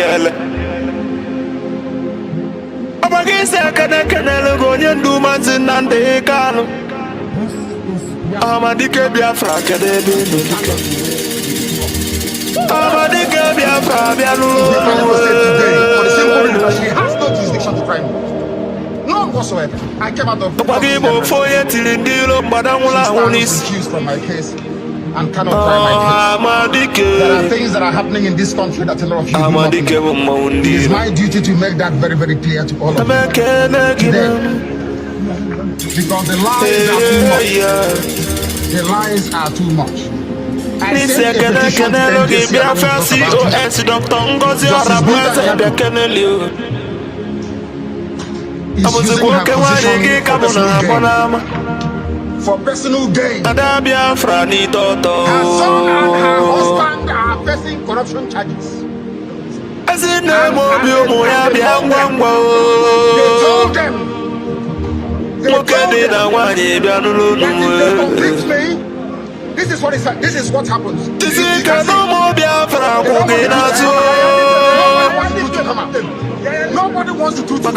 ọba gị isi ekene lụgo onye ndu Mazi Nnamdi Kanu Amadike Biafra kedu ebe ebe dike Amadike Biafra bịa n'ụlọ ọkwa gị bụ ofe onye tiri ndị iro mgbada nwụrụ anwụ n'isi and cannot try my case. There are things that are happening in this country that a lot of you do not know. It is my duty to make that very, very clear to all of you today. Because the lies are too much. The lies are too much. I sent a petition to NJC for personal gain. Her son and her husband are facing corruption charges. told them. This is what happens. Nobody wants to do this.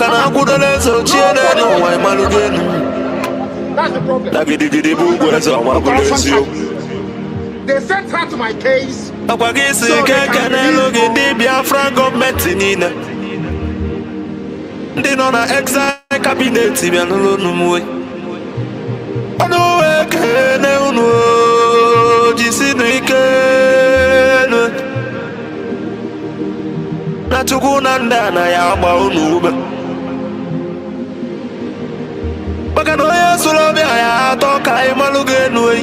That's the problem. They sent her to my case. So they can the Biafran government in they don't exile cabinet. Na chukunanda na ya ba unuba baka no ya sulo be ya to kai maluge nuoi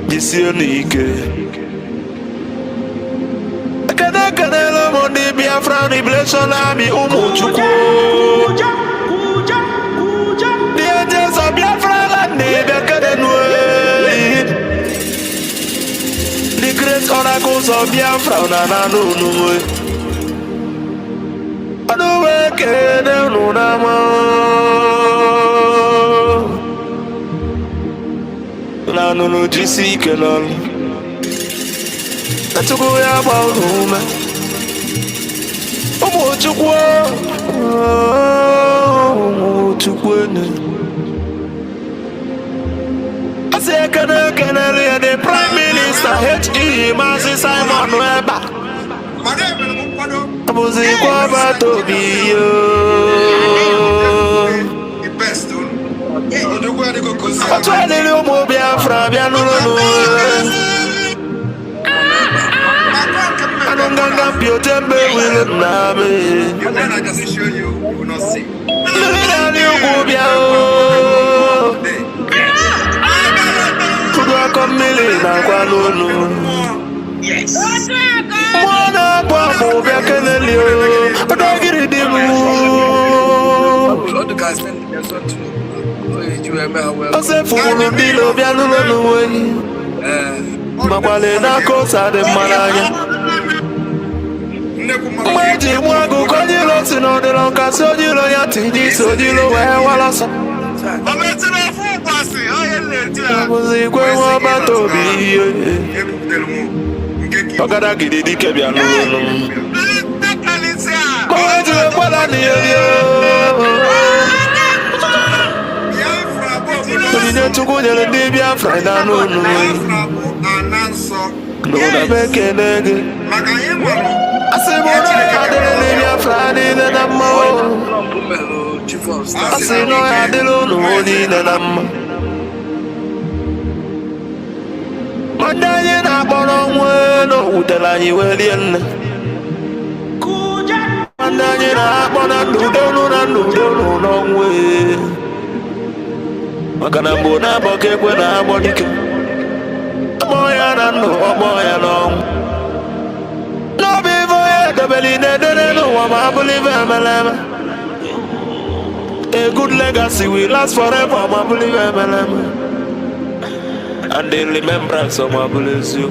jisionike kada kada lo mondi Biafran liberation army umuchuku dia jesa Biafran la ne be kada nuoi the great oracles of Biafra na no I don't wake no nama na no jisi kenan na to go ya ba home omo chukwu I say kana the Prime Minister H.E. Mazi Nnamdi Abuzi kwa batobi yo Atwele le omo Biafra bianulo Anonganga pio tembe wile name I can show you, you will not see. Lili omo biao Kudwa komili na kwa lulu Yes. Mwana kwa mubia kenelio Odagiri dimu All the guys spend their son to Ose fulu bilo bianulo nuwe Makwale na kosa de malanya Mweji mwagu kojilo sinodilo kasojilo yatiji sojilo wewalasa Abuzi kwe wabatobi Pagada gidi kebya nulu Mweji wekwala niyo Tujine tukujele di Biafra na nulu Nuna beke nege Asimono ya dele Biafra ni nenama Asino ya dele ni nenama Mandaye na bono mweno utelanyi welien Mandaye na bono nudono no mwe Makana mbona boke kwe na bodike Moya na no moya no No bivo ye dobeli nedene no wama believe melema A good legacy will last forever wama believe melema And the remembrance of my bless you.